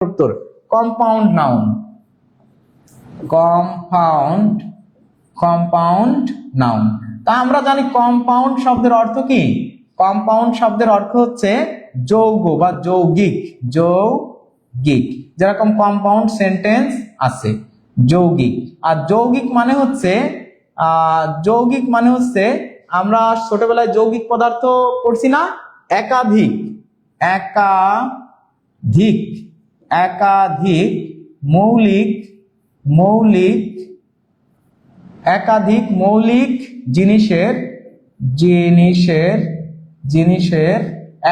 উত্তর compound noun, compound noun. তা আমরা জানি কম্পাউন্ড শব্দের অর্থ কি? কম্পাউন্ড শব্দের অর্থ হচ্ছে যৌগ বা যৌগিক, যৌগিক, যেরকম কম্পাউন্ড সেন্টেন্স আছে যৌগিক। আর যৌগিক মানে হচ্ছে আমরা ছোটবেলায় যৌগিক পদার্থ পড়ছি না, একাধিক একাধিক একাধিক মৌলিক একাধিক মৌলিক জিনিসের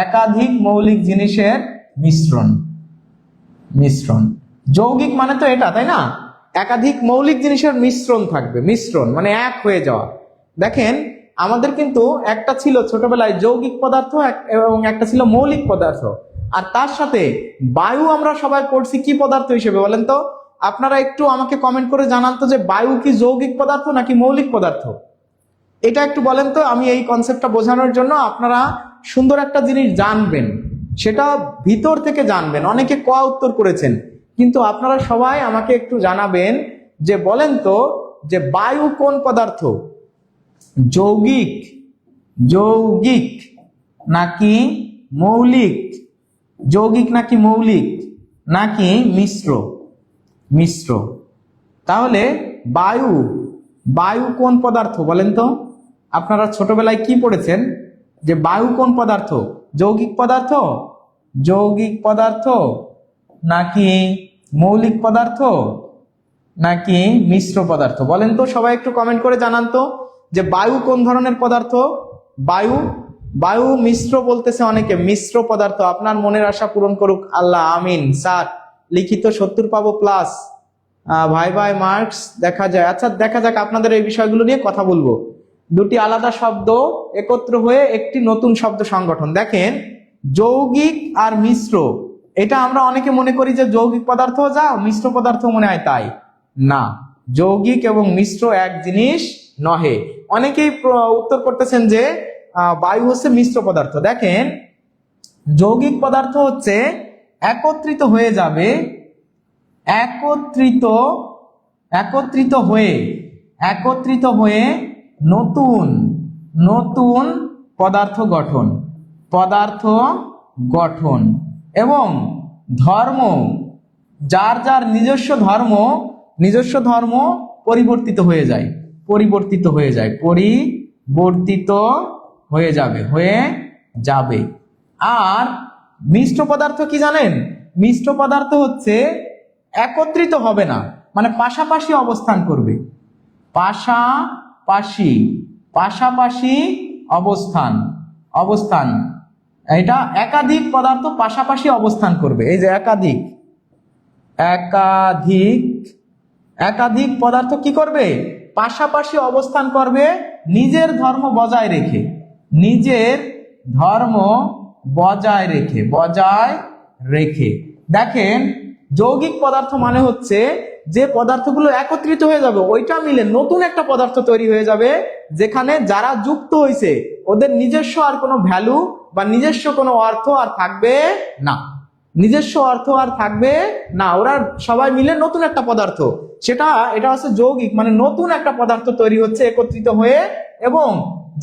একাধিক মৌলিক জিনিসের মিশ্রণ। যৌগিক মানে তো এটা, তাই না? একাধিক মৌলিক জিনিসের মিশ্রণ থাকবে, মিশ্রণ মানে এক হয়ে যাওয়া। দেখেন আমাদের কিন্তু একটা ছিল ছোটবেলায় যৌগিক পদার্থ এবং একটা ছিল মৌলিক পদার্থ, আর তার সাথে বায়ু আমরা সবাই পড়ছি কি পদার্থ হিসেবে, বলেন তো? আপনারা একটু আমাকে কমেন্ট করে জানান তো যে বায়ু কি যৌগিক পদার্থ নাকি মৌলিক পদার্থ? এটা একটু বলেন তো। আমি এই কনসেপ্টটা বোঝানোর জন্য আপনারা সুন্দর একটা জিনিস জানবেন, সেটা ভিতর থেকে জানবেন। অনেকে ক উত্তর করেছেন, কিন্তু আপনারা সবাই আমাকে একটু জানাবেন যে বলেন তো যে বায়ু কোন পদার্থ? যৌগিক নাকি মৌলিক? যৌগিক নাকি মৌলিক নাকি মিশ্র? তাহলে বায়ু কোন পদার্থ বলেন তো? আপনারা ছোটবেলায় কি পড়েছেন যে বায়ু কোন পদার্থ? যৌগিক পদার্থ নাকি মৌলিক পদার্থ নাকি মিশ্র পদার্থ? বলেন তো সবাই, একটু কমেন্ট করে জানান তো যে বায়ু কোন ধরনের পদার্থ? বায়ু মিশ্র বলতেছে অনেকে, মিশ্র পদার্থ। আপনার মনের আশা পূরণ করুক আল্লাহ, আমিন। স্যার লিখিত 70 পাবো প্লাস, ভাই মার্কস দেখা যায়। আচ্ছা দেখা যাক, আপনাদের এই বিষয়গুলো নিয়ে কথা বলবো। দুটি আলাদা শব্দ একত্র হয়ে একটি নতুন শব্দ সংগঠন। দেখেন যৌগিক আর মিশ্র, এটা আমরা অনেকে মনে করি যে যৌগিক পদার্থ যা মিশ্র পদার্থ মনে হয়, তাই না। যৌগিক এবং মিশ্র এক জিনিস নহে। অনেকেই উত্তর করতেছেন যে বায়ু হচ্ছে মিশ্র পদার্থ। দেখেন যৌগিক পদার্থ হচ্ছে একত্রিত হয়ে যাবে, একত্রিত হয়ে নতুন পদার্থ গঠন এবং ধর্ম, যার নিজস্ব ধর্ম পরিবর্তিত হয়ে যাবে। আর মিশ্র পদার্থ কি জানেন? মিশ্র পদার্থ হচ্ছে একত্রিত হবে না, মানে পাশাপাশি অবস্থান করবে, পাশাপাশি অবস্থান। এটা একাধিক পদার্থ পাশাপাশি অবস্থান করবে। এই যে একাধিক পদার্থ কি করবে? পাশাপাশি অবস্থান করবে, নিজের ধর্ম বজায় রেখে। দেখেন যৌগিক পদার্থ মানে হচ্ছে যে পদার্থগুলো একত্রিত হয়ে যাবে, ওইটা মিলে নতুন একটা পদার্থ তৈরি হয়ে যাবে, যেখানে যারা যুক্ত হয়েছে ওদের নিজস্ব আর কোনো ভ্যালু বা নিজস্ব কোনো অর্থ আর থাকবে না, ওরা সবাই মিলে নতুন একটা পদার্থ, এটা হচ্ছে যৌগিক। মানে নতুন একটা পদার্থ তৈরি হচ্ছে একত্রিত হয়ে, এবং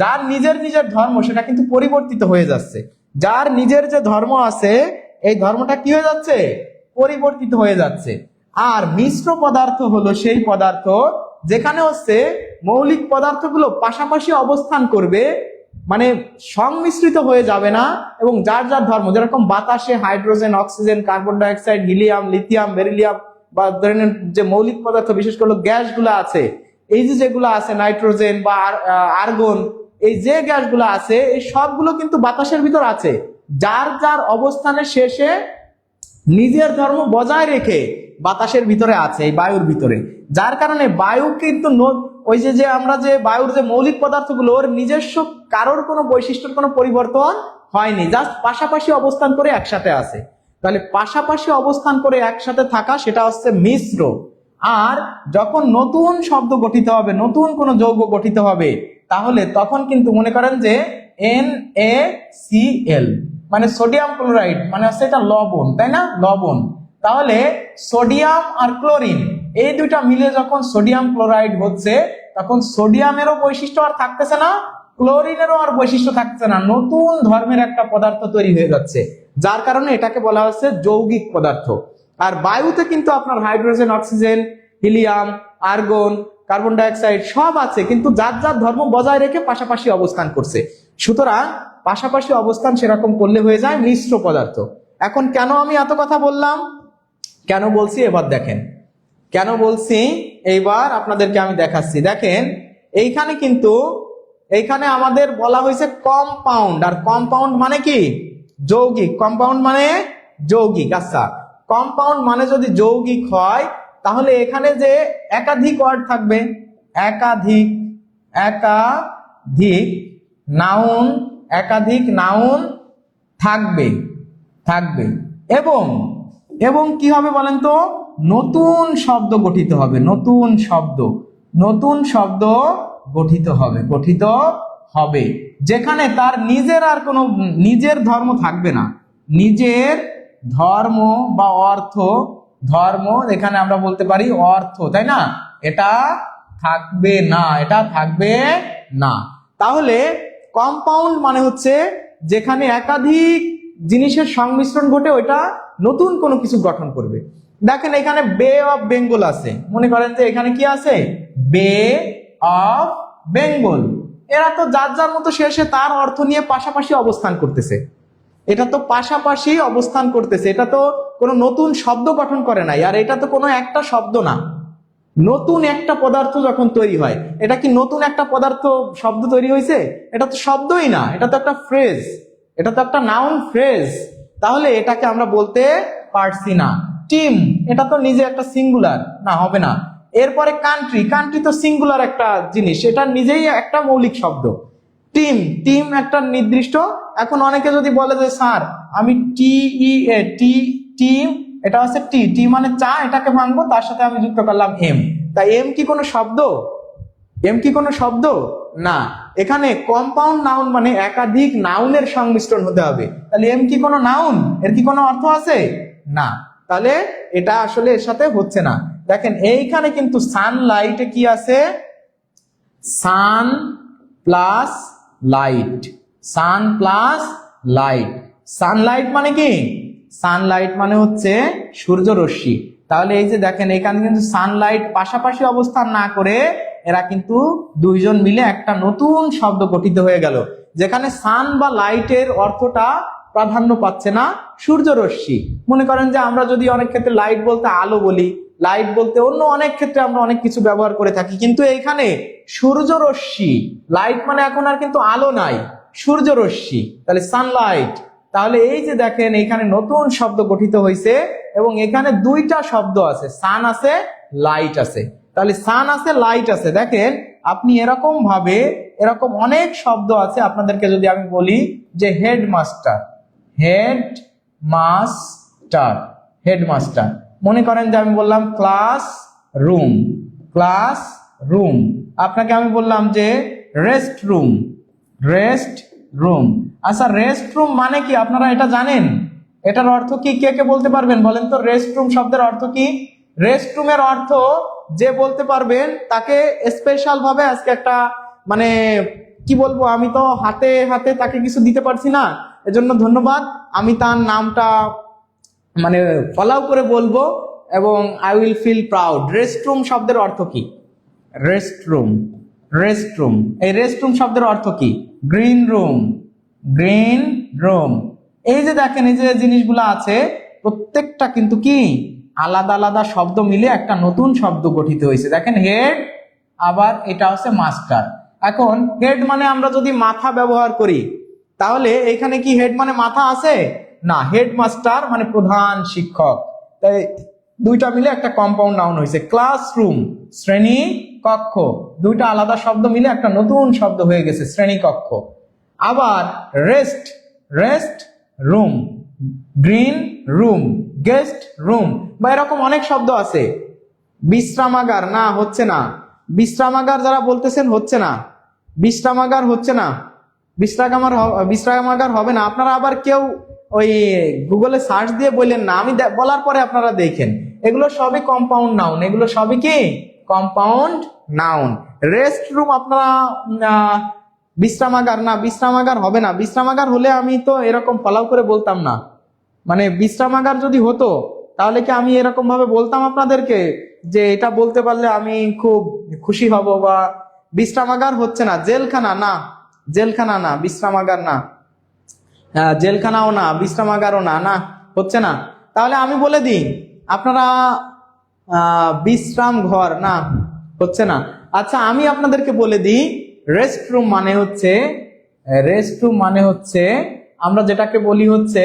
যার নিজের ধর্ম সেটা কিন্তু পরিবর্তিত হয়ে যাচ্ছে। যার নিজের যে ধর্ম আছে এই ধর্মটা কি হয়ে যাচ্ছে? পরিবর্তিত হয়ে যাচ্ছে। আর মিশ্র পদার্থ হলো সেই পদার্থ যেখানে হচ্ছে মৌলিক পদার্থগুলো পাশাপাশি অবস্থান করবে, মানে সংমিশ্রিত হয়ে যাবে না, এবং যার ধর্ম, যেরকম বাতাসে hydrogen, oxygen, carbon die oxide, helium, lithium, beryllium, বা ধরেন যে মৌলিক পদার্থ বিশেষ করে গ্যাসগুলো আছে, এই যেগুলো আছে নাইট্রোজেন বা আর্গন, এই যে গ্যাসগুলো আছে এই সবগুলো কিন্তু বাতাসের ভিতর আছে, যার অবস্থানের শেষে নিজের ধর্ম বজায় রেখে বাতাসের ভিতরে আছে, এই বায়ুর ভিতরে। যার কারণে বায়ু কিন্তু ওই যে আমরা যে বায়ুর যে মৌলিক পদার্থগুলো, ওর নিজস্ব কারোর কোনো বৈশিষ্ট্যের কোনো পরিবর্তন হয়নি, জাস্ট পাশাপাশি অবস্থান করে একসাথে আছে। তাহলে পাশাপাশি অবস্থান করে একসাথে থাকা, সেটা হচ্ছে মিশ্র। আর যখন নতুন শব্দ গঠিত হবে, নতুন কোনো যৌগ গঠিত হবে, তাহলে তখন কিন্তু মনে করেন যে NaCl মানে সোডিয়াম ক্লোরাইড, মানে হচ্ছে এটা লবণ, তাই না? লবণ। তাহলে সোডিয়াম আর ক্লোরিন এই দুইটা মিলে যখন সোডিয়াম ক্লোরাইড হচ্ছে, তখন সোডিয়ামেরও বৈশিষ্ট্য আর থাকতেছে না, ক্লোরিনেরও আর বৈশিষ্ট্য থাকছে না, নতুন ধর্মের একটা পদার্থ তৈরি হয়ে যাচ্ছে, যার কারণে এটাকে বলা হচ্ছে যৌগিক পদার্থ। আর বায়ুতে কিন্তু আপনার hydrogen, oxygen, helium, argon, carbon dioxide সব আছে, কিন্তু যার যার ধর্ম বজায় রেখে পাশাপাশি অবস্থান করছে। সুতরাং পাশাপাশি অবস্থান সেরকম করলে হয়ে যায় মিশ্র পদার্থ। এখন কেন আমি এত কথা বললাম, কেন বলছি এবার দেখেন, কেন বলছি এইবার আপনাদেরকে আমি দেখাচ্ছি। দেখেন এইখানে কিন্তু এইখানে আমাদের বলা হয়েছে কম্পাউন্ড, আর কম্পাউন্ড মানে কি? যৌগিক। কম্পাউন্ড মানে যৌগিক। আচ্ছা, কম্পাউন্ড মানে যদি যৌগিক হয়, তাহলে এখানে যে একাধিক ওয়ার্ড থাকবে, একাধিক একাধিক নাউন, একাধিক নাউন থাকবে থাকবে এবং এবং কি হবে বলেন তো? নতুন শব্দ গঠিত হবে, নতুন শব্দ গঠিত হবে, যেখানে তার নিজের আর কোনো নিজের ধর্ম থাকবে না। নিজের ধর্ম বা অর্থ, ধর্ম এখানে আমরা বলতে পারি অর্থ, তাই না? এটা থাকবে না, এটা থাকবে না। তাহলে কম্পাউন্ড মানে হচ্ছে যেখানে একাধিক জিনিসের সংমিশ্রণ ঘটে, ওইটা নতুন কোনো কিছু গঠন করবে। দেখেন এখানে বে অফ বেঙ্গল আছে, মনে করেন যে এখানে কি আছে? বে অফ বেঙ্গল। এরা তো যার যার মতো শেষে তার অর্থ নিয়ে পাশাপাশি অবস্থান করতেছে, এটা তো পাশাপাশি অবস্থান করতেছে, এটা তো কোনো নতুন শব্দ গঠন করে নাই, আর এটা তো কোনো একটা শব্দ না। নতুন একটা পদার্থ যখন তৈরি হয়, এটা কি নতুন একটা পদার্থ শব্দ তৈরি হয়েছে? এটা তো শব্দই না, এটা তো একটা ফ্রেজ, এটা তো একটা নাউন ফ্রেজ। তাহলে এটাকে আমরা বলতে পারছি না। টিম, এটা তো নিজে একটা সিঙ্গুলার, না, হবে না। এরপরে কান্ট্রি, কান্ট্রি তো সিঙ্গুলার একটা জিনিস, এটা নিজেই একটা মৌলিক শব্দ। টিম, টিম একটা নির্দিষ্ট। এখন অনেকে যদি বলে যে স্যার আমি টিম, এটা হচ্ছে টি, টি মানে চা, এটাকে ভাঙবো, তার সাথে আমি যুক্ত করলাম এম। তাই এম কি কোনো শব্দ? এম কি কোনো শব্দ? না। এখানে কম্পাউন্ড নাউন মানে একাধিক নাউনের সংমিশ্রণ হতে হবে। তাহলে এম কি কোনো নাউন? এর কি কোনো অর্থ আছে? না। তাহলে এটা আসলে এর সাথে হচ্ছে না। দেখেন এইখানে কিন্তু সানলাইটে কি আছে? সান প্লাস লাইট, সান প্লাস লাইট। সানলাইট মানে কি? সানলাইট মানে হচ্ছে সূর্যরশ্মি। তাহলে এই যে দেখেন এখানে কিন্তু সানলাইট পাশাপাশি অবস্থান না করে এরা কিন্তু দুইজন মিলে একটা নতুন শব্দ গঠিত হয়ে গেল, যেখানে সান বা লাইটের অর্থটা প্রাধান্য পাচ্ছে না, সূর্যরশ্মি। মনে করেন যে আমরা যদি অনেক ক্ষেত্রে লাইট বলতে আলো বলি, লাইট বলতে অন্য অনেক ক্ষেত্রে আমরা অনেক কিছু ব্যবহার করে থাকি, কিন্তু এইখানে সূর্যরশ্মি, লাইট মানে এখন আর কিন্তু আলো নাই, সূর্যরশ্মি, তাহলে সানলাইট। তাহলে এই যে দেখেন এখানে নতুন শব্দ গঠিত হয়েছে এবং এখানে দুইটা শব্দ আছে, সান আছে, লাইট আছে। তাহলে সান আছে, লাইট আছে। দেখেন আপনি এরকম ভাবে এরকম অনেক শব্দ আছে। আপনাদেরকে যদি আমি বলি যে হেডমাস্টার, হেডমাস্টার, হেডমাস্টার। মনে করেন যে আমি বললাম ক্লাস রুম, ক্লাস রুম। আপনাকে আমি বললাম যে রেস্ট রুম, রেস্ট রুম। আচ্ছা, রেস্ট রুম মানে কি আপনারা এটা জানেন? এটার অর্থ কি? কে কে বলতে পারবেন বলেন তো? রেস্ট রুম শব্দের অর্থ কি? রেস্ট রুমের অর্থ যে বলতে পারবেন তাকে স্পেশাল ভাবে আজকে একটা মানে কি বলবো, আমি তো হাতে হাতে তাকে কিছু দিতে পারছি না, এজন্য ধন্যবাদ। আমি তার নামটা মানে ফলো করে বলবো এবং I will feel proud. Restroom শব্দের অর্থ কি? Restroom, restroom. এই রেস্টরুম শব্দের অর্থ কি? Green room, green room. এই যে দেখেন এই যে জিনিসগুলো আছে প্রত্যেকটা কিন্তু কি আলাদা আলাদা শব্দ মিলে একটা নতুন শব্দ গঠিত হয়েছে। দেখেন হেড, আবার এটা হচ্ছে মাস্টার। এখন হেড মানে আমরা যদি মাথা ব্যবহার করি, তাহলে এখানে কি হেড মানে মাথা আছে? না, হেডমাস্টার মানে প্রধান শিক্ষক। তাই দুইটা মিলে একটা কম্পাউন্ড নাউন হয়েছে। ক্লাসরুম, শ্রেণী কক্ষ, দুইটা আলাদা শব্দ মিলে একটা নতুন শব্দ হয়ে গেছে শ্রেণী কক্ষ। আবার rest, rest room, green room, guest room, বা এরকম অনেক শব্দ আছে। বিশ্রামাগার, না হচ্ছে না। বিশ্রামাগার যারা বলতেছেন হচ্ছে না, বিশ্রামাগার হচ্ছে না, বিশ্রামাগার হবে না। আপনারা আবার কেউ ওই গুগলে সার্চ দিয়ে বললেন না, আমি বলার পরে আপনারা দেখেন, এগুলো সবই কম্পাউন্ড নাউন, এগুলো সবই কি কম্পাউন্ড নাউন। রেস্ট রুম আপনারা বিশ্রামাগার, না বিশ্রামাগার হবে না, বিশ্রামাগার হলে আমি তো এরকম ফলাও করে বলতাম না, মানে বিশ্রামাগার যদি হতো তাহলে কি আমি এরকম ভাবে বলতাম আপনাদেরকে যে এটা বলতে পারলে আমি খুব খুশি হব, বা বিশ্রামাগার হচ্ছে না, জেলখানা না, জেলখানা না, বিশ্রামাগার না, জেলখানাও না, বিশ্রামাগারও না, না হচ্ছে না। তাহলে আমি বলে দিই, আপনারা বিশ্রাম ঘর, না হচ্ছে না। আচ্ছা আমি আপনাদেরকে বলে দিই, রেস্টরুম মানে হচ্ছে, রেস্টরুম মানে হচ্ছে আমরা যেটাকে বলি হচ্ছে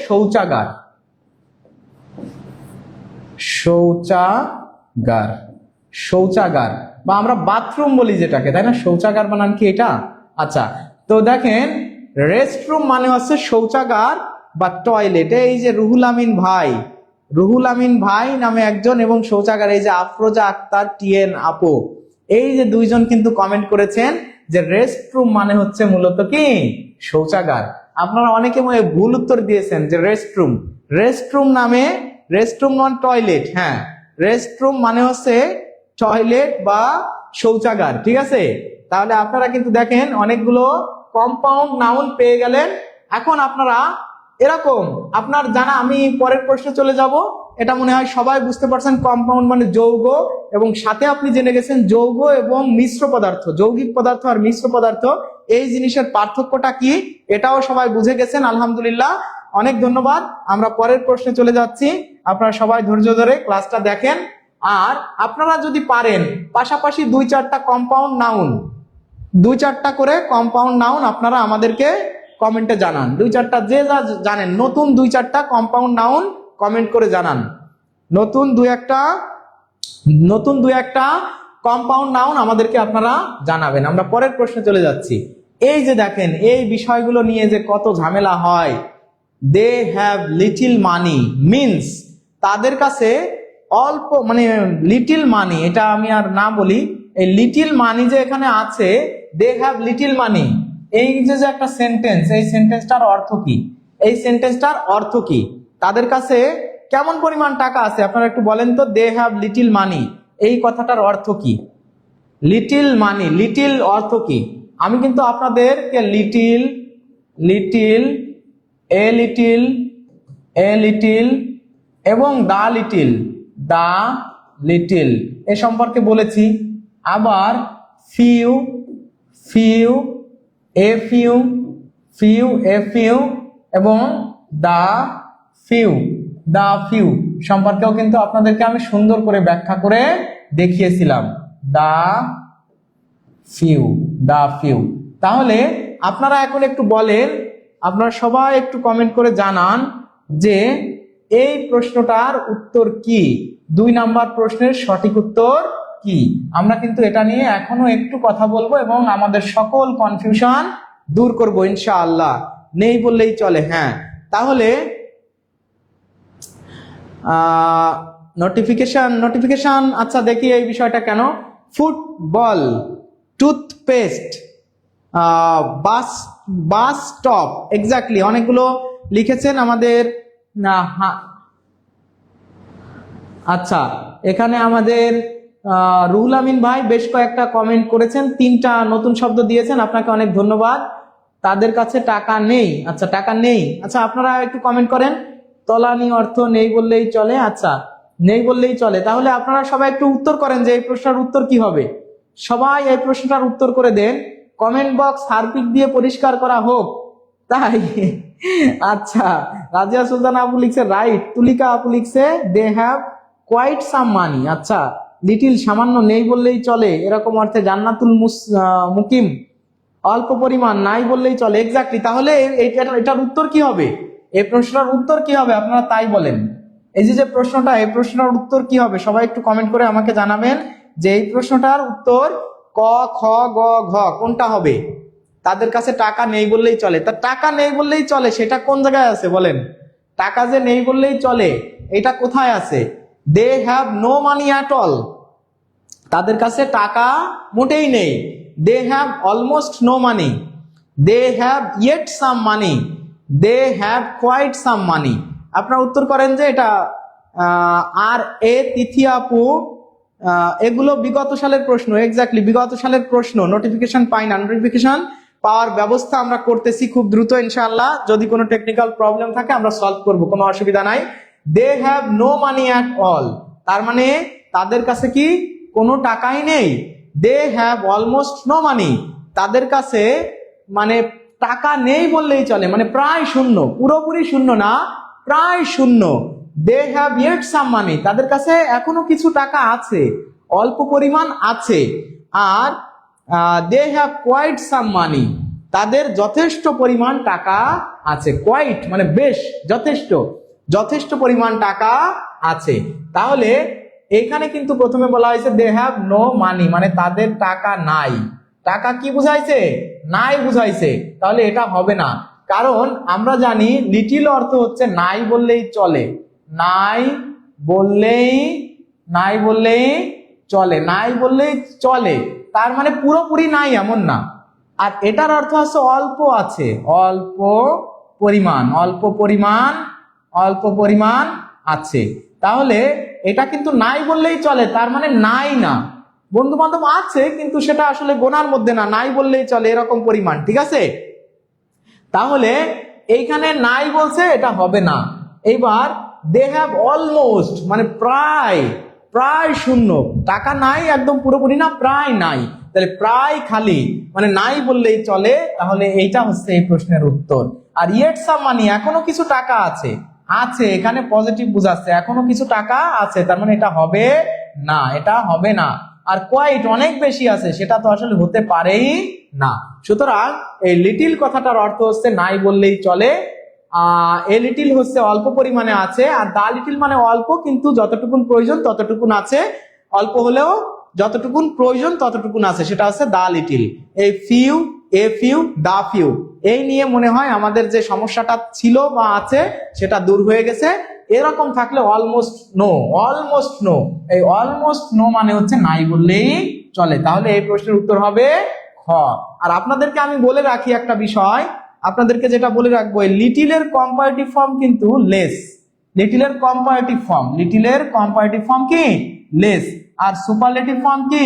শৌচাগার, শৌচাগার, শৌচাগার বা আমরা বাথরুম বলি যেটাকে, তাই না? শৌচাগার বানান কি এটা? আচ্ছা তো দেখেন, রেস্টরুম মানে হচ্ছে শৌচাগার বা টয়লেট। এই যে রুহুল আমিন ভাই, রুহুল আমিন ভাই নামে একজন, এবং শৌচাগার এই যে আফরোজা আক্তার টিএন আপু, এই যে দুইজন কিন্তু কমেন্ট করেছেন যে রেস্টরুম মানে হচ্ছে মূলত কি শৌচাগার। আপনারা অনেকে ভুল উত্তর দিয়েছেন যে রেস্টরুম, রেস্টরুম নামে, রেস্টরুম নন টয়লেট, হ্যাঁ রেস্টরুম মানে হচ্ছে টয়লেট বা শৌচাগার, ঠিক আছে? তাহলে আপনারা কিন্তু দেখেন অনেকগুলো কম্পাউন্ড নাউন পেয়ে গেলেন। এখন আপনারা এরকম আপনার জানা, আমি পরের প্রশ্নে চলে যাব, এটা মনে হয় সবাই বুঝতে পারছেন, কম্পাউন্ড মানে যৌগ, এবং সাথে আপনি জেনে গেছেন যৌগ এবং মিশ্র পদার্থ, যৌগিক পদার্থ আর মিশ্র পদার্থ এই জিনিসের পার্থক্যটা কি, এটাও সবাই বুঝে গেছেন আলহামদুলিল্লাহ, অনেক ধন্যবাদ। আমরা পরের প্রশ্নে চলে যাচ্ছি, আপনারা সবাই ধৈর্য ধরে ক্লাসটা দেখেন। আর আপনারা যদি পারেন পাশাপাশি 2-4টা কম্পাউন্ড নাউন, 2-4টা করে কম্পাউন্ড নাউন আপনারা আমাদেরকে কমেন্টে জানান, 2-4টা যে যা জানেন, নতুন 2-4টা কম্পাউন্ড নাউন কমেন্ট করে জানান, নতুন 2-1টা কম্পাউন্ড নাউন আমাদেরকে আপনারা জানাবেন। আমরা পরের প্রশ্নে চলে যাচ্ছি। এই যে দেখেন, এই বিষয়গুলো নিয়ে যে কত ঝামেলা হয়, they have little money means তাদের কাছে অল্প, মানে লিটিল মানি, এটা আমি আর না বলি, এই লিটিল মানি যে এখানে আছে, দে হ্যাভ লিটিল মানি, এই যে একটা সেন্টেন্স, এই সেন্টেন্সটার অর্থ কি? এই সেন্টেন্সটার অর্থ কি? তাদের কাছে কেমন পরিমাণ টাকা আছে আপনারা একটু বলেন তো। দে হ্যাভ লিটিল মানি, এই কথাটার অর্থ কি? লিটিল মানি, লিটিল অর্থ কি? আমি কিন্তু আপনাদেরকে little, little, a little, a little এবং দা লিটিল, দা লিটিল এ সম্পর্কে বলেছি। আবার few, few, a few, few, a few এবং দা ফিউ, দা ফিউ সম্পর্কেও কিন্তু আপনাদেরকে আমি সুন্দর করে ব্যাখ্যা করে দেখিয়েছিলাম, দা ফিউ, দা ফিউ। তাহলে আপনারা এখন একটু বলেন, আপনারা সবাই একটু কমেন্ট করে জানান যে এই প্রশ্নটার উত্তর কি, 2 নাম্বার প্রশ্নের সঠিক উত্তর কি? আমরা কিন্তু এটা নিয়ে এখনো একটু কথা বলবো এবং আমাদের সকল কনফিউশন দূর করবো ইনশাআল্লাহ, নেই বললেই চলে। হ্যাঁ, তাহলে নোটিফিকেশন, নোটিফিকেশন, আচ্ছা দেখি এই বিষয়টা কেন। ফুটবল, টুথপেস্ট, বাস, বাস স্টপ, এক্স্যাক্টলি অনেকগুলো লিখেছেন আমাদের। আচ্ছা এখানে আমাদের রুহুল আমিন ভাই বেশ কয়েকটা কমেন্ট করেছেন, 3টা নতুন শব্দ দিয়েছেন, আপনাকে অনেক ধন্যবাদ। তাদের কাছে টাকা নেই, আচ্ছা টাকা নেই, আচ্ছা আপনারা একটু কমেন্ট করেন। তলানি অর্থ নেই বললেই চলে, আচ্ছা নেই বললেই চলে। তাহলে আপনারা সবাই একটু উত্তর করেন যে এই প্রশ্নের উত্তর কি হবে, সবাই এই প্রশ্নটার উত্তর করে দেন। কমেন্ট বক্স হারপিক দিয়ে পরিষ্কার করা হোক, তাই আচ্ছা রাজিয়া সুলতানা আপু লিখছে রাইট, তুলিকা আপু লিখছে দে হ্যাভ কোয়াইট সাম মানি, আচ্ছা লিটিল সামান্য, নেই বললেই চলে এরকম অর্থে। জান্নাতুল মুকিম অল্প পরিমাণ, নাই বললেই চলে, এক্স্যাক্টলি। তাহলে এটার উত্তর কি হবে, এই প্রশ্নটার উত্তর কি হবে আপনারা তাই বলেন। এই যে প্রশ্নটা, এই প্রশ্নটার উত্তর কি হবে সবাই একটু কমেন্ট করে আমাকে জানাবেন যে এই প্রশ্নটার উত্তর ক, খ, গ, ঘ কোনটা হবে। তাদের কাছে টাকা নেই বললেই চলে, তা টাকা নেই বললেই চলে সেটা কোন জায়গায় আছে বলেন? টাকা যে নেই বললেই চলে এটা কোথায় আছে? They have no money at all, তাদের কাছে টাকা মোটেই নেই। They have almost no money, they have yet some money, they have quite some money. আপনারা উত্তর করেন যে এটা আর এ তিথি আপু এগুলো বিগত সালের প্রশ্ন, এক্স্যাক্টলি বিগত সালের প্রশ্ন, নোটিফিকেশন পাই না, নোটিফিকেশন পাওয়ার ব্যবস্থা আমরা করতেছি খুব দ্রুত ইনশাআল্লাহ। যদি কোনো টেকনিক্যাল প্রবলেম থাকে আমরা সলভ করব, কোনো অসুবিধা নাই। They have no money at all, তার মানে তাদের কাছে কি কোনো টাকাই নেই। They have almost no money, তাদের কাছে মানে টাকা নেই বললেই চলে, মানে প্রায় শূন্য, পুরোপুরি শূন্য না, প্রায় শূন্য। দে হ্যাভ ইয়েট সাম মানি, তাদের কাছে এখনো কিছু টাকা আছে, অল্প পরিমাণ আছে। আর দে হ্যাভ কোয়াইট সাম মানি, তাদের যথেষ্ট পরিমাণ টাকা আছে। কোয়াইট মানে বেশ, যথেষ্ট, যথেষ্ট পরিমাণ টাকা আছে। তাহলে এখানে কিন্তু প্রথমে বলা হয়েছে দে হ্যাভ নো মানি, মানে তাদের টাকা নাই। টাকা কি বুঝাইছে? নাই বুঝাইছে। তাহলে এটা হবে না, কারণ আমরা জানি লিটিল অর্থ হচ্ছে নাই বললেই চলে, নাই বললেই, নাই বললেই চলে, নাই বললেই চলে, তার মানে পুরোপুরি নাই এমন না। আর এটার অর্থ হচ্ছে অল্প আছে, অল্প পরিমাণ, অল্প পরিমাণ, অল্প পরিমাণ আছে। তাহলে এটা কিন্তু নাই বললেই চলে, তার মানে নাই না, বন্ধু বান্ধব আছে কিন্তু সেটা আসলে গোনার মধ্যে না, নাই বললেই চলে এরকম পরিমাণ, ঠিক আছে। তাহলে এইখানে নাই বলছে, এটা হবে না। এইবার দে হ্যাভ অলমোস্ট মানে প্রায়, প্রায় শূন্য, টাকা নাই একদম পুরোপুরি না, প্রায় নাই, তাহলে প্রায় খালি, মানে নাই বললেই চলে। তাহলে এইটা হচ্ছে এই প্রশ্নের উত্তর। আর ইয়েট সাম মানি, এখনো কিছু টাকা আছে, আছে এখানে পজিটিভ বুঝাচ্ছে, এখনো কিছু টাকা আছে, তার মানে এটা হবে না, এটা হবে না। আর কোয়াইট অনেক বেশি আছে, সেটা তো আসলে হতে পারেই না। সুতরাং এই লিটিল কথাটার অর্থ হচ্ছে নাই বললেই চলে। এ লিটিল হচ্ছে অল্প পরিমাণে আছে, আর দা লিটিল মানে অল্প কিন্তু যতটুকুন প্রয়োজন ততটুকুন আছে, অল্প হলেও যতটুকুন প্রয়োজন ততটুকুন আছে, সেটা হচ্ছে দা লিটিল। এই few, a few, the few, এই নিয়ে মনে হয় আমাদের যে সমস্যাটা ছিল বা আছে সেটা দূর হয়ে গেছে। এরকম থাকলে অলমোস্ট নো, অলমোস্ট নো, এই অলমোস্ট নো মানে হচ্ছে নাই বললেই চলে। তাহলে এই প্রশ্নের উত্তর হবে খ। আর আপনাদেরকে আমি বলে রাখি একটা বিষয়, আপনাদেরকে যেটা বলে রাখবো, এই লিটিলের কম্পারেটিভ ফর্ম কিন্তু লেস। লিটিলের কম্পারেটিভ ফর্ম, লিটিলের কম্পারেটিভ ফর্ম কি লেস, আর সুপারলেটিভ ফর্ম কি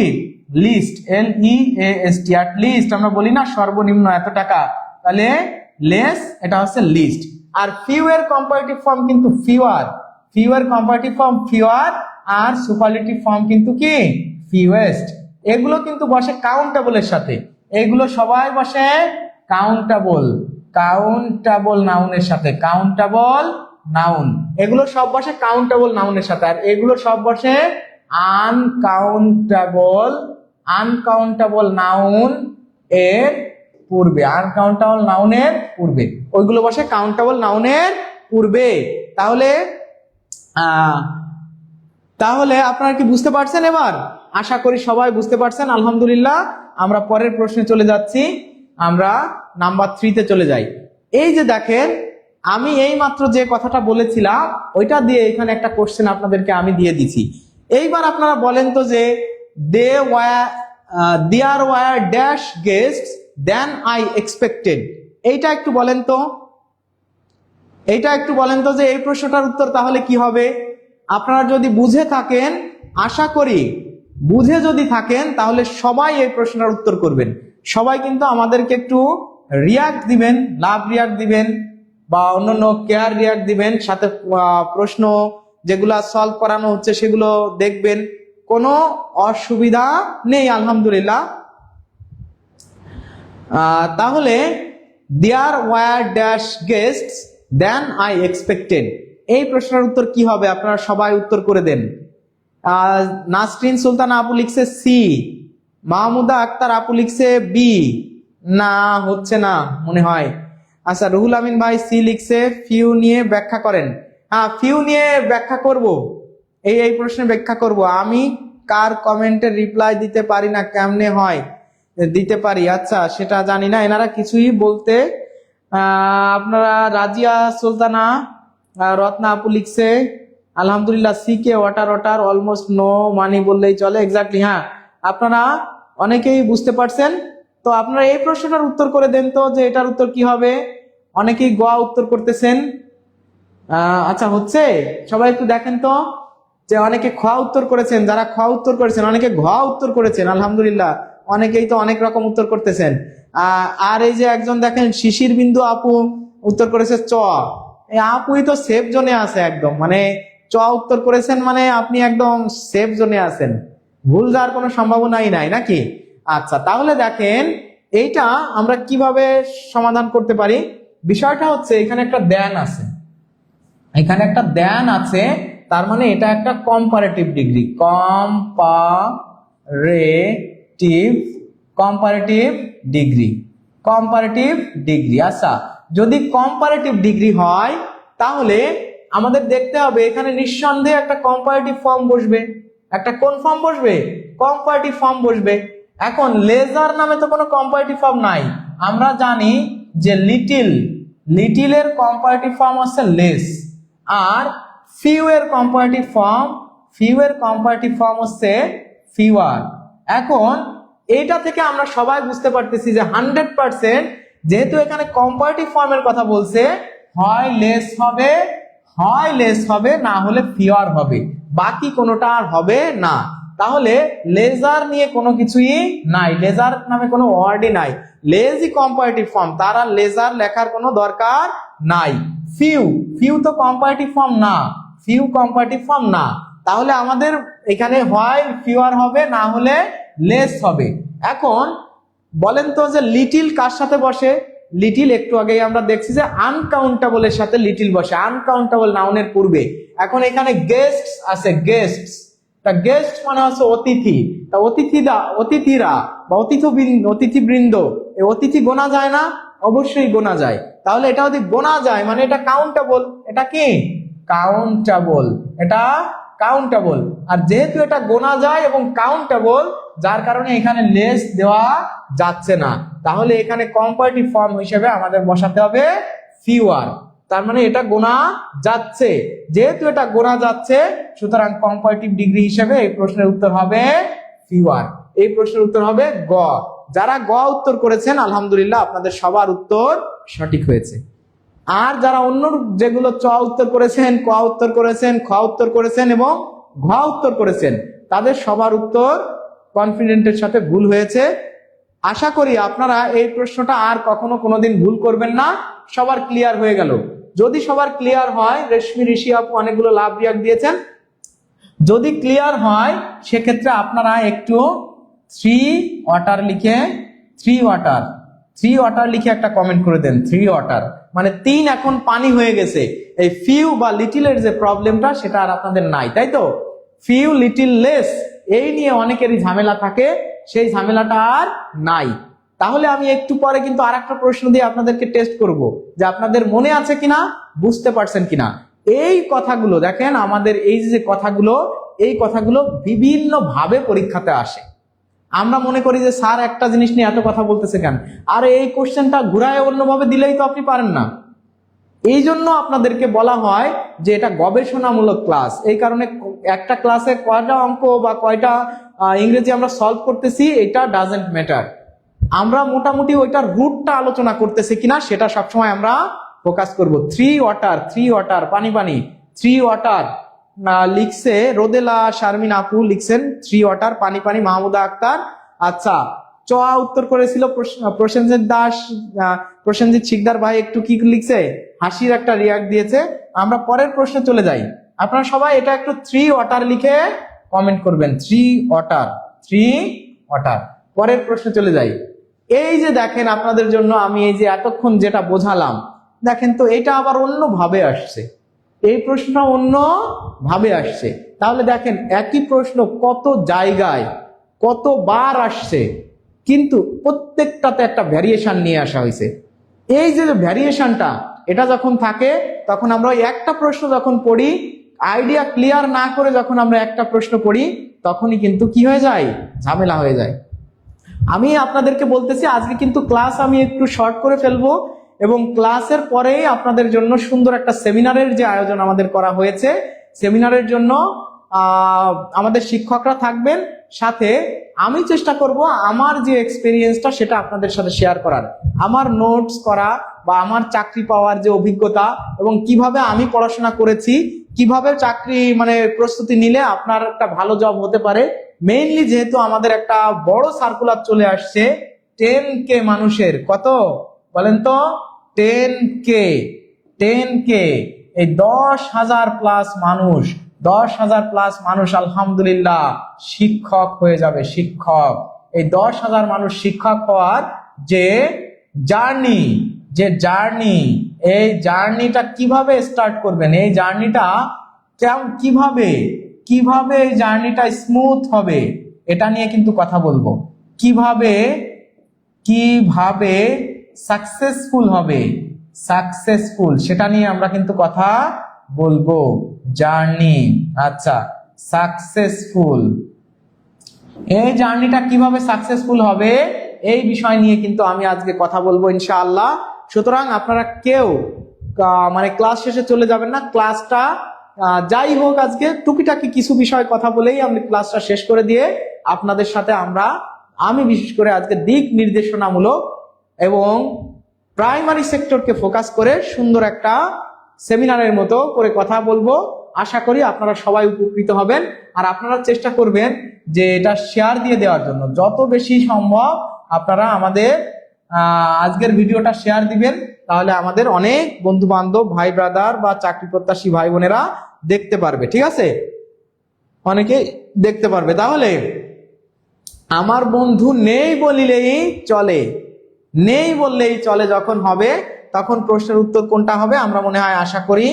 লিস্ট, LEAST। অ্যাট লিস্ট আমরা বলি না সর্বনিম্ন এত টাকা, তাহলে লেস এটা হচ্ছে লিস্ট। আর ফিউ এর কম্পারেটিভ ফর্ম কিন্তু ফিওয়ার, ফিউ এর কম্পারেটিভ ফর্ম ফিওয়ার, আর সুপারলেটিভ ফর্ম কিন্তু কি ফিউয়েস্ট। এগুলো কিন্তু বসে কাউন্টেবলের সাথে, এগুলো সবাই বসে কাউন্টেবল, কাউন্টেবল নাউনের সাথে, কাউন্টেবল নাউন, এগুলো সব বসে কাউন্টেবল নাউনের সাথে। আর এগুলো সব বসে আনকাউন্টেবল, আনকাউন্টেবল নাউন এর পূর্বে, আনকাউন্টেবল নাউনের পূর্বে, ওইগুলো বসে কাউন্টেবল নাউনের পূর্বে। তাহলে তাহলে আপনারা কি বুঝতে পারছেন? এবার আশা করি সবাই বুঝতে পারছেন, আলহামদুলিল্লাহ। আমরা পরের প্রশ্নে চলে যাচ্ছি, আমরা নাম্বার 3-তে চলে যাই। এই যে দেখেন, আমি এই মাত্র যে কথাটা বলেছিলাম ওইটা দিয়ে এখানে একটা কোশ্চেন আপনাদেরকে আমি দিয়ে দিছি। এইবার আপনারা বলেন তো যে there were dash guests than I expected, এইটা একটু বলেন তো, এইটা একটু বলেন তো যে এই প্রশ্নটার উত্তর তাহলে কি হবে? আপনারা যদি বুঝে থাকেন, আশা করি বুঝে যদি থাকেন তাহলে সবাই এই প্রশ্নের উত্তর করবেন। সবাই কিন্তু আমাদেরকে একটু রিয়াক্ট দিবেন, লাভ রিয়াক্ট দিবেন বা অন্যান্য কেয়ার রিয়াক্ট দিবেন, সাথে প্রশ্ন যেগুলা সলভ করানো হচ্ছে সেগুলো দেখবেন, কোনো অসুবিধা নেই আলহামদুলিল্লাহ। তাহলে there were dash guests than I expected, এই প্রশ্নের উত্তর কি হবে? আপনারা সবাই উত্তর করে দেন। নাসরিন সুলতানা আপু লিখছে সি, মাহমুদা আক্তার আপু লিখছে বি, না হচ্ছে না মনে হয়। আচ্ছা, রুহুল আমিন ভাই সি লিখছে, ফিউ নিয়ে ব্যাখ্যা করেন। হ্যাঁ, ফিউ নিয়ে ব্যাখ্যা করব, এই প্রশ্নে ব্যাখ্যা করব। আমি কার কমেন্টের রিপ্লাই দিতে পারি না, কেমনে হয়? দিতে পারি, আচ্ছা সেটা জানি না, এনারা কিছুই বলতে। আপনারা রাজিয়া সুলতানা রত্না আপু লিখছে আলহামদুলিল্লাহ C K water water almost no money বললেই চলে, এক্স্যাক্টলি। হ্যাঁ, আপনারা অনেকেই বুঝতে পারছেন। তো আপনারা এই প্রশ্নটার উত্তর করে দেন তো যে এটার উত্তর কি হবে? অনেকেই গোয়া উত্তর করতেছেন। আচ্ছা হচ্ছে, সবাই একটু দেখেন তো যে অনেকে খ উত্তর করেছেন, যারা খ উত্তর করেছেন, অনেকে ঘ উত্তর করেছেন, আলহামদুলিল্লাহ। অনেকেই তো অনেক রকম উত্তর করতেছেন। আর এই যে একজন দেখেন শিশির বিন্দু আপু উত্তর করেছে চ। এই আপুই তো সেফ জোনে আছে একদম, মানে চ উত্তর করেছেন মানে আপনি একদম সেফ জোনে আছেন, ভুল যাওয়ার কোনো সম্ভাবনাই নাই নাকি। আচ্ছা তাহলে দেখেন এইটা আমরা কিভাবে সমাধান করতে পারি। বিষয়টা হচ্ছে এখানে একটা দেন আছে, এখানে একটা দেন আছে, তার মানে এটা একটা comparative degree, comparative degree, comparative degree. আচ্ছা যদি কম্পারেটিভ ডিগ্রি হয় তাহলে আমাদের দেখতে হবে এখানে নিঃসন্দেহে একটা কম্পারেটিভ ফর্ম বসবে। একটা কোন ফর্ম বসবে? কম্পারেটিভ ফর্ম বসবে। এখন লেজার নামে তো কোনো কম্পারেটিভ ফর্ম নাই। আমরা জানি যে লিটিলের কম্পারেটিভ ফর্ম হচ্ছে লেস, আর ফিউ এর কম্পারেটিভ ফর্ম হচ্ছে ফিওয়ার। এখন এইটা থেকে আমরা সবাই বুঝতে পারতেছি যে 100% যেহেতু এখানে কম্পারেটিভ ফর্মের কথা বলছে, হয় লেস হবে না হলে ফিওয়ার হবে, বাকি কোনোটা আর হবে না। তাহলে লেজার নিয়ে কোনো কিছুই নাই, লেজার নামে কোনো ওয়ার্ডই নাই, লেজই কম্পারেটিভ ফর্ম, তার আর লেজার লেখার কোনো দরকার নাই। ফিউ তো কম্পারেটিভ ফর্ম না, তাহলে আমাদের এখানে হয় ফিওয়ার হবে না হলে লেস হবে। এখন বলেন তো যে লিটিল কার সাথে বসে? লিটিল একটু আগেই আমরা দেখছি যে আনকাউন্টেবলের সাথে লিটিল বসে, আনকাউন্টেবল নাউনের পূর্বে। এখন এখানে গেস্টস আছে, তা গেস্ট মানে হচ্ছে অতিথি, তা অতিথিরা বা অতিথিবৃন্দ, এই অতিথি গোনা যায় না? অবশ্যই গোনা যায়। তাহলে এটা যদি গোনা যায় মানে এটা কাউন্টেবল, এটা কি কাউন্টেবল। আর যেহেতু এটা গোনা যায় এবং কাউন্টেবল, যার কারণে এখানে লেস দেওয়া যাচ্ছে না, তাহলে এখানে কম্পারেটিভ ফর্ম হিসেবে আমাদের বসাতে হবে ফিওয়ার। তার মানে এটা গোনা যাচ্ছে, যেহেতু এটা গোনা যাচ্ছে সুতরাং কম্পারেটিভ ডিগ্রি হিসেবে এই প্রশ্নের উত্তর হবে ফিওয়ার। এই প্রশ্নের উত্তর হবে গ। যারা গ উত্তর করেছেন আলহামদুলিল্লাহ, আপনাদের সবার উত্তর সঠিক হয়েছে। আর যারা অন্য যেগুলো চ উত্তর করেছেন, ক উত্তর করেছেন, খ উত্তর করেছেন এবং ঘ উত্তর করেছেন, তাদের সবার উত্তর কনফিডেন্টের সাথে ভুল হয়েছে। আশা করি আপনারা এই প্রশ্নটা আর কখনো কোনোদিন ভুল করবেন না, সবার ক্লিয়ার হয়ে গেল। যদি সবার ক্লিয়ার হয়, রেশমি ঋষি আপু অনেকগুলো লাভ রিয়াক্ট দিয়েছেন, যদি ক্লিয়ার হয় সেক্ষেত্রে আপনারা একটু থ্রি ওয়াটার লিখে একটা কমেন্ট করে দেন। 3 ওয়াটার মানে 3 এখন পানি হয়ে গেছে। এই ফিউ বা লিটিলের যে প্রবলেমটা সেটা আর আপনাদের নাই, তাই তো? ফিউ লিটিল লেস এই নিয়ে অনেকেরই ঝামেলা থাকে, সেই ঝামেলাটা আর নাই। তাহলে আমি একটু পরে কিন্তু আরেকটা প্রশ্ন দিয়ে আপনাদেরকে টেস্ট করব যে আপনাদের মনে আছে কিনা, বুঝতে পারছেন কিনা। এই কথাগুলো দেখেন, আমাদের এই যে কথাগুলো, এই কথাগুলো বিভিন্ন ভাবে পরীক্ষাতে আসে। আমরা মনে করি যে স্যার একটা জিনিস নিয়ে এত কথা বলতেছে কেন, আর এই কোশ্চেনটা ঘুরায় অন্যভাবে দিলেই তো আপনি পারেন না। এই জন্য আপনাদেরকে বলা হয় যে এটা গবেষণামূলক ক্লাস। এই কারণে একটা ক্লাসে কয়টা অঙ্ক বা কয়টা ইংরেজি আমরা সলভ করতেছি এটা ডাজেন্ট ম্যাটার, আমরা মোটামুটি ওইটার রুটটা আলোচনা করতেছি কিনা সেটা সবসময় আমরা ফোকাস করব। 3 ওয়াটার পানি 3 ওয়াটার লিখছে রোদেলা শারমিন আপু, লিখছেন 3 ওয়াটার পানি মাহমুদা আক্তার। আচ্ছা চ উত্তর করেছিল প্রসেনজিৎ শিকদার ভাই, একটু কি লিখছে, হাসির একটা রিয়াক্ট দিয়েছে। আমরা পরের প্রশ্নে চলে যাই, আপনারা সবাই এটা একটু 3 ওয়াটার লিখে কমেন্ট করবেন। 3 ওয়াটার। পরের প্রশ্নে চলে যাই। এই যে দেখেন আপনাদের জন্য আমি এই যে এতক্ষণ যেটা বোঝালাম, দেখেন তো এটা আবার অন্য ভাবে আসছে, এই প্রশ্নটা অন্য ভাবে আসছে। তাহলে দেখেন একই প্রশ্ন কত জায়গায় কতবার আসছে, কিন্তু প্রত্যেকটাতে একটা ভ্যারিয়েশন নিয়ে আসা হয়েছে। এই যে ভ্যারিয়েশনটা, এটা যখন থাকে তখন আমরা ওই একটা প্রশ্ন যখন পড়ি, আইডিয়া ক্লিয়ার না করে যখন আমরা একটা প্রশ্ন পড়ি, তখনই কিন্তু কি হয়ে যায়, ঝামেলা হয়ে যায়। আমি আপনাদেরকে বলতেছি আজকে কিন্তু ক্লাস আমি একটু শর্ট করে ফেলবো, এবং ক্লাসের পরেই আপনাদের জন্য সুন্দর একটা সেমিনারের যে আয়োজন আমাদের করা হয়েছে, সেমিনারের জন্য আমাদের শিক্ষকরা থাকবেন, সাথে আমি চেষ্টা করব আমার যে এক্সপিরিয়েন্সটা সেটা আপনাদের সাথে শেয়ার করার, আমার নোটস করা বা আমার চাকরি পাওয়ার যে অভিজ্ঞতা এবং কিভাবে আমি পড়াশোনা করেছি, কিভাবে চাকরি মানে প্রস্তুতি নিলে আপনার একটা ভালো জব হতে পারে। মেইনলি যেহেতু আমাদের একটা বড় সার্কুলার চলে আসছে 10K মানুষের, কত বলেন তো? 10K 10K, এই 10,000 প্লাস মানুষ, 10,000 প্লাস মানুষ আলহামদুলিল্লাহ শিক্ষক হয়ে যাবে। শিক্ষক, এই 10,000 মানুষ শিক্ষক হওয়ার যে জার্নি, এই জার্নিটা কিভাবে স্টার্ট করবেন, এই জার্নিটা কিভাবে কিভাবে এই জার্নিটা স্মুথ হবে, এটা নিয়ে কিন্তু কথা বলবো। কিভাবে কিভাবে সাকসেসফুল হবে, সাকসেসফুল সেটা নিয়ে আমরা কিন্তু কথা বলবো। জার্নি, আচ্ছা সাকসেসফুল, এই জার্নিটা কিভাবে সাকসেসফুল হবে এই বিষয় নিয়ে কিন্তু আমি আজকে কথা বলবো ইনশাআল্লাহ। সুতরাং আপনারা কেউ মানে ক্লাস শেষে চলে যাবেন না, ক্লাসটা যাই হোক আজকে টুকিটাকি কিছু বিষয় কথা বলেই আমি ক্লাসটা শেষ করে দিয়ে আপনাদের সাথে আমি বিশেষ করে আজকে দিক নির্দেশনামূলক এবং প্রাইমারি সেক্টরকে ফোকাস করে সুন্দর একটা সেমিনারের মতো করে কথা বলবো। আশা করি আপনারা সবাই উপকৃত হবেন, আর আপনারা চেষ্টা করবেন যে এটা শেয়ার দিয়ে দেওয়ার জন্য, যত বেশি সম্ভব আপনারা আমাদের আজকের ভিডিওটা শেয়ার দিবেন, তাহলে আমাদের অনেক বন্ধু বান্ধব ভাই ব্রাদার বা চাকরি প্রত্যাশী ভাই বোনেরা দেখতে পারবে। ঠিক আছে, অনেকে দেখতে পারবে। তাহলে আমার বন্ধু নেই বলিলেই চলে, নেই বললেই চলে যখন হবে, তখন প্রশ্নের উত্তর কোনটা হবে আমরা মনে হয় আশা করি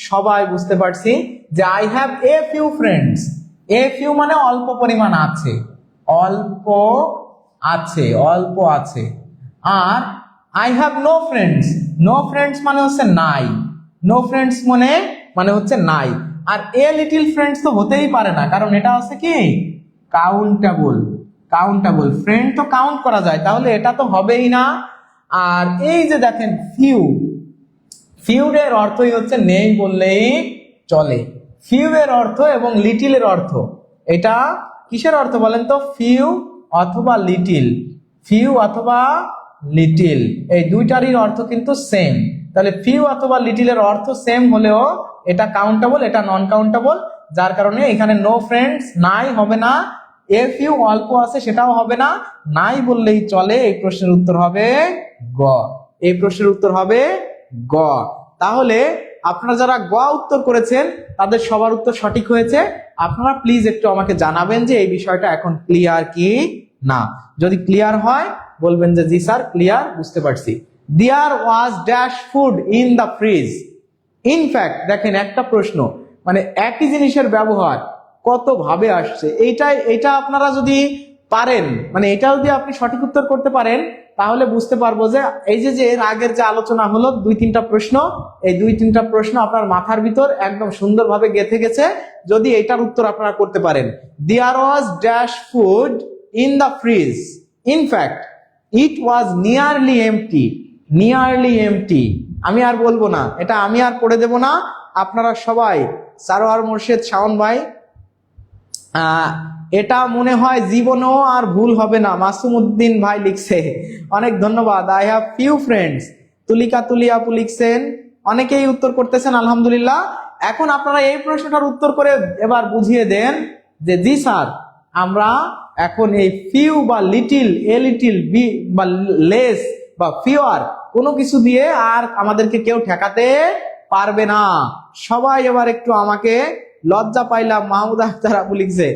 সবাই বুঝতে পারছি যে I have a few friends. A few মানে অল্প পরিমাণ আছে, অল্প আছে, অল্প আছে। আর I have no friends, no friends মানে হচ্ছে নাই, নো ফ্রেন্ডস মানে হচ্ছে নাই। আর এ লিটিল ফ্রেন্ডস তো হতেই পারে না, কারণ এটা হচ্ছে কি কাউন্টেবল, কাউন্টেবল ফ্রেন্ড তো কাউন্ট করা যায়, তাহলে এটা তো হবেই না। আর এই যে দেখেন ফিউ, ফিউর অর্থই হচ্ছে নেই বললেই চলে। ফিউ এর অর্থ এবং লিটিলের অর্থ, এটা কিসের অর্থ বলেন তো? ফিউ অথবা লিটিল, ফিউ অথবা লিটিল এই দুইটারই অর্থ কিন্তু সেম। তাহলে ফিউ অথবা লিটিলের অর্থ সেম হলেও এটা কাউন্টেবল, এটা নন কাউন্টেবল, যার কারণে এখানে নো ফ্রেন্ডস নাই হবে না, এ ফিউ অল্প আছে সেটাও হবে না, নাই বললেই চলে। এই প্রশ্নের উত্তর হবে গ, এই প্রশ্নের উত্তর হবে গ। তাহলে আপনারা যারা গ উত্তর করেছেন তাদের সবার উত্তর সঠিক হয়েছে। আপনারা প্লিজ একটু আমাকে জানাবেন যে এই বিষয়টা এখন ক্লিয়ার কি না। যদি ক্লিয়ার হয় বলবেন যে জি স্যার ক্লিয়ার, বুঝতে পারছি। There was dash food in the fridge. In fact দেখেন একটা প্রশ্ন, মানে একই জিনিসের ব্যবহার কত ভাবে আসছে, এইটা আপনারা যদি পারেন, মানে এটা যদি আপনি সঠিক উত্তর করতে পারেন তাহলে বুঝতে পারবো যে এই যে এর আগের যে আলোচনা হলো 2-3টা প্রশ্ন, এই 2-3টা প্রশ্ন আপনার মাথার ভিতর একদম সুন্দরভাবে গেঁথে গেছে যদি এটার উত্তর আপনারা করতে পারেন। There was dash food in the fridge, in fact it was nearly empty, nearly empty. আমি আর বলবো না, এটা আমি আর পড়ে দেব না, আপনারা সবাই সারোয়ার মোর্শেদ শাওন ভাই, এটা মনে হয় জীবনেও আর ভুল হবে না, মাসুম উদ্দিন ভাই লিখছে, অনেক ধন্যবাদ। আই হ্যাভ ফিউ ফ্রেন্ডস, তুলিকা তুলি আপু লিখছেন, অনেকেই উত্তর করতেছেন আলহামদুলিল্লাহ। এখন আপনারা এই প্রশ্নটার উত্তর করে এবার বুঝিয়ে দেন যে জি স্যার আমরা এখন এই ফিউ বা লিটিল, এ লিটিল, বি বা লেস বা ফিওয়ার কোনো কিছু দিয়ে আর আমাদেরকে কেউ ঠেকাতে পারবে না। সবাই এবার একটু আমাকে, লজ্জা পাইলাম মাহমুদ আখতার আপু লিখছে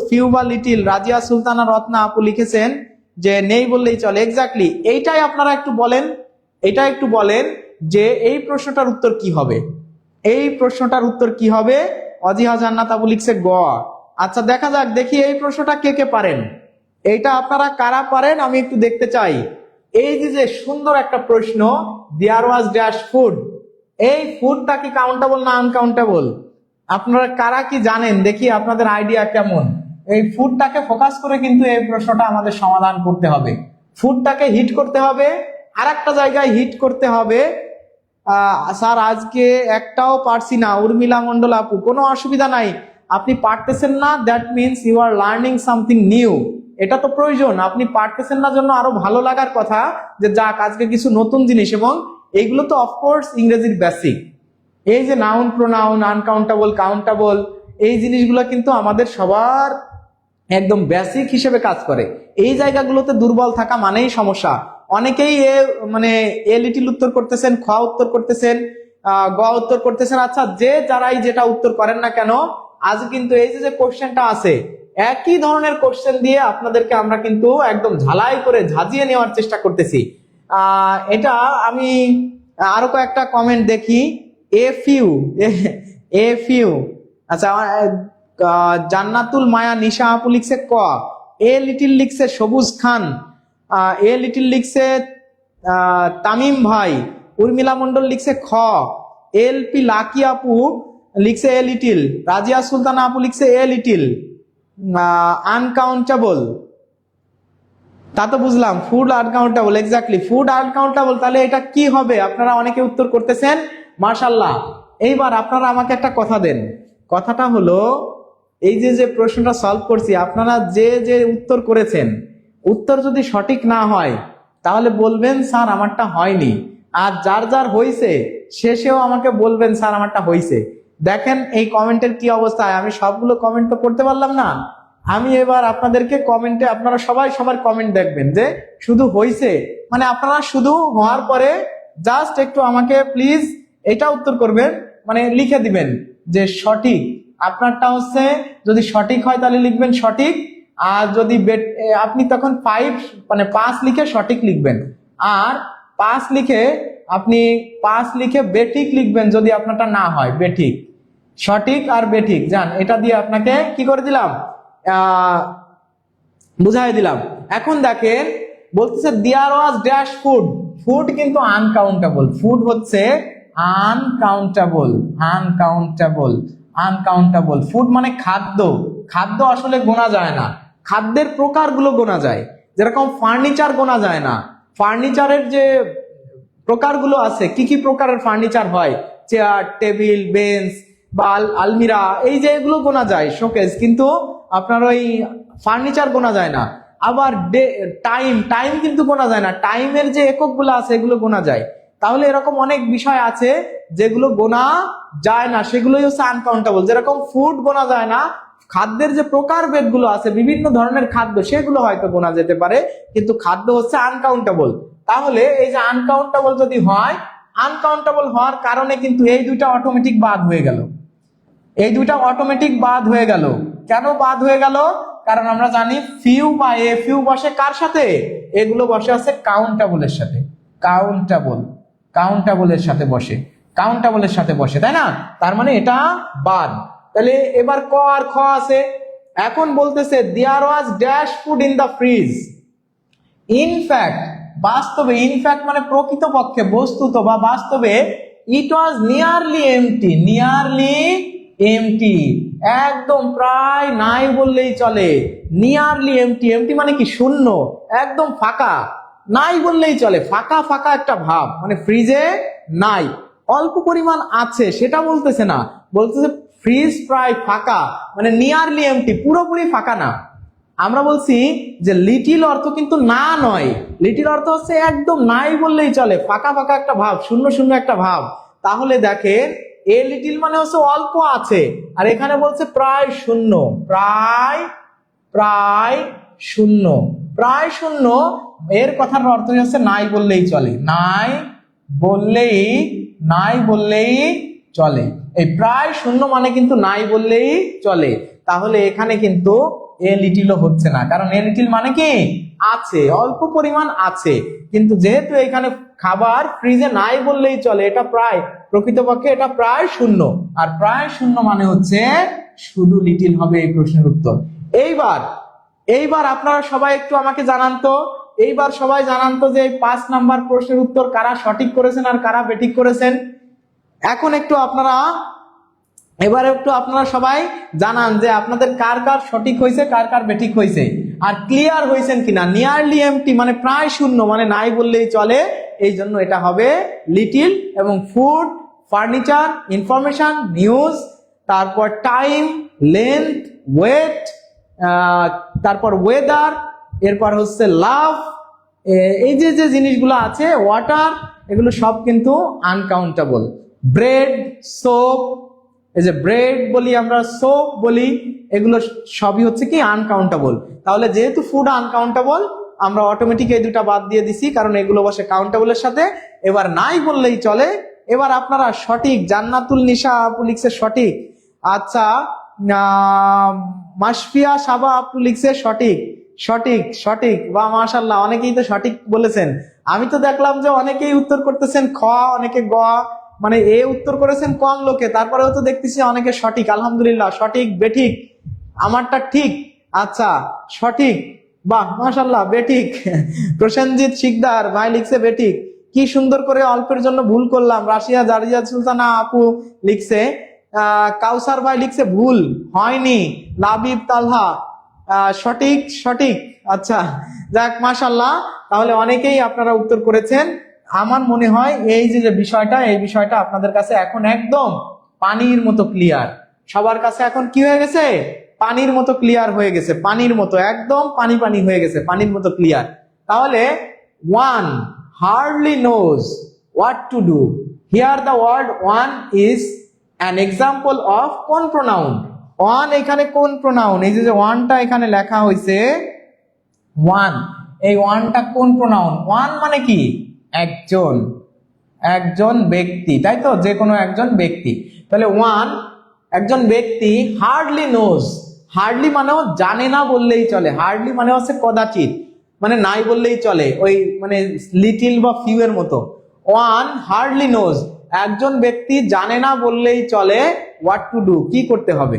ফিউ বা লিটিল, রাজিয়া সুলতানা রত্না আপু লিখেছেন যে নেই বললেই চলে। এক্স্যাক্টলি এইটাই আপনারা একটু বলেন, এটা একটু বলেন যে এই প্রশ্নটার উত্তর কি হবে, এই প্রশ্নটার উত্তর কি হবে। অজিহা জান্নাত আপু লিখছে গ। আচ্ছা দেখা যাক, দেখি এই প্রশ্নটা কে কে পারেন, এইটা আপনারা কারা পারেন আমি একটু দেখতে চাই। এই যে সুন্দর একটা প্রশ্ন, দেয়ার ওয়াজ ড্যাশ ফুড, এই ফুডটা কি কাউন্টেবল না আনকাউন্টেবল? আপনারা কারা কি জানেন দেখি, আপনাদের আইডিয়া কেমন? এই ফুডটাকে ফোকাস করে কিন্তু এই প্রশ্নটা আমাদের সমাধান করতে হবে। ফুডটাকে হিট করতে হবে, আর একটা জায়গায় হিট করতে হবে। স্যার আজকে একটাও পারছি না, উর্মিলা মন্ডল আপু কোনো অসুবিধা নাই, আপনি পারতেছেন না, that means you are learning something new. এটা তো প্রয়োজন, আপনি পারতেছেন না জন্য আরো ভালো লাগার কথা যে যাক আজকে কিছু নতুন জিনিস, এবং এইগুলো তো অফকোর্স ইংরেজির বেসিক। এই যে নাউন, প্রোনাউন, আনকাউন্টেবল, কাউন্টেবল, এই জিনিসগুলো কিন্তু আমাদের সবার একদম বেসিক হিসেবে কাজ করে। এই জায়গাগুলোতে দুর্বল থাকা মানেই সমস্যা। অনেকেই মানে এ লিটিল উত্তর করতেছেন, খ উত্তর করতেছেন, গ উত্তর করতেছেন। আচ্ছা, যে যারাই যেটা উত্তর করেন না কেন, আজ কিন্তু এই যে কোশ্চেনটা আছে, একই ধরনের কোশ্চেন দিয়ে আপনাদেরকে আমরা কিন্তু একদম ঝালাই করে ঝাঁঝিয়ে নেওয়ার চেষ্টা করতেছি। এটা আমি আরো কয়েকটা কমেন্ট দেখি। এ ফিউ, আচ্ছা, জান্নাতুল মায়া নিশা আপু লিখছে ক, এ লিটিল লিখছে সবুজ খান, এ লিটিল লিখছে তামিম ভাই, উর্মিলা মন্ডল লিখছে খ, এলপি লাকি আপু লিখছে এ লিটিল, রাজিয়া সুলতানা আপু লিখছে এ লিটিল, আনকাউন্টেবল, তা তো বুঝলাম, food uncountable, exactly food uncountable. তাহলে এটা কি হবে? আপনারা অনেকে উত্তর করতেছেন, মাশাআল্লাহ। এইবার আপনারা আমাকে একটা কথা দেন, কথাটা হলো এই যে প্রশ্নটা সলভ করছি, আপনারা যে যে উত্তর করেছেন, উত্তর যদি সঠিক না হয় তাহলে বলবেন স্যার আমারটা হয়নি, আর যার যার হয়েছে শেষেও আমাকে বলবেন স্যার আমারটা হয়েছে। দেখেন এই কমেন্টের কি অবস্থায়, আমি সবগুলো কমেন্ট তো পড়তে পারলাম না। আমি এবার আপনাদেরকে কমেন্টে, আপনারা সবাই সবার কমেন্ট দেখবেন যে শুধু হয়েছে, মানে আপনারা শুধু হওয়ার পরে জাস্ট একটু আমাকে প্লিজ এটা উত্তর করবেন, মানে লিখে দিবেন যে সঠিক। আপনারটা হচ্ছে যদি সঠিক হয় তাহলে লিখবেন সঠিক, আর যদি আপনি তখন 5 লিখে সঠিক লিখবেন, আর 5 লিখে আপনি 5 লিখে বেঠিক লিখবেন যদি আপনারটা না হয় বেঠিক। সঠিক আর বেঠিক জান, এটা দিয়ে আপনাকে কি করে দিলাম, বুঝাই দিলাম। এখন দেখেন বলতেছে there was dash food, food কিন্তু আনকাউন্টেবল, ফুড হচ্ছে আনকাউন্টেবল, আনকাউন্টেবল, আনকাউন্টেবল। ফুড মানে খাদ্য, খাদ্য আসলে গোনা যায় না, খাদ্যের প্রকারগুলো গোনা যায়। যেরকম ফার্নিচার গোনা যায় না, ফার্নিচারের যে প্রকারগুলো আছে, কি কি প্রকারের ফার্নিচার হয়, চেয়ার, টেবিল, বেঞ্চ বা আলমিরা, এই যে এগুলো গোনা যায়, শোকেস, কিন্তু আপনার ওই ফার্নিচার গোনা যায় না। আবার টাইম, টাইম কিন্তু গোনা যায় না, টাইমের যে এককগুলো আছে এগুলো গোনা যায়। তাহলে এরকম অনেক বিষয় আছে যেগুলো গোনা যায় না, সেগুলোই হচ্ছে আনকাউন্টেবল। যেরকম ফুড গোনা যায় না, খাদ্যের যে প্রকারভেদ গুলো আছে, বিভিন্ন ধরনের খাদ্য, সেগুলো হয়তো গোনা যেতে পারে, কিন্তু খাদ্য হচ্ছে আনকাউন্টেবল। তাহলে এই যে আনকাউন্টেবল যদি হয়, আনকাউন্টেবল হওয়ার কারণে কিন্তু এই দুইটা অটোমেটিক বাদ হয়ে গেল, এই দুইটা অটোমেটিক বাদ হয়ে গেল। কেন বাদ হয়ে গেল? কারণ আমরা জানি ফিউ বা এ ফিউ বসে কার সাথে, এগুলো বসে আছে কাউন্টেবলের সাথে, কাউন্টেবল, কাউন্টেবলের সাথে বসে, কাউন্টেবলের সাথে বসে, তাই না? তার মানে এটা বাদ। তাহলে এবার ক আর খ আছে। এখন বলতেছে there was dash food in the fridge, in fact, বাস্তবে, ইনফ্যাক্ট মানে প্রকৃতপক্ষে, বস্তুত বা বাস্তবে, it was nearly empty, nearly empty, একদম প্রায় নাই বললেই চলে। নিয়ারলি এমটি, এমটি মানে কি? শূন্য, একদম ফাঁকা, নাই বললেই চলে, ফাঁকা ফাঁকা একটা ভাব, মানে ফ্রিজে নাই, অল্প পরিমাণ আছে সেটা বলতেছে না, বলতেছে ফ্রিজ প্রায় ফাঁকা, মানে নিয়ারলি এমটি, পুরোপুরি ফাঁকা না। আমরা বলছি যে লিটিল অর্থ কিন্তু না নয়, লিটিল অর্থ হচ্ছে একদম নাই বললেই চলে, ফাঁকা ফাঁকা একটা ভাব, শূন্য শূন্য একটা ভাব। তাহলে দেখেন এ লিটিল মানে হচ্ছে অল্প আছে, আর এখানে বলছে প্রায় শূন্য, প্রায়, প্রায় শূন্য, প্রায় শূন্য। এর কথার অর্থ হচ্ছে নাই বললেই চলে, নাই বললেই, নাই বললেই চলে। এই প্রায় শূন্য মানে কিন্তু নাই বললেই চলে। তাহলে এখানে কিন্তু এ লিটিলও হচ্ছে না, কারণ এ লিটিল মানে কি? আছে, অল্প পরিমাণ আছে, কিন্তু যেহেতু এখানে খাবার ফ্রিজে নাই বললেই চলে, এটা প্রায়, প্রকৃতপক্ষে এটা প্রায় শূন্য, আর প্রায় শূন্য মানে হচ্ছে শুধু লিটিল হবে এই প্রশ্নের উত্তর। এইবার আপনারা সবাই একটু আমাকে জানান তো, এইবার সবাই জানান তো যে 5 নাম্বার প্রশ্নের উত্তর কারা সঠিক করেছেন আর কারা বেঠিক করেছেন। এখন একটু আপনারা, এবারে একটু আপনারা সবাই জানান যে আপনাদের কার কার সঠিক হয়েছে, কার কার বেঠিক হয়েছে, আর ক্লিয়ার হয়েছেন কিনা। নিয়ারলি এমটি মানে প্রায় শূন্য, মানে নাই বললেই চলে, এই জন্য এটা হবে লিটিল। এবং ফুড, ফার্নিচার, ইনফরমেশন, নিউজ, তারপর টাইম, লেন্থ, ওয়েট, তারপর ওয়েদার, এরপর হচ্ছে লাভ, এই যে যে জিনিসগুলো আছে, ওয়াটার, এগুলো সব কিন্তু আনকাউন্টেবল। ব্রেড, সোপ, এই যে ব্রেড বলি আমরা, সোপ বলি, এগুলো সবই হচ্ছে কি আনকাউন্টেবল। তাহলে যেহেতু ফুড আনকাউন্টেবল, আমরা অটোমেটিক এই দুটা বাদ দিয়ে দিছি, কারণ এগুলো বসে কাউন্টেবলের সাথে। এবার নাই বললেই চলে। এবার আপনারা সঠিক, জান্নাতুল নিশা আপু লিখছে সঠিক। আচ্ছা, মাশফিয়া সাবা আপু লিখছে সঠিক। সঠিক সঠিক, বা মাশাআল্লাহ, অনেকেই তো সঠিক বলেছেন। আমি তো দেখলাম যে অনেকেই উত্তর করতেছেন খ, অনেকে গ, মানে এ উত্তর করেছেন কম লোকে, তারপরেও তো দেখতেছি অনেকে সঠিক। আলহামদুলিল্লাহ, সঠিক বেঠিক, আমারটা ঠিক। আচ্ছা, সঠিক, বাহ মাশাআল্লাহ, বেঠিক। প্রসেনজিৎ শিকদার ভাই লিখছে বেঠিক। কি সুন্দর করে অল্পের জন্য ভুল করলাম। রাশিয়া জারিয়া সুলতানা আপু লিখছে, কাউসার ভাই লিখছে ভুল হয়নি। লাবিব তালহা সঠিক সঠিক। আচ্ছা, যাক মাশাআল্লাহ, তাহলে অনেকেই আপনারা উত্তর করেছেন। আমার মনে হয় এই যে বিষয়টা, এই বিষয়টা আপনাদের কাছে এখন একদম পানির মতো ক্লিয়ার। সবার কাছে এখন কি হয়ে গেছে? পানির মতো ক্লিয়ার হয়ে গেছে, পানির মতো, একদম পানি পানি হয়ে গেছে, পানির মতো ক্লিয়ার। তাহলে one hardly knows what to do. Here the word one is an example of কোন প্রোনাউন? ওয়ান এখানে কোন প্রোনাউন? এই যে ওয়ানটা এখানে লেখা হয়েছে, ওয়ান, এই ওয়ানটা কোন প্রোনাউন? ওয়ান মানে কি? একজন, একজন ব্যক্তি, তাই তো, যে কোনো একজন ব্যক্তি। তাহলে ওয়ান একজন ব্যক্তি, হার্ডলি নোজ, হার্ডলি মানেও জানে না বললেই চলে, হার্ডলি মানে হচ্ছে কদাচিৎ, মানে নাই বললেই চলে, ওই মানে লিটিল বা ফিউ এর মতো। ওয়ান হার্ডলি নোজ, একজন ব্যক্তি জানে না বললেই চলে হোয়াট টু ডু, কি করতে হবে।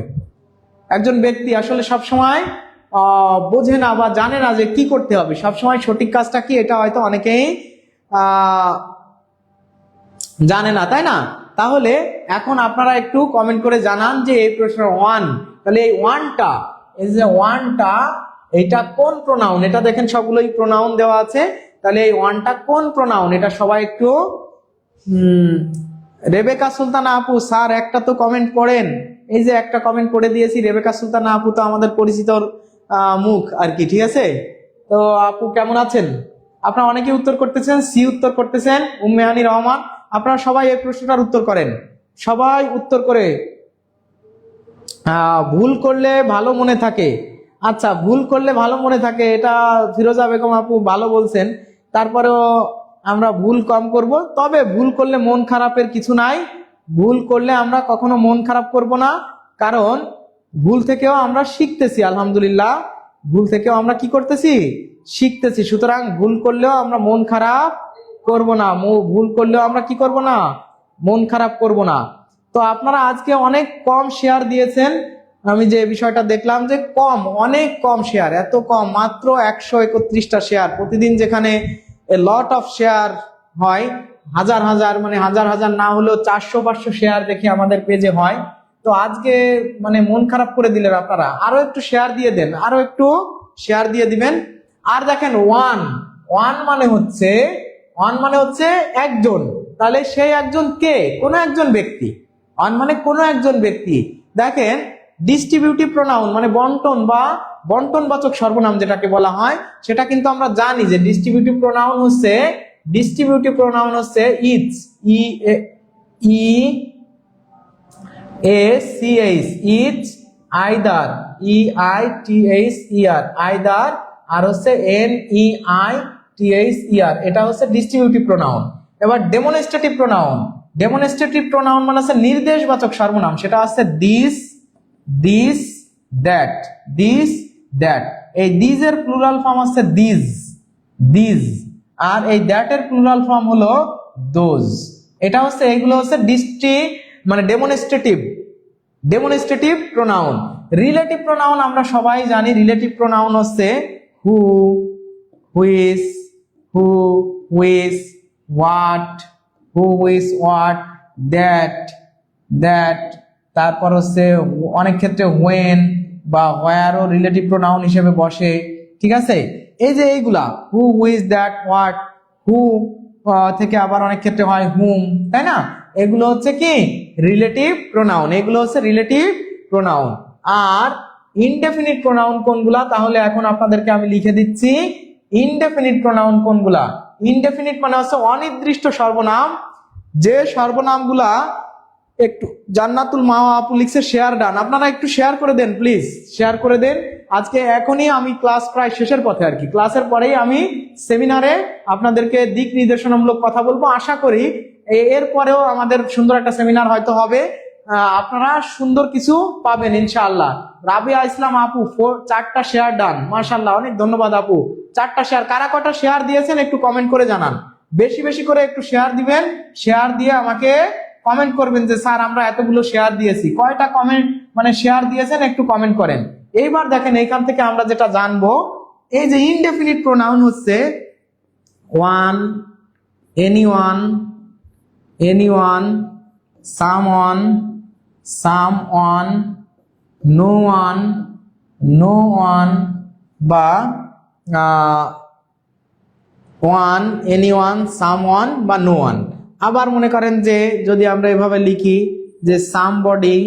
একজন ব্যক্তি আসলে সবসময় বোঝে না বা জানে না যে কি করতে হবে, সবসময় সঠিক কাজটা কি, এটা হয়তো অনেকেই জানে না, তাই না? তাহলে এখন আপনারা একটু কমেন্ট করে জানান যে এই প্রশ্ন ওয়ান, তাহলে এই ওয়ানটা, এই যে ওয়ানটা, এটা কোন প্রোনাউন? এটা দেখেন সবগুলোই প্রোনাউন দেওয়া আছে। তাহলে এই ওয়ানটা কোন প্রোনাউন? এটা সবাই একটু রেবেকা সুলতানা আপু, স্যার একটা তো কমেন্ট করেন। এই যে একটা কমেন্ট করে দিয়েছি, রেবেকা সুলতানা আপু তো আমাদের পরিচিত মুখ আর কি, ঠিক আছে? তো আপু কেমন আছেন? আপনারা অনেকেই উত্তর করতেছেন, সি উত্তর করতেছেন, উম্মেহানি রহমান। আপনারা সবাই এই প্রশ্নটার উত্তর করেন, সবাই উত্তর করে। ভুল করলে ভালো মনে থাকে। আচ্ছা, ভুল করলে ভালো মনে থাকে, এটা ফিরোজা বেগম আপু ভালো বলছেন। তারপরেও আমরা ভুল কম করব, তবে ভুল করলে মন খারাপের কিছু নাই। ভুল করলে আমরা কখনো মন খারাপ করব না, কারণ ভুল থেকেও আমরা শিখতেছি। আলহামদুলিল্লাহ, ভুল থেকেও আমরা কি করতেছি? শিখতেছি। সুতরাং ভুল করলেও আমরা মন খারাপ করব না, ভুল করলেও আমরা কি করব না? মন খারাপ করব না। তো আপনারা আজকে অনেক কম শেয়ার দিয়েছেন। আমি যে বিষয়টা দেখলাম যে কম, অনেক কম শেয়ার, এত কম, মাত্র 131টা শেয়ার। প্রতিদিন যেখানে লট অফ শেয়ার হয়, হাজার হাজার, মানে হাজার হাজার না হলেও 400-500 শেয়ার দেখি আমাদের পেজে হয়। তো আজকে মানে মন খারাপ করে দিলেন আপনারা। আরো একটু শেয়ার দিয়ে দেন, আরো একটু শেয়ার দিয়ে দিবেন। আর দেখেন ওয়ান, ওয়ান মানে হচ্ছে, ওয়ান মানে হচ্ছে একজন। তাহলে সেই একজন কে? কোনো একজন ব্যক্তি। ওয়ান মানে কোনো একজন ব্যক্তি। দেখেন ডিস্ট্রিবিউটিভ প্রোনাউন মানে বন্টন বা বন্টনবাচক সর্বনাম যেটাকে বলা হয়, সেটা কিন্তু আমরা জানি যে ডিস্ট্রিবিউটিভ প্রোনাউন হচ্ছে, ডিস্ট্রিবিউটিভ প্রোনাউন হচ্ছে each, E A C H, each, either, E I T H E R, either, আর হচ্ছে N E I T H E R, এটা হচ্ছে ডিস্ট্রিবিউটিভ প্রোনাউন। এবার ডেমনস্ট্রেটিভ প্রোনাউন, ডেমনস্ট্রেটিভ প্রোনাউন মানে হচ্ছে নির্দেশবাচক সর্বনাম, সেটা হচ্ছে this, this, that, this, that. এই দিস এর প্লুরাল ফর্ম হচ্ছে দিস, দিস, আর এই দ্যাট এর প্লুরাল ফর্ম হলো দোজ। এটা হচ্ছে, এগুলো হচ্ছে মানে demonstrative, demonstrative pronoun. Relative pronoun আমরা সবাই জানি, রিলেটিভ প্রোনাউন হচ্ছে who, which, who, which, what, who, which, what, that, that, তারপর হচ্ছে অনেক ক্ষেত্রে হোয়েন বা হোয়ারও রিলেটিভ প্রোনাউন হিসেবে বসে, ঠিক আছে? এই যে এইগুলা হু, হুইচ, দ্যাট, হোয়াট, হু থেকে আবার অনেক ক্ষেত্রে হয় হুম, তাই না? এগুলো হচ্ছে কি রিলেটিভ প্রোনাউন, এগুলো হচ্ছে রিলেটিভ প্রোনাউন। আর ইনডেফিনিট প্রোনাউন কোনগুলা, তাহলে এখন আপনাদেরকে আমি লিখে দিচ্ছি ইনডেফিনিট প্রোনাউন কোনগুলা। ইনডেফিনিট মানে হচ্ছে অনির্দিষ্ট সর্বনাম, যে সর্বনামগুলা একটু জান্নাতুল মাওয়া আপু লিখছে শেয়ার ডান, আপনারা একটু শেয়ার করে দেন প্লিজ, শেয়ার করে দেন। আজকে এখনই আমি ক্লাস প্রায় শেষের পথে আর কি, ক্লাসের পরেই আমি সেমিনারে আপনাদেরকে দিক নির্দেশনামূলক কথা বলবো। আশা করি এরপরেও আমাদের সুন্দর একটা সেমিনার হয়তো হবে, আপনারা সুন্দর কিছু পাবেন ইনশাআল্লাহ। রাবিয়া ইসলাম আপু 4টা শেয়ার ডান, মাশাআল্লাহ, অনেক ধন্যবাদ আপু। 4টা শেয়ার, কারা কটা শেয়ার দিয়েছেন একটু কমেন্ট করে জানান, বেশি বেশি করে একটু শেয়ার দিবেন, শেয়ার দিয়ে আমাকে কমেন্ট করবেন যে স্যার আমরা এতগুলো শেয়ার দিয়েছি, কয়টা কমেন্ট মানে শেয়ার দিয়েছেন একটু কমেন্ট করেন। এইবার দেখেন এইখান থেকে আমরা যেটা জানবো, এই যে ইনডেফিনিট প্রোনাউন হচ্ছে one, anyone, anyone, someone, someone, no one, no one, বা ওয়ান, এনিওয়ান, সামওয়ান বা নো ওয়ান। আবার মনে করেন যে যদি আমরা এভাবে লিখি যে somebody,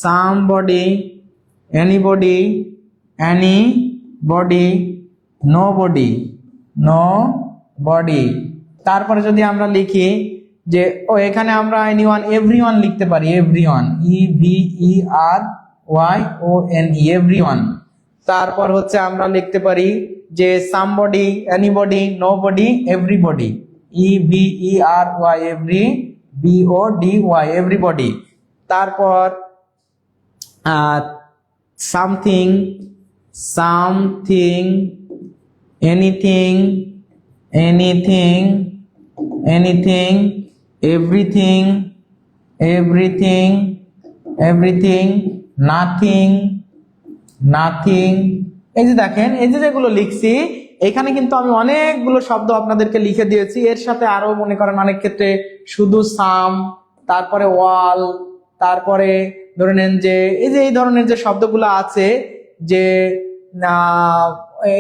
somebody, anybody, anybody, nobody, nobody. তারপরে যদি আমরা লিখি যে এখানে আমরা এনিওয়ান, এভরিওয়ান লিখতে পারি, এভরিওয়ান, EVERYON, এভরিওয়ান। তারপর হচ্ছে আমরা লিখতে পারি যে somebody, anybody, nobody, everybody, EVERY, BODY, everybody. তারপর something, something, anything, anything, anything, everything, everything, everything, nothing, nothing. এই যে দেখেন, এই যে যেগুলো লিখছি এখানে কিন্তু আমি অনেকগুলো শব্দ আপনাদেরকে লিখে দিয়েছি। এর সাথে আরো মনে করেন অনেক ক্ষেত্রে শুধু সাম, তারপরে ওয়াল, তারপরে ধরে নেন যে এই যে এই ধরনের যে শব্দগুলো আছে, যে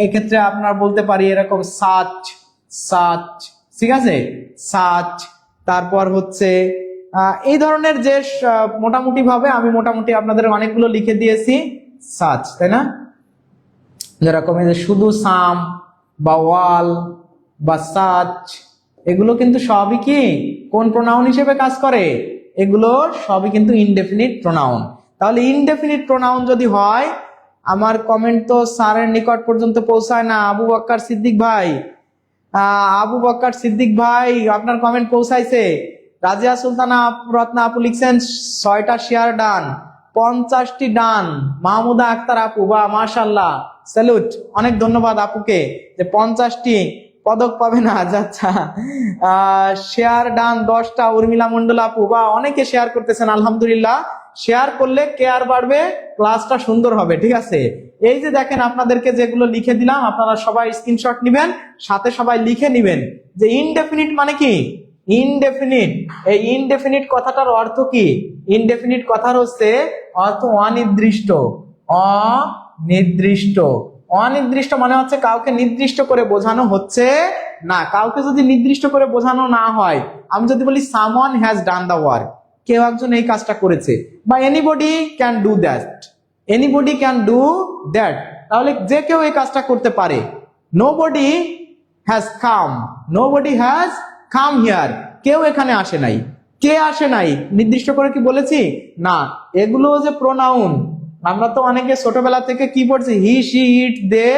এক্ষেত্রে আপনার বলতে পারি এরকম সাচ, সাচ, ঠিক আছে, সাচ। তারপর হচ্ছে এই ধরনের যে মোটামুটি ভাবে আমি মোটামুটি আপনাদের অনেকগুলো লিখে দিয়েছি সাচ, তাই না? যেরকম এই যে শুধু সাম বা ওয়াল বা সাচ, এগুলো কিন্তু সবই কি কোন প্রোনাউন হিসেবে কাজ করে? এগুলো সবই কিন্তু ইনডেফিনিট প্রোনাউন। তাহলে ইনডেফিনিট প্রোনাউন যদি হয়, আমার কমেন্ট তো স্যারের নিকট পর্যন্ত পৌঁছায় না। আবু বক্কর সিদ্দিক ভাই, আবু বক্কর সিদ্দিক ভাই আপনার কমেন্ট পৌঁছাইছে। রাজিয়া সুলতানা রত্না আপু লিখছেন 6টা শেয়ার ডান, 50টি ডান। মাহমুদা আক্তার আপু, বা মাশাআল্লাহ, স্যালুট, অনেক ধন্যবাদ আপুকে যে 50টি পদক পাবে না। আচ্ছা, শেয়ার ডান 10টা। উর্মিলা মন্ডল আপু, বা অনেকে শেয়ার করতেছেন, আলহামদুলিল্লাহ। শেয়ার করলে কেয়ার বাড়বে, ক্লাসটা সুন্দর হবে, ঠিক আছে? এই যে দেখেন আপনাদেরকে যেগুলো লিখে দিলাম, আপনারা সবাই স্ক্রিনশট নিবেন, সাথে সবাই লিখে নিবেন যে ইনডেফিনিট মানে কি। ইনডেফিনিট, এই ইনডেফিনিট কথাটার অর্থ কি? ইনডেফিনিট কথার হচ্ছে অর্থ অনির্দিষ্ট, অনির্দিষ্ট। অনির্দিষ্ট মানে হচ্ছে কাউকে নির্দিষ্ট করে বোঝানো হচ্ছে না। কাউকে যদি নির্দিষ্ট করে বোঝানো না হয়, আমি যদি বলি someone has done the work, কেউ একজন এই কাজটা করেছে, বা anybody can do that, anybody can do that, তাহলে যে কেউ এই কাজটা করতে পারে। Nobody has come, nobody has come here, কেউ এখানে আসে নাই। কে আসে নাই নির্দিষ্ট করে কি বলেছি? না। এগুলো যে প্রোনাউন, আমরা তো অনেকে ছোটবেলা থেকে কি পড়ছি, he, she, it, they,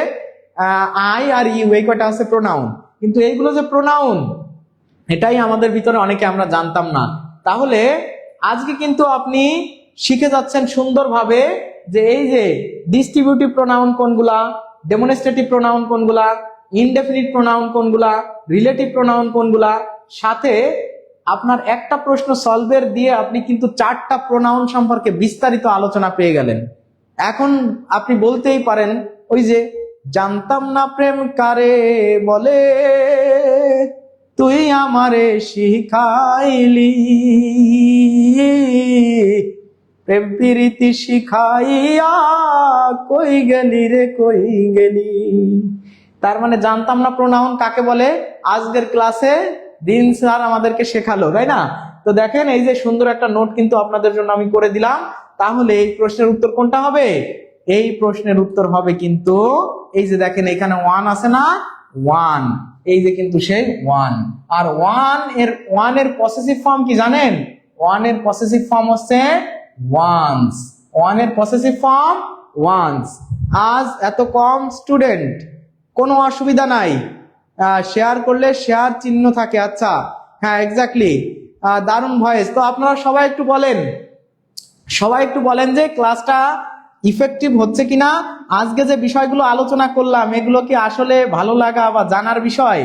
I আর ইউ, এই কয়টা আছে প্রোনাউন। কিন্তু এইগুলো যে প্রোনাউন, এটাই আমাদের ভিতরে অনেকে আমরা জানতাম না। তাহলে আজকে কিন্তু আপনি শিখে যাচ্ছেন সুন্দরভাবে যে এই যে ডিস্ট্রিবিউটিভ প্রোনাউন কোনগুলা, ডেমনস্ট্রেটিভ প্রোনাউন কোনগুলা, ইনডেফিনিট প্রোনাউন কোনগুলা, রিলেটিভ প্রোনাউন কোনগুলা। সাথে আপনার একটা প্রশ্ন সলভের দিয়ে আপনি কিন্তু 4টা প্রোনাউন সম্পর্কে বিস্তারিত আলোচনা পেয়ে গেলেন। এখন আপনি বলতেই পারেন ওই যে জানতাম না প্রেম কারে বলে, তুই আমারে শিখাইলি, প্রেম প্রীতি শিখাইয়া কই গেলি রে কই গেলি। তার মানে জানতাম না প্রোনাউন কাকে বলে, আজকের ক্লাসে দিন স্যার আমাদেরকে শেখালো, তাই না? তো দেখেন এই যে সুন্দর একটা নোট কিন্তু আপনাদের জন্য আমি করে দিলাম। তাহলে এই প্রশ্নের উত্তর কোনটা হবে? এই প্রশ্নের উত্তর হবে কিন্তু এই যে দেখেন এখানে 1 আছে না, 1, এই যে কিন্তু সেই 1। আর 1 এর পসেসিভ ফর্ম কি জানেন? 1 এর পসেসিভ ফর্ম হচ্ছে ওয়ান্স। 1 এর পসেসিভ ফর্ম ওয়ান্স। আজ এত কম স্টুডেন্ট, কোনো অসুবিধা নাই, শেয়ার করলে শেয়ার চিহ্ন থাকে। আচ্ছা, হ্যাঁ এক্স্যাক্টলি, দারুণ ভয়েস। তো আপনারা সবাই একটু বলেন যে ক্লাসটা ইফেক্টিভ হচ্ছে কিনা, আজকে যে বিষয়গুলো আলোচনা করলাম এগুলো কি আসলে ভালো লাগা বা জানার বিষয়?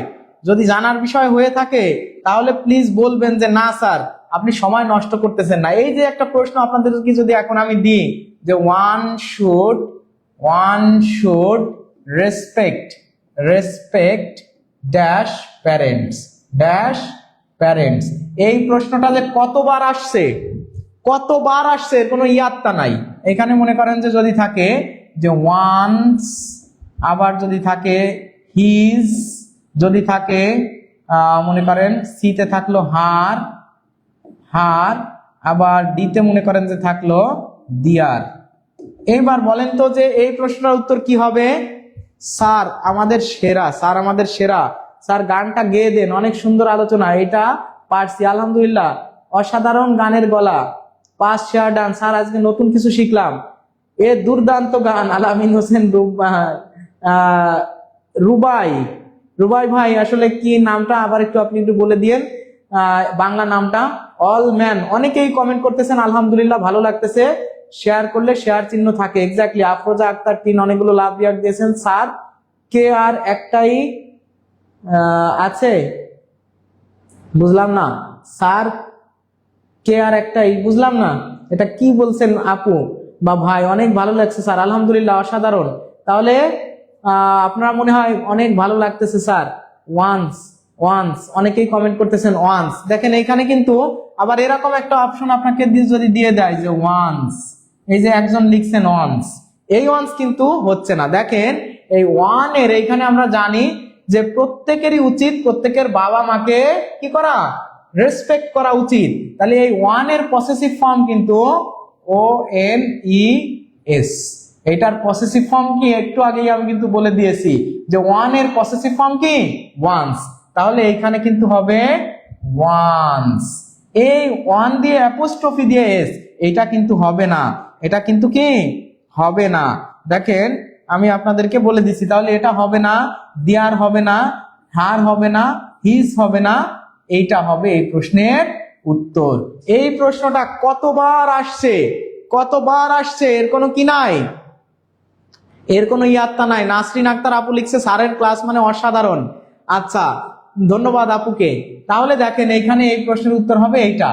যদি জানার বিষয় হয়ে থাকে তাহলে প্লিজ বলবেন যে না স্যার আপনি সময় নষ্ট করতেছেন না। এই যে একটা প্রশ্ন আপনাদেরকে যদি এখন আমি দিই যে ওয়ান শুড রেসপেক্ট প্যারেন্টস, এই প্রশ্নটা যে কতবার আসছে এর কোনো ইয়াত্তা নাই। এখানে মনে করেন যে যদি থাকে যে ওয়ান্স, আবার যদি থাকে হিজ, যদি থাকে মনে করেন সিতে থাকলো হার, আবার ডিতে মনে করেন যে থাকলো দিয়ার। এইবার বলেন তো যে এই প্রশ্নের উত্তর কি হবে? স্যার আমাদের সেরা, স্যার গানটা গেয়ে দেন, অনেক সুন্দর আলোচনা, এটা পারছি আলহামদুলিল্লাহ, অসাধারণ গানের গলা, পাস শেয়ার ডান, স্যার আজকে নতুন কিছু শিখলাম, এ দুর্দান্ত গান, আলামিন হোসেন রুবাই ভাই, আসলে কি নামটা আবার আপনি একটু বলে দিয়েন বাংলা নামটা। অল ম্যান, অনেকেই কমেন্ট করতেছেন, আলহামদুলিল্লাহ ভালো লাগতেছে, শেয়ার করলে শেয়ার চিহ্ন থাকে। এক্স্যাক্টলি, আফরোজা আক্তার 3 অনেকগুলো লাভ রিয়াক্ট দিয়েছেন। স্যার কে আর একটাই আছে, বুঝলাম না স্যার, কে আর একটাই, বুঝলাম না এটা কি বলছেন আপু বা ভাই। অনেক ভালো লাগছে স্যার, আলহামদুলিল্লাহ অসাধারণ। তাহলে আপনারা মনে হয় অনেক ভালো লাগতেছে স্যার। ওয়ান্স অনেকেই কমেন্ট করতেছেন ওয়ান্স। দেখেন এখানে কিন্তু আবার এরকম একটা অপশন আপনাকে যদি দিয়ে দেয় যে ওয়ান্স, এই যে একজন লিখছেন ওয়ান্স, এই ওয়ান্স কিন্তু হচ্ছে না। দেখেন এই 1 এর এইখানে আমরা জানি যে প্রত্যেকেরই উচিত প্রত্যেকের বাবা মাকে কি করা, রেসপেক্ট করা উচিত। তাহলে এই 1 এর পসেসিভ ফর্ম কিন্তু ONES। এটার পসেসিভ ফর্ম কি একটু আগেই আমি কিন্তু বলে দিয়েছি যে 1 এর পসেসিভ ফর্ম কি ওয়ান্স। তাহলে এখানে কিন্তু হবে ওয়ান্স। এই 1 দিয়ে অ্যাপোস্ট্রফি দিয়ে এস, এটা কিন্তু হবে না, এটা কিন্তু কি হবে না। দেখেন আমি আপনাদেরকে বলে দিচ্ছি, তাহলে এটা হবে না, দিয়ার হবে না, হার হবে না, হিজ হবে না, এইটা হবে এই প্রশ্নের উত্তর। এই প্রশ্নটা কতবার আসছে এর কোনো কি নাই, এর কোনো ইয়াত্তা নাই। নাসরিন আক্তার আপু লিখছে স্যারের ক্লাস মানে অসাধারণ। আচ্ছা, ধন্যবাদ আপুকে। তাহলে দেখেন এইখানে এই প্রশ্নের উত্তর হবে এইটা।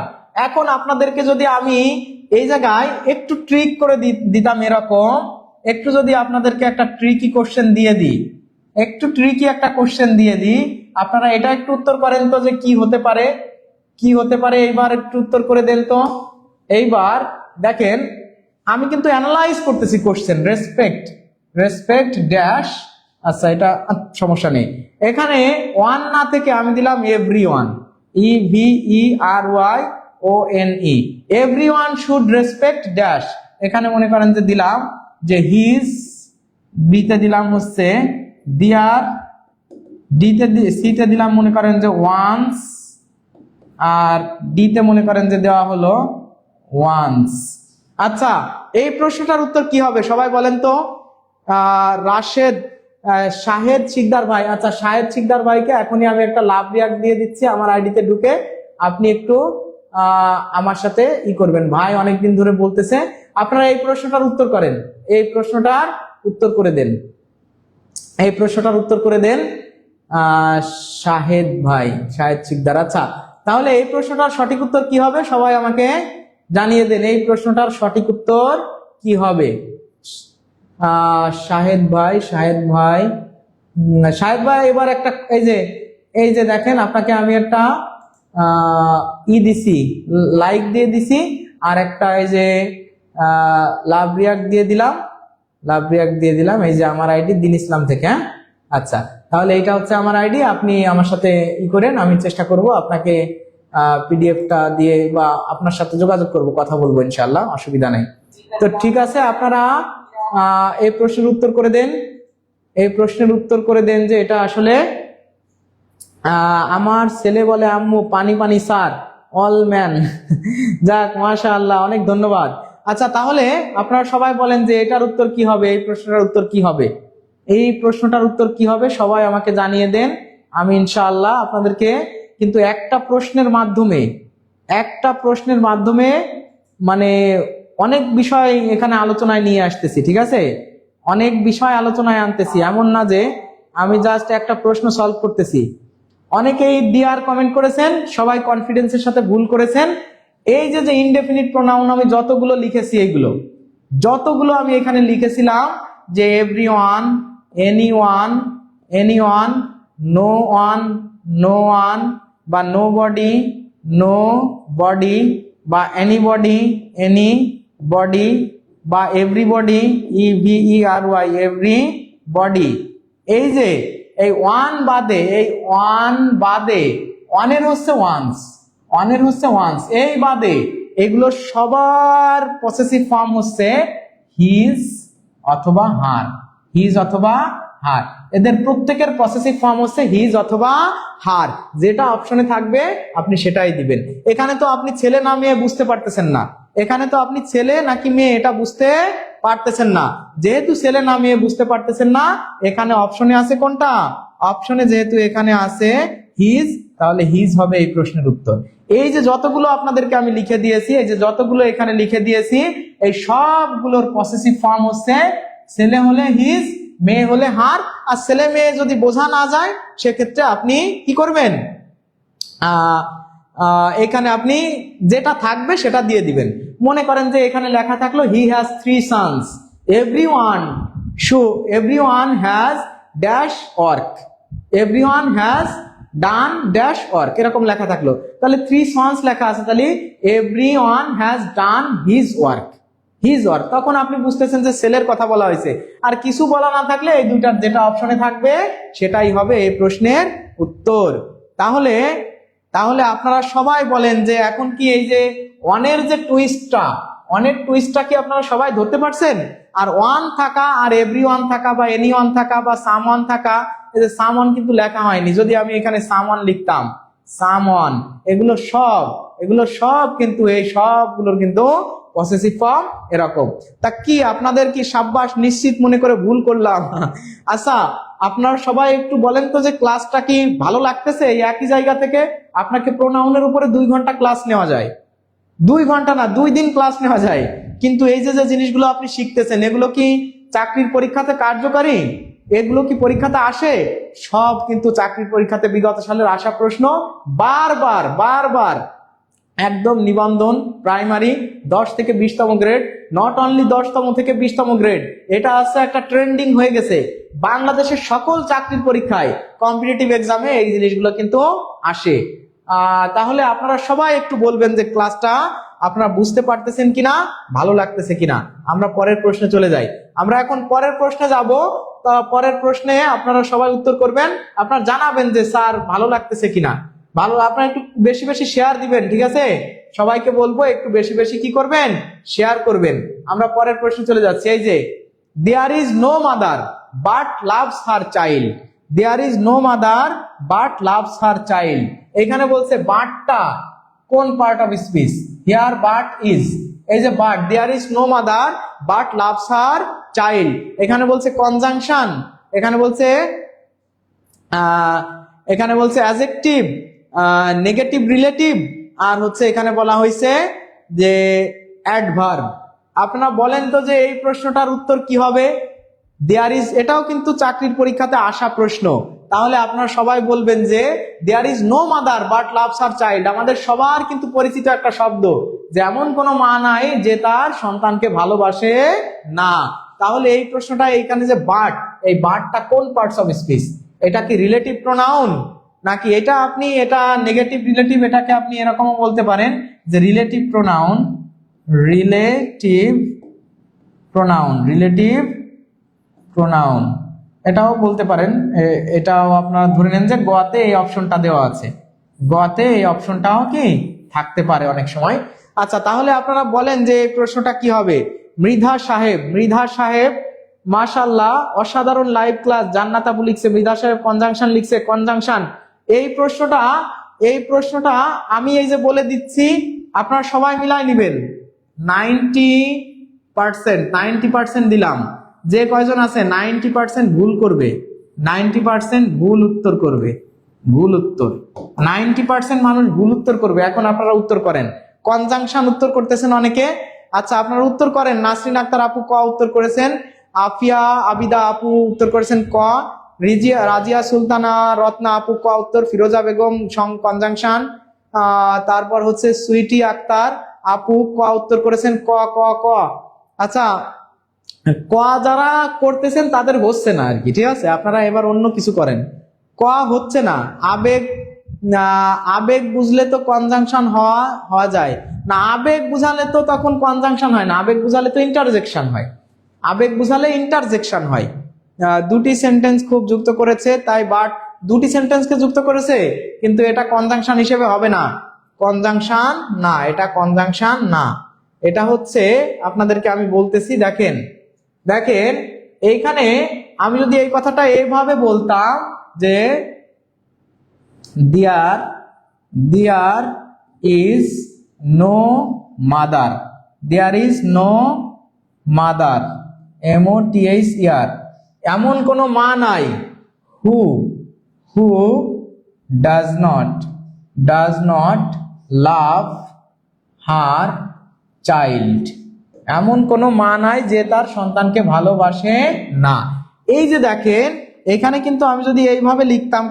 এখন আপনাদেরকে যদি আমি এই জায়গায় একটু ট্রিক করে দিতাম, এরকম একটু যদি আপনাদেরকে একটা ট্রিকি কোশ্চেন দিয়ে দিই, আপনারা এটা একটু উত্তর করেন তো যে কি হতে পারে, এইবার একটু উত্তর করে দেন তো। এইবার দেখেন আমি কিন্তু অ্যানালাইজ করতেছি কোশ্চেন, রেসপেক্ট ড্যাশ, আচ্ছা এটা সমস্যা নেই। এখানে 1 না থেকে আমি দিলাম everyone, EVERYONE, everyone should respect dash. এখানে মনে করেন যে দিলাম যে হিজ, বিতে দিলাম হচ্ছে দিয়ার, সিতে দিলাম মনে করেন যে ওয়ান্স, আর ডিতে মনে করেন যে দেওয়া হলো ওয়ান্স। আচ্ছা, এই প্রশ্নটার উত্তর কি হবে সবাই বলেন তো। শাহেদ শিকদার ভাই, আচ্ছা শাহেদ শিকদার ভাইকে এখনই আমি একটা লাভ রিয়াক্ট দিয়ে দিচ্ছি আমার আইডিতে ঢুকে, আপনি একটু আমার সাথে করবেন। ভাই অনেকদিন ধরে বলতেছে, আপনারা এই প্রশ্নটার উত্তর করেন, এই প্রশ্নটার উত্তর করে দেন শাহেদ শিকদার। আচ্ছা, তাহলে এই প্রশ্নটার সঠিক উত্তর কি হবে সবাই আমাকে জানিয়ে দেন, এই প্রশ্নটার সঠিক উত্তর কি হবে। শাহেদ ভাই এবার একটা এই যে দেখেন আপনাকে আমি একটা দিছি, লাইক দিয়ে দিছি, আর একটা এই যে লাভ রিয়াক্ট দিয়ে দিলাম, এই যে আমার আইডি দিন ইসলাম থেকে। হ্যাঁ, আচ্ছা, তাহলে এইটা হচ্ছে আমার আইডি, আপনি আমার সাথে করেন, আমি চেষ্টা করব আপনাকে পিডিএফটা দিয়ে বা আপনার সাথে যোগাযোগ করব, কথা বলবো ইনশাআল্লাহ, অসুবিধা নেই। তো ঠিক আছে, আপনারা এই প্রশ্নের উত্তর করে দেন, এই প্রশ্নের উত্তর করে দেন যে এটা আসলে আমার ছেলে বলে আম্মু পানি পানি স্যার অল ম্যান। যাক, মাশাআল্লাহ, অনেক ধন্যবাদ। আচ্ছা, তাহলে আপনারা সবাই বলেন যে এটার উত্তর কি হবে, এই প্রশ্নটার উত্তর কি হবে, এই প্রশ্নটার উত্তর কি হবে, সবাই আমাকে জানিয়ে দেন। আমি ইনশাআল্লাহ আপনাদেরকে কিন্তু একটা প্রশ্নের মাধ্যমে মানে অনেক বিষয় এখানে আলোচনায় নিয়ে আসতেছি, ঠিক আছে? অনেক বিষয় আলোচনায় আনতেছি, এমন না যে আমি জাস্ট একটা প্রশ্ন সলভ করতেছি। অনেকেই ডিআর কমেন্ট করেছেন, সবাই কনফিডেন্সের সাথে ভুল করেছেন। এই যে যে ইনডেফিনিট প্রোনাউন আমি যতগুলো লিখেছি, যতগুলো আমি এখানে লিখেছিলাম যে everyone, anyone, anyone, no one, no one, বা নো বডি, নো বডি, বা এনিবডি, এনি বডি, বা এভরিবডি, EVERY, এভরি বডি। এই যে এই ওয়ান বাদে ওয়ানের হচ্ছে ওয়ান্স, এই বাদে এগুলো সবার পসেসিভ ফর্ম হচ্ছে হিজ অথবা হার, এদের প্রত্যেকের পসেসিভ ফর্ম হচ্ছে হিজ অথবা হার। যেটা অপশনে থাকবে আপনি সেটাই দিবেন। এখানে তো আপনি ছেলে না মেয়ে বুঝতে পারতেছেন না, এখানে তো আপনি ছেলে নাকি মেয়ে এটা বুঝতে পারতেছেন না। যেহেতু ছেলে না মেয়ে বুঝতে পারতেছেন না, এখানে অপশনে আছে কোনটা? অপশনে যেহেতু এখানে আছে হিজ, তাহলে হিজ হবে এই প্রশ্নের উত্তর। এই যে যতগুলো আপনাদেরকে আমি লিখে দিয়েছি, এই যে যতগুলো এখানে লিখে দিয়েছি, এই সবগুলোর পসেসিভ ফর্ম হচ্ছে ছেলে হলে হিজ, মেয়ে হলে হার। আর ছেলে মেয়ে যদি বোঝা না যায়, সেক্ষেত্রে আপনি কি করবেন, এখানে আপনি যেটা থাকবে সেটা দিয়ে দিবেন। মনে করেন যে এখানে লেখা থাকলো he has 3 sons, everyone has dash work, everyone has done dash work, এরকম লেখা থাকলো, তাহলে 3 sons লেখা আছে, তাহলে everyone has done his work, তখন আপনি বুঝতেছেন যে ছেলের কথা বলা হয়েছে। আর কিছু বলা না থাকলে এই দুইটার যেটা অপশনে থাকবে সেটাই হবে এই প্রশ্নের উত্তর। তাহলে আপনারা সবাই বলেন যে এখন কি এই যে ওয়ানের যে টুইস্টটা কি আপনারা সবাই ধরতে পারছেন? আর ওয়ান থাকা, আর এভরিওয়ান থাকা, বা এনিওয়ান থাকা, বা সামওয়ান থাকা, এই যে সামওয়ান কিন্তু লেখা হয়নি, যদি আমি এখানে সামওয়ান লিখতাম, সামওয়ান, এগুলো সব কিন্তু এই সবগুলোর কিন্তু পসেসিভ ফর্ম এরকম। তা কি আপনাদের কি সাব্বাস, নিশ্চিত মনে করে ভুল করলাম? আচ্ছা, আপনারা সবাই একটু বলেন তো যে ক্লাসটা কি ভালো লাগতেছে? এই একই জায়গা থেকে আপনাকে প্রোনাউনের উপরে 2 ঘন্টা ক্লাস নেওয়া যায়, 2 ঘন্টা না 2 দিন ক্লাস নেওয়া যায়, কিন্তু এই যে যে জিনিসগুলো আপনি শিখতেছেন, এগুলো কি চাকরির পরীক্ষাতে কার্যকারী? এগুলো কি পরীক্ষাতে আসে? সব কিন্তু চাকরির পরীক্ষাতে বিগত সালের আসা প্রশ্ন বারবার একদম নিবন্ধন প্রাইমারি 10 থেকে 20তম গ্রেড, নট অনলি 10তম থেকে 20তম গ্রেড, এটা আছে একটা ট্রেন্ডিং হয়ে গেছে বাংলাদেশের সকল চাকরির পরীক্ষায়, কম্পিটিটিভ এক্সামে এই জিনিসগুলো কিন্তু আসে। তাহলে আপনারা সবাই একটু বলবেন যে ক্লাসটা আপনারা বুঝতে পারতেছেন কিনা, ভালো লাগতেছে কিনা। আমরা পরের প্রশ্নে চলে যাই। আমরা এখন পরের প্রশ্নে যাব। পরের প্রশ্নে আপনারা সবাই উত্তর করবেন, আপনারা জানাবেন যে স্যার ভালো লাগতেছে কিনা। আপনারা একটু বেশি বেশি শেয়ার দিবেন, ঠিক আছে? সবাইকে বলবো একটু বেশি বেশি কি করবেন, শেয়ার করবেন। আমরা পরের প্রশ্নে চলে যাচ্ছি। এই যে there is no mother but loves her child, there is no mother but loves her child. এখানে বলছে বাটটা কোন part of speech? Here but is, এই যে but, there is no mother but loves her child, এখানে বলছে conjunction, এখানে বলছে অ্যাডজেক্টিভ, নেগেটিভ রিলেটিভ, আর হচ্ছে এখানে বলা হয়েছে যে অ্যাডভার্ব। আপনারা বলেন তো যে এই প্রশ্নটার উত্তর কি হবে? দেয়ার ইজ, এটাও কিন্তু চাকরির পরীক্ষাতে আসা প্রশ্ন। তাহলে আপনারা সবাই বলবেন যে there is no mother but loves her child, আমাদের সবার কিন্তু পরিচিত একটা শব্দ, যে এমন কোনো মা নাই যে তার সন্তানকে ভালোবাসে না। তাহলে এই প্রশ্নটা এইখানে যে বাট, এই বাটটা কোন পার্টস অফ স্পিচ? এটা কি রিলেটিভ প্রোনাউন নাকি এটা নেগেটিভ রিলেটিভ? এটাকে আপনি এরকমও বলতে পারেন যে রিলেটিভ প্রোনাউন, এটাও বলতে পারেন। এটাও আপনারা ধরে নেন যে গোয়াতে এই অপশনটা দেওয়া আছে। গতে এই অপশনটাও কি থাকতে পারে অনেক সময়। আচ্ছা, তাহলে আপনারা বলেন যে এই প্রশ্নটা কি হবে। মৃধা সাহেব, মৃধা সাহেব মাশাআল্লাহ, অসাধারণ লাইভ ক্লাস। জান্নাত আপু লিখছে মৃধা সাহেব কনজাংশন লিখছে, কনজাংশন। এই প্রশ্নটা আমি এই যে বলে দিচ্ছি, আপনারা সবাই মিলাই নেবেন। 90% দিলাম। যে কয়জন আছে 90% ভুল করবে, 90% ভুল উত্তর করবে, ভুল উত্তর। 90% মানুষ ভুল উত্তর করবে। এখন আপনারা উত্তর করেন। কনজাংশন উত্তর করতেছেন অনেকে। আচ্ছা, আপনারা উত্তর করেন। নাসরিন আক্তার আপু ক উত্তর করেছেন, আফিয়া আবিদা আপু উত্তর করেছেন ক, রাজিয়া সুলতানা রত্না আপু ক উত্তর, ফিরোজা বেগম কনজাংশন, তারপর হচ্ছে সুইটি আক্তার আপু ক উত্তর করেছেন ক ক ক। আচ্ছা, ক যারা করতেছেন তাদের হচ্ছে না আর কি, ঠিক আছে। আপনারা এবার অন্য কিছু করেন। ক হচ্ছে না। আবেগ বুঝলে তো কনজাংশন হওয়া যায় না। আবেগ বুঝালে তো তখন কনজাংশন হয় না, আবেগ বুঝালে তো ইন্টারজেকশন হয়। আবেগ বুঝালে ইন্টারজেকশন হয়। দুটি সেন্টেন্স খুব যুক্ত করেছে, তাই বাট দুটি সেন্টেন্সকে যুক্ত করেছে, কিন্তু এটা কনজাংশন হিসেবে হবে না। কনজাংশন না, এটা কনজাংশন না। এটা হচ্ছে, আপনাদেরকে আমি বলতেছি, দেখেন দেখেন এইখানে আমি যদি এই কথাটা এইভাবে বলতাম যে there is no mother, there is no mother, MOTHER, এমন কোনো মা নাই। Who does not love her child, এমন কোনো মা নাই যে তার সন্তানকে ভালোবাসে না। এই যে দেখেন, এখানে কিন্তু আমি যদি এইভাবে লিখতাম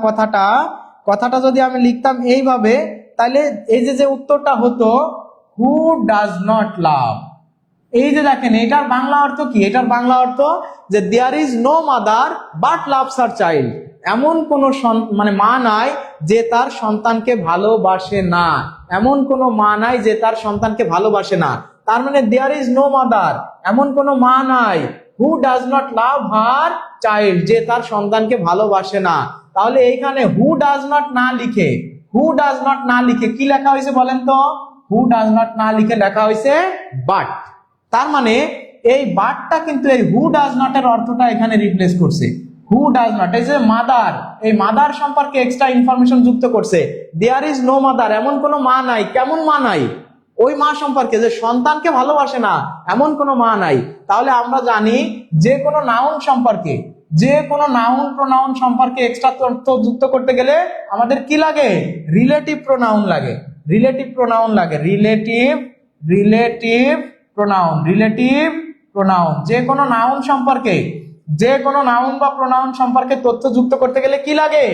কথাটা যদি আমি লিখতাম এইভাবে, তাহলে এই যে উত্তরটা হতো হু ডাজ নট লাভ। এই যে দেখেন, এটার বাংলা অর্থ কি? এটার বাংলা অর্থ যে there is no mother but loves her child, এমন কোন মানে মা নাই যে তার সন্তানকে ভালোবাসে না, এমন কোন মা নাই যে তার সন্তানকে ভালোবাসে না। তার মানে দেয়ার ইজ নো মাদার, এমন কোন মা নাই, who does not love her child, যে তার সন্তানকে ভালোবাসে না। তাহলে এইখানে হু ডাজ নট না লিখে কি লেখা হয়েছে বলেন তো? হু ডাজ নট না লিখে লেখা হয়েছে বাট। তার মানে এই বাটটা কিন্তু এই হু ডাজ নট এর অর্থটা এখানে রিপ্লেস করছে। হু ডাজ নট, এই যে মাদার, এই মাদার সম্পর্কে এক্সট্রা ইনফরমেশন যুক্ত করছে। দেয়ার ইজ নো মাদার, এমন কোনো মা নাই। কেমন মা নাই? ওই মা সম্পর্কে যে সন্তানকে ভালোবাসে না, এমন কোনো মা নাই। তাহলে আমরা জানি যে কোনো নাউন সম্পর্কে, যে কোনো নাউন প্রোনাউন সম্পর্কে এক্সট্রা তথ্য যুক্ত করতে গেলে আমাদের কি লাগে? রিলেটিভ প্রোনাউন লাগে, রিলেটিভ প্রোনাউন লাগে, রিলেটিভ প্রোনাউন। যে কোনো নাউন সম্পর্কে, যে কোনো নাউন বা প্রোনাউন সম্পর্কে তথ্য যুক্ত করতে গেলে কি লাগে?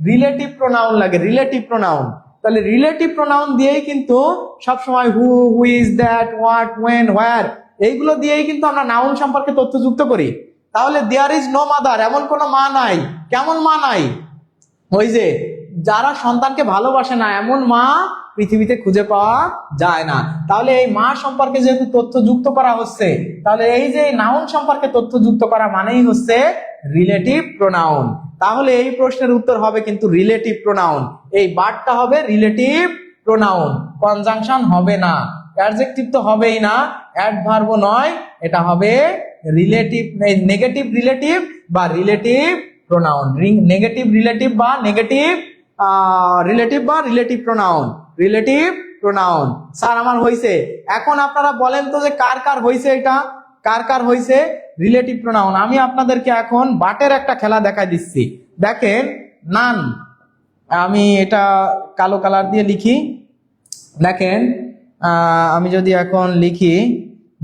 রিলেটিভ প্রোনাউন লাগে, রিলেটিভ প্রোনাউন। তাহলে রিলেটিভ প্রোনাউন দিয়েই কিন্তু সবসময় whose, that, what, when, where, এইগুলো দিয়েই কিন্তু আমরা নাউন সম্পর্কে তথ্য যুক্ত করি। তাহলে দেয়ার ইজ নো মাদার, এমন কোনো মা নাই। কেমন মা নাই? ওই যে যারা সন্তানকে ভালোবাসে না, এমন মা পৃথিবীতে খুঁজে পাওয়া যায় না। তাহলে এই মা সম্পর্কে যেহেতু তথ্য যুক্ত করা হচ্ছে, তাহলে এই যে নাউন সম্পর্কে তথ্য যুক্ত করা মানেই হচ্ছে রিলেটিভ প্রোনাউন। তাহলে এই প্রশ্নের উত্তর হবে কিন্তু রিলেটিভ প্রোনাউন। এই বাটটা হবে রিলেটিভ প্রোনাউন, কনজাংশন হবে না, অ্যাডজেক্টিভ তো হবেই না, অ্যাডভার্বও নয়, এটা হবে রিলেটিভ, নেগেটিভ রিলেটিভ বা রিলেটিভ প্রোনাউন, নেগেটিভ রিলেটিভ বা রিলেটিভ প্রোনাউন। স্যার আমার হইছে। এখন আপনারা বলেন তো যে কার কার হইছে, এটা কার কার হইছে রিলেটিভ প্রোনাউন। আমি আপনাদেরকে এখন বাটের একটা খেলা দেখাই দিচ্ছি। দেখেন, নান, আমি এটা কালো কালার দিয়ে লিখি। দেখেন, আমি যদি এখন লিখি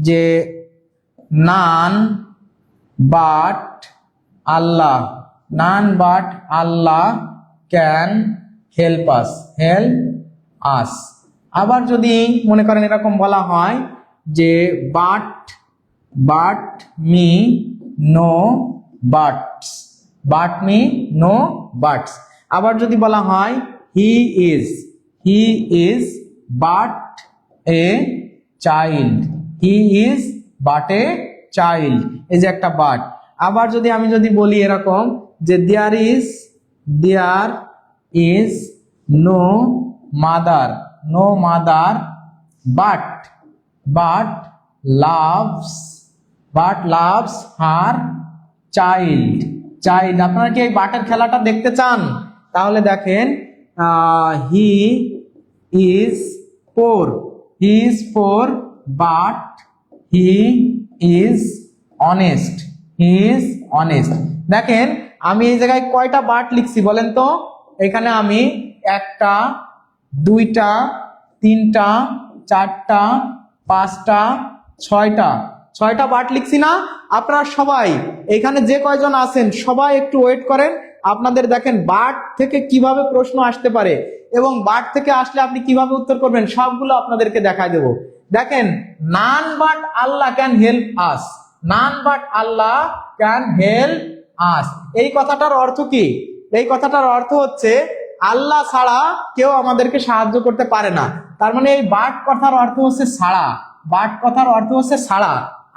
যে none but Allah can help us. আবার যদি মনে করেন এরকম বলা হয় যে বাট মি নো বাটস, আবার যদি বলা হয় হি ইজ বাট এ চাইল্ড, এই যে একটা বাট। আবার আমি যদি বলি এরকম যে there is no mother, no mother, but but loves, but loves her child, child. আপনারা কি এই বাটের খেলাটা দেখতে চান? তাহলে দেখেন, he is poor, he is poor but he is honest, he is honest. দেখেন আমি এই জায়গায় কয়টা বাট লিখছি বলেন তো? এখানে আমি একটা, দুইটা, তিনটা, চারটা, পাঁচটা, ছয়টা বাট লিখছি না? আপনারা সবাই এখানে যে কয়জন আছেন সবাই একটু ওয়েট করেন। আপনাদের দেখেন বাট থেকে কিভাবে প্রশ্ন আসতে পারে এবং বাট থেকে আসলে আপনি কিভাবে উত্তর করবেন সবগুলো আপনাদেরকে দেখায় দেব। দেখেন, none but Allah can help us, none but Allah can help us. এই কথাটার অর্থ কি? এই কথাটার অর্থ হচ্ছে আল্লাহ ছাড়া কেউ আমাদেরকে সাহায্য করতে পারে না। তার মানে এই বাট কথার অর্থ হচ্ছে ছাড়া, বাট কথার অর্থ হচ্ছে ছাড়া,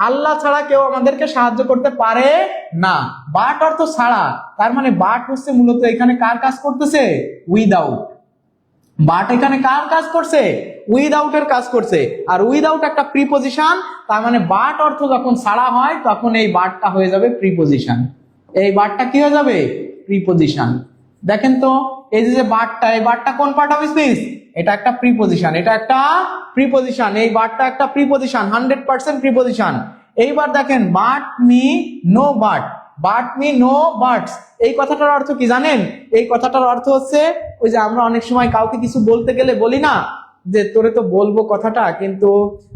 আল্লাহ ছাড়া কেউ আমাদেরকে সাহায্য করতে পারে না। বাট অর্থ ছাড়া, তার মানে বাট হচ্ছে মূলত এখানে কার কাজ করতেছে? উইদাউট। বাট এখানে কার কাজ করছে? উইদাউট এর কাজ করছে। আর উইদাউট একটা প্রিপজিশন, তার মানে বাট অর্থ যখন ছাড়া হয় তখন এই বাটটা হয়ে যাবে প্রিপজিশন। এই বাটটা কি হয়ে যাবে? প্রিপজিশন। দেখেন তো এই যে বাটটা, এই বাটটা কোন পার্ট অফ স্পিচ? এটা একটা প্রিপজিশন, এটা একটা প্রিপজিশন। এই বাটটা একটা প্রিপজিশন, 100% প্রিপজিশন। এইবার দেখেন, but me no but, but me no buts. এই কথাটার অর্থ কি জানেন? এই কথাটার অর্থ হচ্ছে ওই যে আমরা অনেক সময় কাউকে কিছু বলতে গেলে বলি না যে তোরে তো বলবো কথাটা, কিন্তু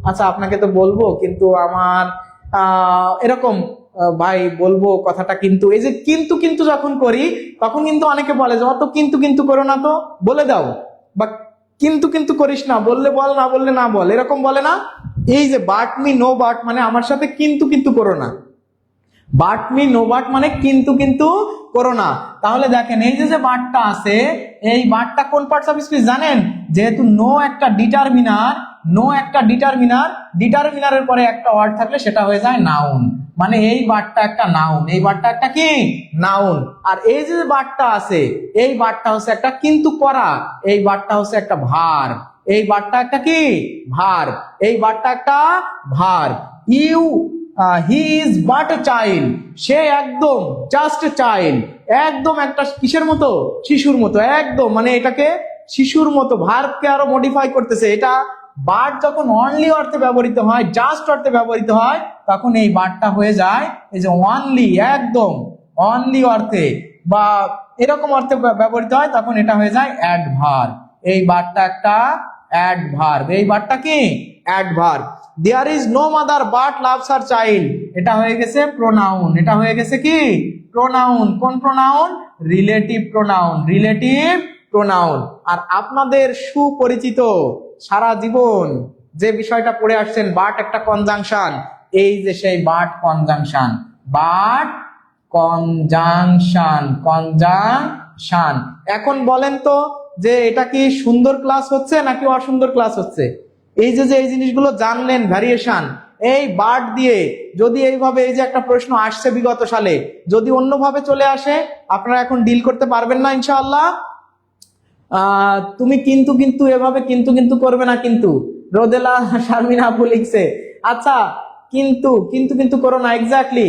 আচ্ছা আপনাকে তো বলবো কিন্তু আমার এরকম ভাই বলবো কথাটা, কিন্তু এই যে কিন্তু কিন্তু যখন করি তখন কিন্তু অনেকে বলে যে অত কিন্তু কিন্তু করো না, তো বলে দাও, বা কিন্তু কিন্তু করিস না, বললে বল না বললে না বল, এরকম বলে না? এই যে বাট মি নো বাট মানে আমার সাথে কিন্তু কিন্তু করো না, বাট মি নো বাট মানে কিন্তু কিন্তু করো না। তাহলে দেখেন এই যে বাটটা আছে, এই বাটটা কোন পার্টস অফ স্পিচ জানেন? যেহেতু নো একটা ডিটারমিনার, নো একটা ডিটারমিনার, ডিটারমিনারের পরে একটা ওয়ার্ড থাকলে সেটা হয়ে যায় নাউন। মানে এই বাটটা একটা নাউন, এই বাটটা একটা কি নাউন। আর এই যে বাটটা আছে, এই বাটটা হচ্ছে একটা কিন্তু করা, এই বাটটা হচ্ছে একটা ভার, এই বাটটা একটা কি ভার, এই বাটটা একটা ভার। You he is but a child, সে একদম জাস্ট এ চাইল্ড, একদম একটা কিসের মতো? শিশুর মতো, একদম মানে এটাকে শিশুর মতো, ভার্বকে আরো মডিফাই করতেছে। এটা বাট যখন অনলি অর্থে ব্যবহৃত হয়, জাস্ট অর্থে ব্যবহৃত হয়, তখন এই বাটটা হয়ে যায় এই যে অনলি, একদম অনলি অর্থে বা এরকম অর্থে ব্যবহৃত হয়, তখন এটা হয়ে যায় অ্যাডভার্ব। এই বাটটা একটা অ্যাডভার্ব, এই বাটটা কি adverb. There is no mother but loves her child, এটা হয়ে গেছে প্রোনাউন, এটা হয়ে গেছে কি প্রোনাউন। কোন pronoun? Relative pronoun, relative pronoun. আর আপনাদের সুপরিচিত সারা জীবন যে বিষয়টা পড়ে আসছেন, বাট একটা কনজাংশন, এই যে সেই but conjunction, but conjunction, conjunction. এখন বলেন তো যে এটা কি সুন্দর ক্লাস হচ্ছে নাকি অসুন্দর ক্লাস হচ্ছে? এই যে এই জিনিসগুলো জানলেন, ভ্যারিয়েশন, এই বাট দিয়ে যদি এইভাবে, এই যে একটা প্রশ্ন আসছে বিগত সালে, যদি অন্যভাবে চলে আসে আপনারা এখন ডিল করতে পারবেন না ইনশাআল্লাহ। তুমি কিন্তু কিন্তু এভাবে কিন্তু কিন্তু করবে না, কিন্তু রোদেলা শারমিন আপু লিখছে। আচ্ছা, কিন্তু কিন্তু কিন্তু করো না, এক্স্যাক্টলি।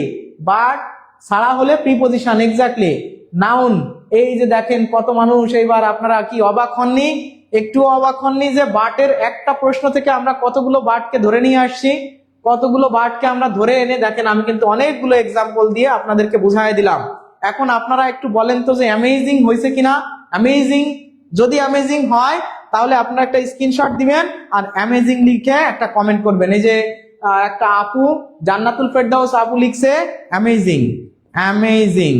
বাট ছাড়া হলে প্রিপজিশন, এক্স্যাক্টলি নাউন। এই যে দেখেন কত মানুষ, এইবার আপনারা কি অবাক হননি? একটু অবাক হননি যে বাটের একটা প্রশ্ন থেকে আমরা কতগুলো বাটকে ধরে নিয়ে আসছি, কতগুলো বাটকে আমরা ধরে এনে দেখেন আমি কিন্তু অনেকগুলো এক্সাম্পল দিয়ে আপনাদেরকে বুঝাই দিলাম। এখন আপনারা একটু বলেন তো যে অ্যামেজিং হয়েছে কিনা? অ্যামেজিং, যদি অ্যামেজিং হয় তাহলে আপনারা একটা স্ক্রিনশট দিবেন আর অ্যামেজিং লিখে একটা কমেন্ট করবেন। এই যে একটা আপু, জান্নাতুল ফেরদাউস আপু লিখছে amazing, amazing,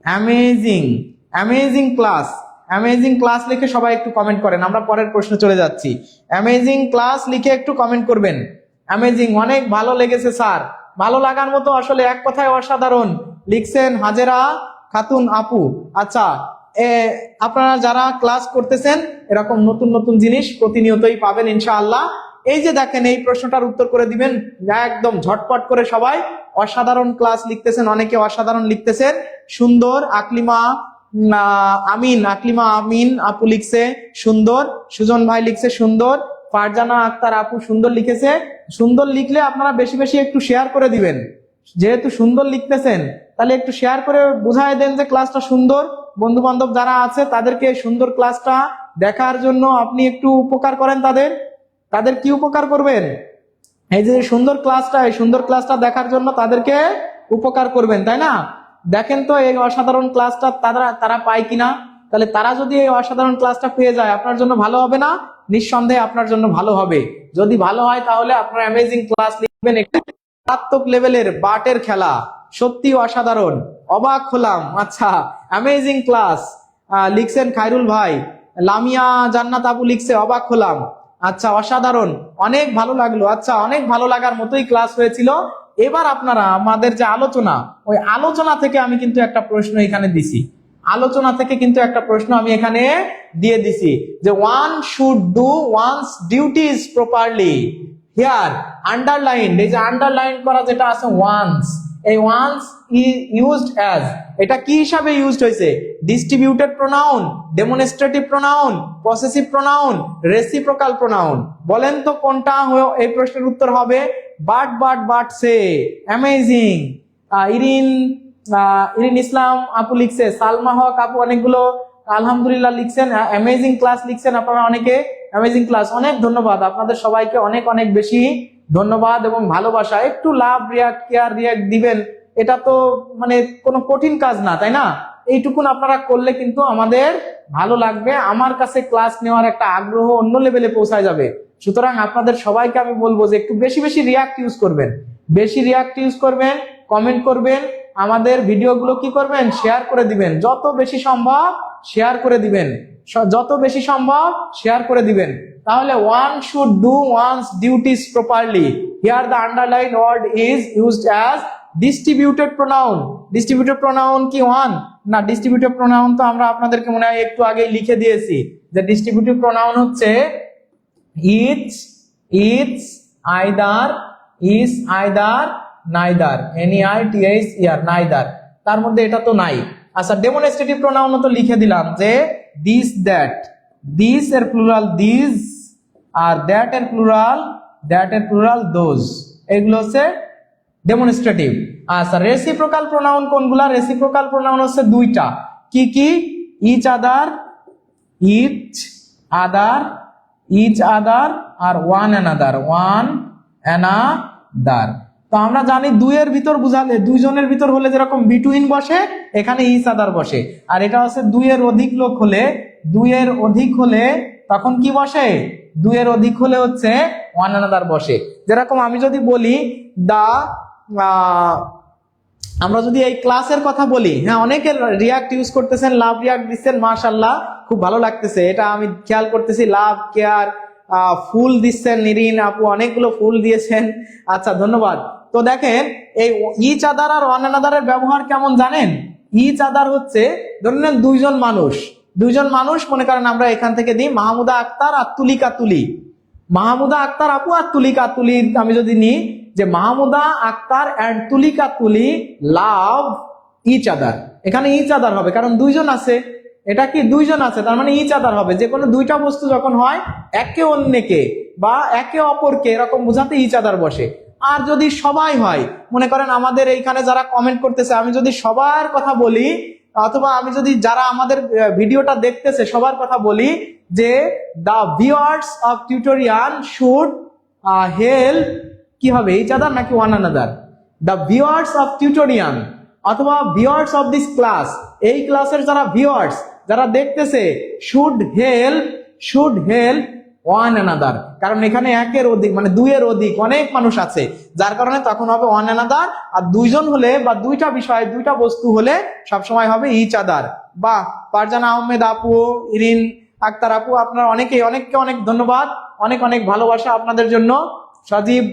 amazing, amazing class, amazing class লিখে সবাই একটু কমেন্ট করেন। আমরা পরের প্রশ্নে চলে যাচ্ছি। অ্যামেজিং ক্লাস লিখে একটু কমেন্ট করবেন। অ্যামেজিং, অনেক ভালো লেগেছে স্যার, ভালো লাগার মতো আসলে এক কথায় অসাধারণ লিখছেন হাজেরা খাতুন আপু। আচ্ছা, আপনারা যারা ক্লাস করতেছেন এরকম নতুন নতুন জিনিস প্রতিনিয়তই পাবেন ইনশাআল্লাহ। এই যে দেখেন এই প্রশ্নটার উত্তর করে দিবেন একদম ঝটপট করে সবাই। অসাধারণ ক্লাস লিখতেছেন, অনেকে অসাধারণ লিখতেছেন, সুন্দর। আকলিমা আমিন, আকলিমা আমিন আপু লিখছে সুন্দর, সুজন ভাই লিখছে সুন্দর, ফারজানা আক্তার আপু সুন্দর লিখেছে। সুন্দর লিখলে আপনারা বেশি বেশি একটু শেয়ার করে দিবেন, যেহেতু সুন্দর লিখতেছেন তাহলে একটু শেয়ার করে বুঝায় দেন যে ক্লাসটা সুন্দর। বন্ধু বান্ধব যারা আছে তাদেরকে সুন্দর ক্লাসটা দেখার জন্য আপনি একটু উপকার করেন তাদের। তাদের কি উপকার করবেন? এই যে সুন্দর ক্লাসটা, এই সুন্দর ক্লাসটা দেখার জন্য তাদেরকে উপকার করবেন, তাই না? দেখেন তো এই অসাধারণ ক্লাসটা তারা পায় কিনা। তাহলে তারা যদি এই অসাধারণ ক্লাসটা পেয়ে যায় আপনার জন্য ভালো হবে না? নিঃসন্দেহে আপনার জন্য ভালো হবে। যদি ভালো হয় তাহলে আপনার অ্যামেজিং ক্লাস লিখবেন। মারাত্মক লেভেলের বাটের খেলা, সত্যি অসাধারণ, অবাক হলাম। আচ্ছা, অ্যামেজিং ক্লাস লিখছেন খায়রুল ভাই। লামিয়া জান্নাত আপু লিখছে অবাক হলাম। আচ্ছা, অসাধারণ, অনেক ভালো লাগলো। আচ্ছা, অনেক ভালো লাগার মতোই ক্লাস হয়েছিল। এবার আপনারা আমাদের যে আলোচনা, ওই আলোচনা থেকে আমি কিন্তু একটা প্রশ্ন এখানে দিছি। আলোচনা থেকে কিন্তু একটা প্রশ্ন আমি এখানে দিয়ে দিছি যে one should do one's duties properly. Here underline, এই যে আন্ডারলাইন করা যেটা আছে ওয়ান্স, এই ওয়ান্স ইউজড অ্যাজ, এটা কি হিসাবে ইউজড হয়েছে? Distributed pronoun, demonstrative pronoun, possessive pronoun, reciprocal pronoun. বলেন তো কোনটা এই প্রশ্নের উত্তর হবে? But say. অ্যামেজিং। ইরিন ইসলাম আপু লিখছে, সালমা হক আপু অনেকগুলো আলহামদুলিল্লাহ লিখছেন, অ্যামেজিং ক্লাস লিখছেন আপনারা অনেকে, অ্যামেজিং ক্লাস। অনেক ধন্যবাদ আপনাদের সবাইকে, অনেক অনেক বেশি ধন্যবাদ এবং ভালোবাসা। একটু লাভ, রিয়াক্ট, কেয়ার, রিয়াক্ট দিবেন। এটা তো মানে কোনো কঠিন কাজ না, তাই না? এইটুকুন আপনারা করলে কিন্তু আমাদের ভালো লাগবে, আমার কাছে ক্লাস নেওয়ার একটা আগ্রহ অন্য লেভেলে পৌঁছায় যাবে। সুতরাং আপনাদের সবাইকে আমি বলবো যে একটু বেশি বেশি রিয়াক্ট ইউজ করবেন, বেশি রিয়াক্ট ইউজ করবেন, কমেন্ট করবেন, আমাদের ভিডিওগুলো কি করবেন? শেয়ার করে দিবেন, যত বেশি সম্ভব শেয়ার করে দিবেন, যত বেশি সম্ভব শেয়ার করে দিবেন। তাহলে one should do one's duties properly. Here the underline word is used as distributed pronoun. Distributed pronoun কি ওয়ান? না, ডিস্ট্রিবিউটেড প্রোনাউন তো আমরা আপনাদেরকে মনে হয় একটু আগে লিখে দিয়েছি যে ডিস্ট্রিবিউটিভ প্রোনাউন হচ্ছে ইচ, ইটস, আইদার, ইস, আইদার, নাইদার, NEITH, নাইদার। তার মধ্যে এটা তো নাই। আচ্ছা, ডেমনস্ট্রেটিভ প্রোনাউন তো লিখে দিলাম যে দিস, দ্যাট। দিস এর প্লুরাল দিস, আর দ্যাট এর প্লুরাল দোজ। এগুলো হচ্ছে ডেমনস্ট্রেটিভ। আচ্ছা, রেসিপ্রোকাল প্রোনাউন কোনগুলা? রেসিপ্রোকাল প্রোনাউন হচ্ছে দুইটা। কি কি? Each other, each other, each other, আর ওয়ান অ্যানাদার, ওয়ান অ্যানাদার। তো আমরা জানি দুইয়ের ভিতর বুঝালে, দুইজনের ভিতর হলে যেরকম বিটুইন বসে, এখানে ইচ আদার বসে। আর এটা হচ্ছে দুইয়ের অধিক লোক হলে, দুইয়ের অধিক হলে তখন কি বসে? দুইয়ের অধিক হলে হচ্ছে ওয়ান অ্যানাদার বসে। যেরকম আমি যদি বলি আমরা যদি এই ক্লাসের কথা বলি, হ্যাঁ, অনেকে রিয়াক্ট ইউজ করতেছেন, লাভ রিয়াক্ট দিচ্ছেন, মাশাআল্লাহ, খুব ভালো লাগতেছে, এটা আমি খেয়াল করতেছি। লাভ, কেয়ার, ফুল দিচ্ছেন, নিরিন আপু অনেকগুলো ফুল দিয়েছেন। আচ্ছা, ধন্যবাদ। তো দেখেন এই ইচ আদার আর ওয়ান অ্যানাদারের ব্যবহার কেমন জানেন? ইচ আদার হচ্ছে ধরে নেন দুইজন মানুষ, মনে করেন আমরা এখান থেকে দিই মাহমুদা আক্তার আর তুলিকা তুলি। মাহমুদা আক্তার আপু আর তুলিকা তুলি আমি যদি নিই যে মাহমুদা আক্তার এন্ড তুলিকা তুলি লাভ ইচ আদার, এখানে ইচ আদার হবে কারণ দুইজন আছে। এটা কি? দুইজন আছে, তার মানে ইচ আদার হবে। যে কোনো দুইটা বস্তু যখন হয় একে অন্যকে বা একে অপরকে এরকম বোঝাতে ইচ আদার বসে। আর যদি সবাই হয়, মনে করেন আমাদের এইখানে যারা কমেন্ট করতেছে, আমি যদি সবার কথা বলি, অথবা আমি যদি যারা আমাদের ভিডিওটা দেখতেছে সবার কথা বলি যে the viewers of tutorial should help, কি হবে? ইচ আদার নাকি one another? The viewers of tutorial অথবা ভিউয়ার্স অফ দিস ক্লাস, এই ক্লাসের যারা ভিউয়ার্স, যারা দেখতেছে, শুড হেল্প ওয়ান অ্যানাদার। কারণ এখানে একের অধিক মানে দুইয়ের অধিক অনেক মানুষ আছে, যার কারণে তখন হবে ওয়ান অ্যানাদার। আর দুইজন হলে বা দুইটা বিষয়, দুইটা বস্তু হলে সবসময় হবে ইচ আদার। বা ফারজানা আহমেদ আপু, ইরিন আক্তার আপু, আপনারা অনেকে অনেক ধন্যবাদ, অনেক অনেক ভালোবাসা আপনাদের জন্য। সজীব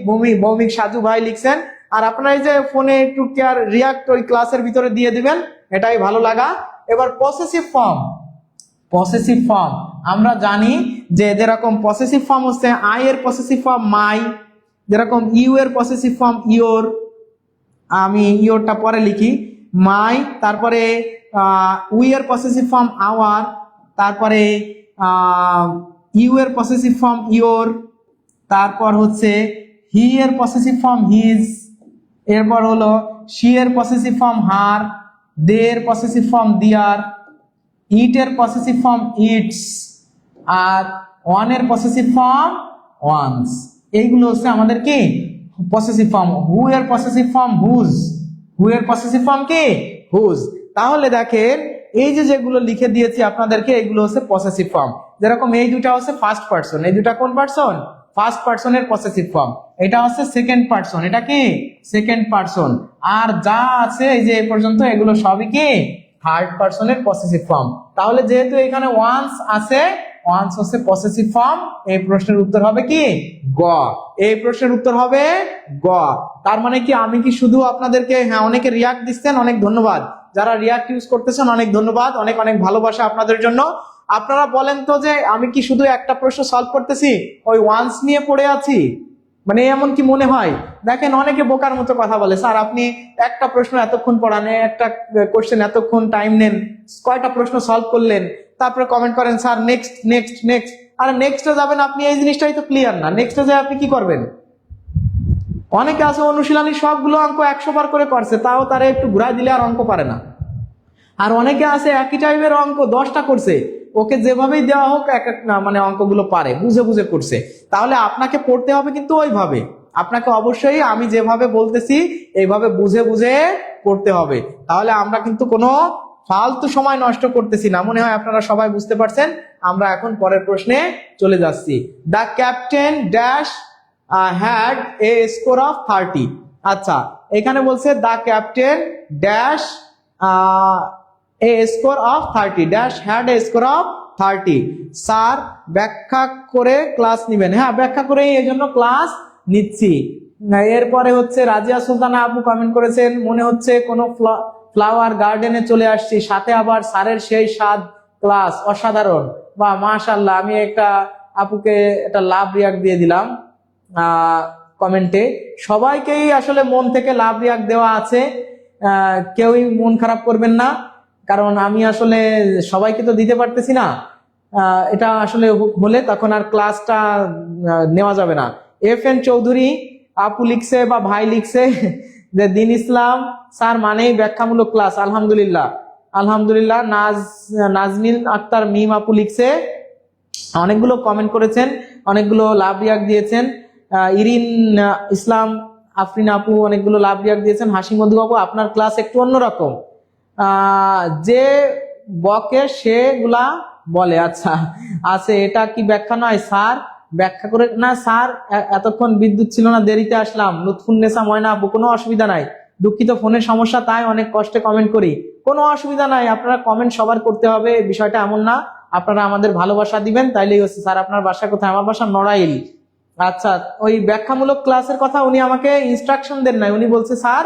ভৌমিক সাজু ভাই লিখছেন। আর আপনারা এই যে ফোনে একটু কেয়ার রিয়াক্ট ওই ক্লাসের ভিতরে দিয়ে দিবেন, এটাই ভালো লাগা। এবার পসেসিভ ফর্ম আমরা জানি যে যেরকম পসেসিভ ফর্ম হচ্ছে আই এর পসেসিভ ফর্ম মাই, যেরকম ইউ এর পসেসিভ ফর্ম ইওর, আমি ইওরটা পরে লিখি, মাই, তারপরে উই এর পসেসিভ ফর্ম আওয়ার, তারপরে ইউ এর পসেসিভ ফর্ম ইওর, তারপর হচ্ছে হি এর পসেসিভ ফর্ম হিজ, এরপর হলো শি এর পসেসিভ ফর্ম হার, দে এর পসেসিভ ফর্ম দিয়ার, ইট এর পসেসিভ ফর্ম ইটস, আর ওয়ান এর পসেসিভ ফর্ম ওয়ান্স। এইগুলো হচ্ছে আমাদের কি পসেসিভ ফর্ম। হু এর পসেসিভ ফর্ম হুজ, হু এর পসেসিভ ফর্ম কি হুজ। তাহলে দেখেন এই যে যেগুলো লিখে দিয়েছি আপনাদেরকে, এগুলো হচ্ছে পসেসিভ ফর্ম। যেরকম এই দুটা হচ্ছে ফার্স্ট পারসন, এই দুটা কোন পারসন? ফার্স্ট পারসনের পসেসিভ ফর্ম। এটা হচ্ছে সেকেন্ড পারসন, এটা কি সেকেন্ড পারসন। আর যা আছে এই যে এই পর্যন্ত এগুলো সবই কি থার্ড পারসনের পসেসিভ ফর্ম। তাহলে যেহেতু এখানে ওয়ান্স আছে, ওয়ান্স হচ্ছে পসেসিভ ফর্ম, এই প্রশ্নের উত্তর হবে কি গ। এই প্রশ্নের উত্তর হবে গ। তার মানে কি আমি কি শুধু আপনাদেরকে, হ্যাঁ অনেকে রিয়াক্ট দিচ্ছেন, অনেক ধন্যবাদ। যারা রিয়াক্ট ইউজ করতেছেন অনেক ধন্যবাদ, অনেক অনেক ভালোবাসা আপনাদের জন্য। আপনারা বলেন তো যে আমি কি শুধু একটা প্রশ্ন সলভ করতেছি, ওই ওয়ান্স নিয়ে পড়ে আছি, মানে এমন কি মনে হয়? দেখেন অনেকে বোকার মতো কথা বলে, স্যার আপনি একটা প্রশ্ন এতক্ষণ পড়ান, একটা কোশ্চেন এতক্ষণ টাইম নেন, কয়টা প্রশ্ন সলভ করলেন, তারপরে কমেন্ট করেন স্যার নেক্সট নেক্সট নেক্সট। আর নেক্সটে যাবেন আপনি, এই জিনিসটাই তো ক্লিয়ার না, নেক্সটে যে আপনি কি করবেন? অনেকে আছে অনুশীলনী সবগুলো অঙ্ক 100 বার করে করছে, তাও তারা একটু ঘুরাই দিলে আর অঙ্ক পারে না। আর অনেকে আছে একই টাইপের অঙ্ক 10টা করছে, ওকে যেভাবেই দেওয়া হোক এক এক না মানে অঙ্কগুলো পারে, বুঝে বুঝে করছে। তাহলে আপনাকে পড়তে হবে কিন্তু ওইভাবে, আপনাকে অবশ্যই আমি যেভাবে বলতেছি এইভাবে বুঝে বুঝে পড়তে হবে। তাহলে আমরা কিন্তু কোনো ফালতু সময় নষ্ট করতেছি না। মনে হয় আপনারা সবাই বুঝতে পারছেন। আমরা এখন পরের প্রশ্নে চলে যাচ্ছি। The captain dash had a score of 30। আচ্ছা, এখানে বলছে the captain dash a score of 30 dash had a score of 30। Sir ব্যাখ্যা করে ক্লাস নিবেন। হ্যাঁ, ব্যাখ্যা করেই এই জন্য ক্লাস নিচ্ছি। এরপরে হচ্ছে রাজিয়া সুলতানা আপু কমেন্ট করেছেন, মনে হচ্ছে কোনো ফ্লাওয়ার গার্ডেনে চলে আসছি, সাথে আবার স্যারের সেই স্বাদ, ক্লাস অসাধারণ। বা মাশাআল্লাহ, আমি একটা আপুকে একটা লাভ রিয়াক্ট দিয়ে দিলাম কমেন্টে। সবাইকেই আসলে মন থেকে লাভ রিয়াক্ট দেওয়া আছে, কেউই মন খারাপ করবেন না, কারণ আমি আসলে সবাইকে তো দিতে পারতেছি না। এটা আসলে হলে তখন আর ক্লাসটা নেওয়া যাবে না। FN চৌধুরী আপু লিখছে বা ভাই লিখছে যে দিন ইসলাম স্যার মানেই ব্যাখ্যামূলক ক্লাস। আলহামদুলিল্লাহ, আলহামদুলিল্লাহ। নাজমিন আক্তার মিম আপু লিখছে, অনেকগুলো কমেন্ট করেছেন, অনেকগুলো লাভ রিয়াক্ট দিয়েছেন। ইরিন ইসলাম আফরিন আপু অনেকগুলো লাভ রিয়াক্ট দিয়েছেন। হাসি মধু আপু আপনার ক্লাস একটু অন্যরকম, যে বকে সেগুলা বলে। আচ্ছা আছে, এটা কি ব্যাখ্যা নয় স্যার? ব্যাখ্যা করে না স্যার, এতক্ষণ বিদ্যুৎ ছিল না, দেরিতে আসলাম। লুৎফুন্নেসা ময়না আপু কোনো অসুবিধা নাই, দুঃখিত ফোনের সমস্যা তাই অনেক কষ্টে কমেন্ট করি। কোনো অসুবিধা নাই, আপনারা কমেন্ট সবার করতে হবে বিষয়টা এমন না। আপনারা আমাদের ভালোবাসা দিবেন তাইলেই হচ্ছে। স্যার আপনার বাসা কোথায়? আমার বাসা নড়াইল। আচ্ছা, ওই ব্যাখ্যামূলক ক্লাসের কথা উনি আমাকে ইনস্ট্রাকশন দেন নাই, উনি বলছে স্যার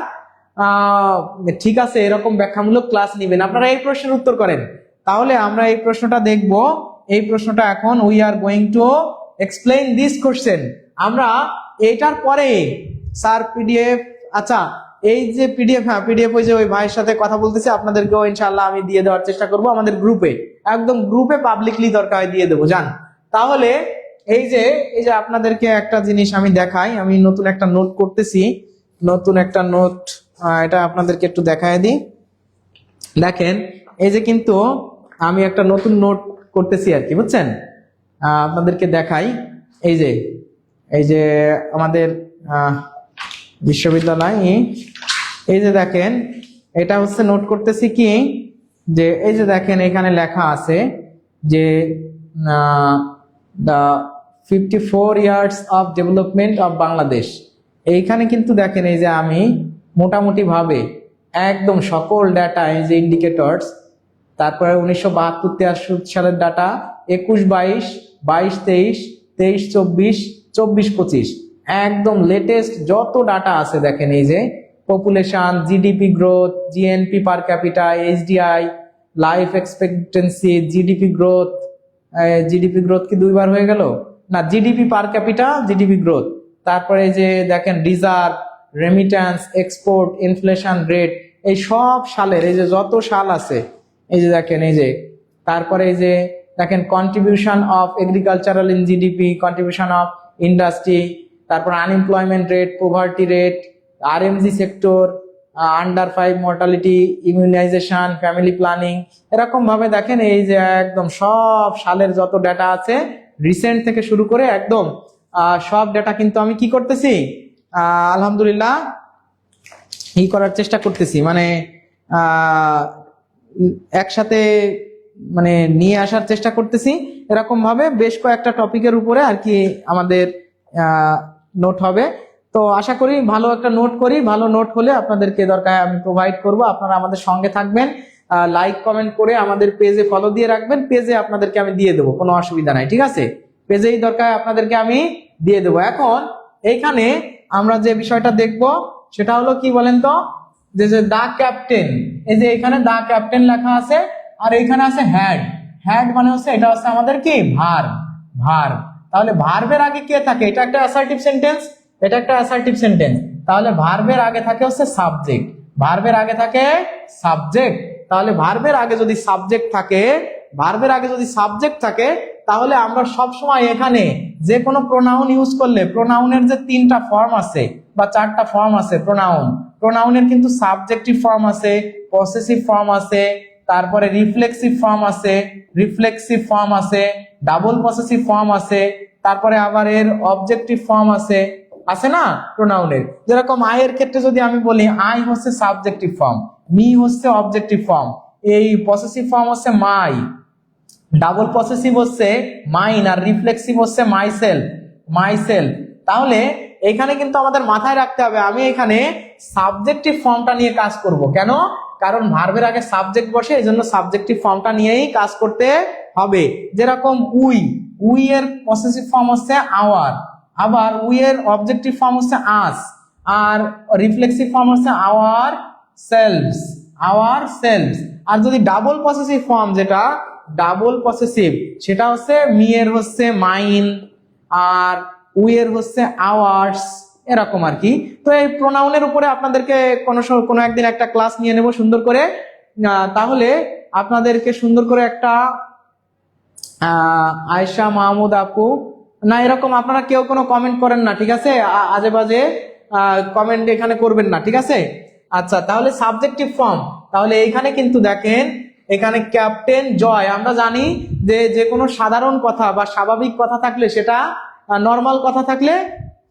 ঠিক আছে এরকম ব্যাখ্যামূলক ক্লাস নিবেন, আপনারা এই প্রশ্নের উত্তর করেন। তাহলে আমরা এই প্রশ্নটা দেখব। এই প্রশ্নটা এখন we are going to explain this question. আমরা এইটার পরে স্যার পিডিএফ, আচ্ছা এই যে পিডিএফ, হ্যাঁ পিডিএফ ওই যে ওই ভাইয়ের সাথে কথা বলতেছি, আপনাদেরকেও ইনশাআল্লাহ আমি দিয়ে দেওয়ার চেষ্টা করব আমাদের গ্রুপে, একদম গ্রুপে পাবলিকলি দরকার হয় দিয়ে দেবো, জান। তাহলে এই যে আপনাদেরকে একটা জিনিস আমি দেখাই, আমি নতুন একটা নোট করতেছি, নতুন একটা নোট, এটা আপনাদেরকে একটু দেখায় দিই। দেখেন এই যে কিন্তু আমি একটা নতুন নোট করতেছি আর কি, বুঝছেন? আপনাদেরকে দেখাই। এই যে আমাদের বিশ্ববিদ্যালয়, এই যে দেখেন এটা হচ্ছে নোট করতেছি কি, যে এই যে দেখেন এখানে লেখা আছে যে the 54 years of development of Bangladesh. এইখানে কিন্তু দেখেন এই যে আমি মোটামুটি ভাবে একদম সকল ডাটা, এই যে ইন্ডিকেটরস, তারপরে 1972-73 সালের ডাটা, 21-22, 22-23, 23-24, 24-25, একদম লেটেস্ট যত ডাটা আছে দেখেন। এই যে পপুলেশন, জিডিপি গ্রোথ, জিএনপি পার capital, HDI, life expectancy, GDP growth কি দুইবার হয়ে গেল না, জিডিপি পার ক্যাপিটা, জিডিপি গ্রোথ, তারপরে যে দেখেন reserve, remittance, export, inflation rate, এই সব সালের এই যে যত সাল আছে এই যে দেখেন, এই যে তারপরে এই যে দেখেন contribution of agricultural in GDP, contribution of industry, তারপর unemployment rate, poverty rate, RMG sector, under 5 mortality, immunisation, family planning, এরকম ভাবে দেখেন এই যে একদম সব সালের যত ডেটা আছে রিসেন্ট থেকে শুরু করে একদম সব ডেটা কিন্তু আমি কি করতেছি, আলহামদুলিল্লাহ করার চেষ্টা করতেছি, মানে একসাথে মানে নিয়ে আসার চেষ্টা করতেছি। এরকম ভাবে বেশ কয়েকটা টপিকের উপরে আর কি আমাদের নোট হবে। তো আশা করি ভালো একটা নোট করি, ভালো নোট হলে আপনাদেরকে দরকার আমি প্রোভাইড করব। আপনারা আমাদের সঙ্গে থাকবেন, লাইক কমেন্ট করে আমাদের পেজে ফলো দিয়ে রাখবেন, পেজে আপনাদেরকে আমি দিয়ে দেবো, কোনো অসুবিধা নাই, ঠিক আছে? পেজেই দরকার আপনাদেরকে আমি দিয়ে দেবো। এখন এইখানে আমরা যে বিষয়টা দেখব সেটা হলো কি বলেন তো, যে দা ক্যাপ্টেন, এই যে এখানে দা ক্যাপ্টেন লেখা আছে আর এইখানে আছে হ্যাড। হ্যাড মানে হচ্ছে এটা হচ্ছে আমাদের কি ভার্ব, ভার্ব। তাহলে ভার্বের আগে কে থাকে? এটা একটা অ্যাসার্টিভ সেন্টেন্স, এটা একটা অ্যাসার্টিভ সেন্টেন্স। তাহলে ভার্বের আগে থাকে হচ্ছে সাবজেক্ট, ভার্বের আগে থাকে সাবজেক্ট। তাহলে ভার্বের আগে যদি সাবজেক্ট থাকে, ভার্বের আগে যদি সাবজেক্ট থাকে, তাহলে আমরা সব সময় এখানে যে কোনো প্রোনাউন ইউজ করলে, প্রোনাউনের যে 3টা ফর্ম আছে বা 4টা ফর্ম আছে প্রোনাউন, প্রোনাউনের কিন্তু সাবজেক্টিভ ফর্ম আছে, পসেসিভ ফর্ম আছে, তারপরে রিফ্লেক্সিভ ফর্ম আছে, রিফ্লেক্সিভ ফর্ম আছে, ডাবল পসেসিভ ফর্ম আছে, তারপরে আবার এর অবজেক্টিভ ফর্ম আছে, আছে না প্রোনাউনের? যেরকম আই এর ক্ষেত্রে যদি আমি বলি আই হচ্ছে সাবজেক্টিভ ফর্ম, মি হচ্ছে অবজেক্টিভ ফর্ম, এই পসেসিভ ফর্ম হচ্ছে মাই, ডাবল পসেসিভ হচ্ছে মাইন, আর রিফ্লেক্সিভ হচ্ছে মাইসেলফ, মাইসেলফ। তাহলে এখানে কিন্তু আমাদের মাথায় রাখতে হবে আমি এখানে সাবজেক্টিভ ফর্মটা নিয়ে কাজ করব। কেন? কারণ ভার্বের আগে সাবজেক্ট বসে, এই জন্য সাবজেক্টিভ ফর্মটা নিয়েই কাজ করতে হবে। যেরকম উই, উই এর পসেসিভ ফর্ম হচ্ছে আওয়ার, আবার উই এর অবজেক্টিভ ফর্ম হচ্ছে আস, আর রিফ্লেক্সিভ ফর্ম হচ্ছে আওয়ার সেলভস, আওয়ার সেলভস। আর যদি ডাবল পসেসিভ ফর্ম, যেটা ডাবল পসেসিভ, সেটা হচ্ছে মি এর হচ্ছে মাইন, আর উই এর হচ্ছে আওয়ার্স, এরকম আর কি। তো এই প্রোনাউনের উপরে আপনাদেরকে কোনো একদিন একটা ক্লাস নিয়ে নেব সুন্দর করে, তাহলে আপনাদেরকে সুন্দর করে একটা আয়েশা মাহমুদ আপু, না এরকম আপনারা কেউ কোনো কমেন্ট করেন না, ঠিক আছে? আজে বাজে কমেন্ট এখানে করবেন না, ঠিক আছে? আচ্ছা, তাহলে সাবজেক্টিভ ফর্ম, তাহলে এইখানে কিন্তু দেখেন এখানে ক্যাপ্টেন জয়, আমরা জানি যে যে কোনো সাধারণ কথা বা স্বাভাবিক কথা থাকলে, সেটা নর্মাল কথা থাকলে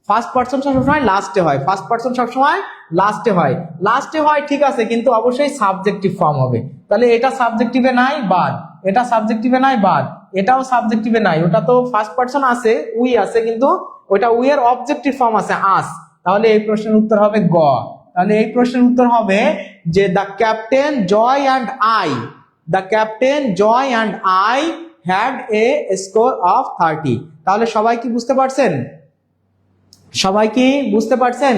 ফার্স্ট পারসন সবসময় লাস্টে হয়, ফার্স্ট পারসন সবসময় লাস্টে হয়, লাস্টে হয়, ঠিক আছে, কিন্তু অবশ্যই সাবজেক্টিভ ফর্ম হবে। তাহলে এটা সাবজেক্টিভে নাই, বাদ, এটা সাবজেক্টিভে নাই, বাদ, এটাও সাবজেক্টিভে নাই, ওটা তো ফার্স্ট পারসন আছে, উই আছে, কিন্তু ওটা উই এর অবজেক্টিভ ফর্ম আছে আস। তাহলে এই প্রশ্নের উত্তর হবে গ। তাহলে এই প্রশ্নের উত্তর হবে যে the captain Joy and I, the captain Joy and I had a score of 30। তাহলে সবাই কি বুঝতে পারছেন? সবাই কি বুঝতে পারছেন?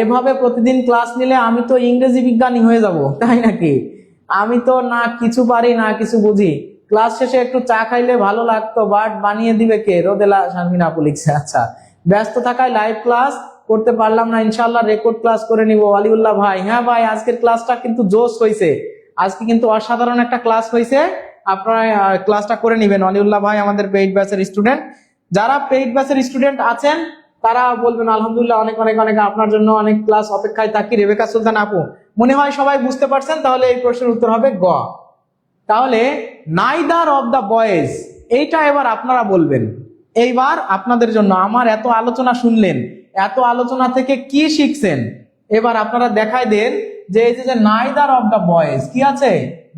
এভাবে প্রতিদিন ক্লাস নিলে আমি তো ইংরেজি বিজ্ঞানী হয়ে যাব, তাই নাকি? আমি তো না কিছু পারি না কিছু বুঝি। ক্লাস শেষে একটু চা খাইলে ভালো লাগতো, বাট বানিয়ে দিবে কে? রোদেলা শারমিন আপু লিখছে। আচ্ছা, ব্যস্ত থাকায় লাইভ ক্লাস করতে পারলাম না, ইনশাল্লাহ রেকর্ড ক্লাস করে নিব। আলিউল্লাহ ভাই, হ্যাঁ ভাই, আজকের ক্লাসটা কিন্তু জোশ হয়েছে, আজকে কিন্তু অসাধারণ একটা ক্লাস হয়েছে, আপনারা ক্লাসটা করে নিবেন। আলিউল্লাহ ভাই আমাদের পেইড ব্যাচের স্টুডেন্ট, যারা পেইড ব্যাচের স্টুডেন্ট আছেন তারা বলবেন আলহামদুলিল্লাহ, অনেক অনেক অনেক আপনার জন্য অনেক ক্লাস অপেক্ষায় থাকি। রেবেকা সুলতান আপু, মনে হয় সবাই বুঝতে পারছেন। তাহলে এই প্রশ্নের উত্তর হবে গ। তাহলে নাইদার অফ দ্য বয়েজ, এইটা এবার আপনারা বলবেন। এইবার আপনাদের জন্য, আমার এত আলোচনা শুনলেন, এত আলোচনা থেকে কি শিখছেন, এবার আপনারা দেখাই দেন যে এই যে নাইদার অফ দ্য বয়েজ কি আছে?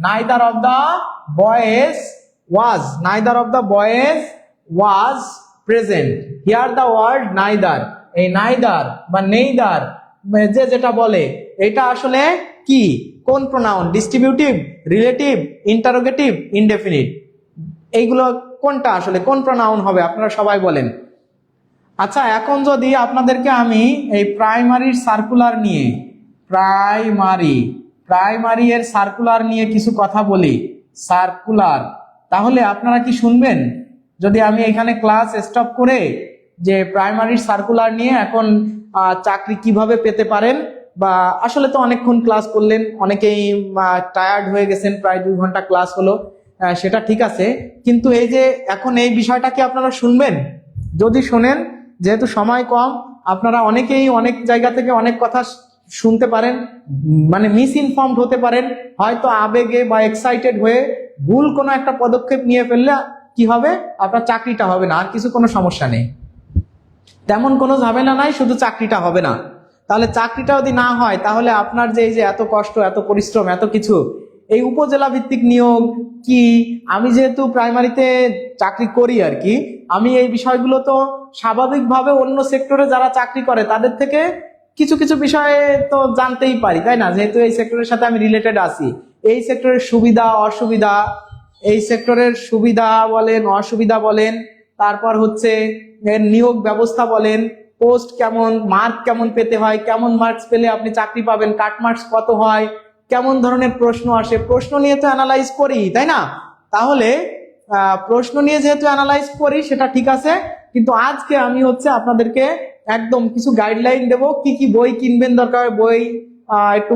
Neither of the boys was, neither of the boys was present. Here the word neither, এই নাইদার বা নেইদার যে যেটা বলে, এটা আসলে কি, কোন pronoun? Distributive, relative, interrogative, indefinite, এইগুলো কোনটা আসলে কোন প্রোনাউন হবে? আপনারা সবাই বলেন। আচ্ছা, এখন যদি আপনাদেরকে আমি এই প্রাইমারির সার্কুলার নিয়ে, প্রাইমারি এর সার্কুলার নিয়ে কিছু কথা বলি, সার্কুলার, তাহলে আপনারা কি শুনবেন? যদি আমি এখানে ক্লাস স্টপ করে যে প্রাইমারির সার্কুলার নিয়ে এখন চাকরি কিভাবে পেতে পারেন বা আসলে তো অনেকক্ষণ ক্লাস করলেন, অনেকেই টায়ার্ড হয়ে গেছেন, প্রায় 2 ঘন্টা ক্লাস হলো, সেটা ঠিক আছে, কিন্তু এই যে এখন এই বিষয়টা কি আপনারা শুনবেন? যদি শোনেন, যেহেতু সময় কম, আপনারা অনেকেই অনেক জায়গা থেকে অনেক কথা শুনতে পারেন, মানে মিস ইনফর্মড হতে পারেন, হয়তো আবেগে বা এক্সাইটেড হয়ে ভুল কোনো একটা পদক্ষেপ নিয়ে ফেললে কি হবে, আপনার চাকরিটা হবে না, আর কিছু কোনো সমস্যা নেই, তেমন কোনো ঝামেলা নাই, শুধু চাকরিটা হবে না। তাহলে চাকরিটা যদি না হয়, তাহলে আপনার যে এই যে এত কষ্ট, এত পরিশ্রম, এত কিছু, এই উপজেলা ভিত্তিক নিয়োগ কি, আমি যেহেতু প্রাইমারিতে চাকরি করি আর কি, আমি এই বিষয়গুলো তো স্বাভাবিকভাবে অন্য সেক্টরে যারা চাকরি করে তাদের থেকে কিছু কিছু বিষয়ে তো জানতেই পারি, তাই না? যেহেতু এই সেক্টরের সাথে আমি রিলেটেড আছি, এই সেক্টরের সুবিধা অসুবিধা, এই সেক্টরের সুবিধা বলেন অসুবিধা বলেন, তারপর হচ্ছে এর নিয়োগ ব্যবস্থা বলেন, পোস্ট কেমন, মার্ক কেমন পেতে হয়, কেমন মার্কস পেলে আপনি চাকরি পাবেন, কাট মার্কস কত হয়, কেমন ধরনের প্রশ্ন আসে, প্রশ্ন নিয়ে তো অ্যানালাইজ করি, তাই না? তাহলে প্রশ্ন নিয়ে যেহেতু অ্যানালাইজ করি সেটা ঠিক আছে, কিন্তু আজকে আমি হচ্ছে আপনাদেরকে একদম কিছু গাইডলাইন দেব, কি কি বই কিনবেন, দরকার বই একটু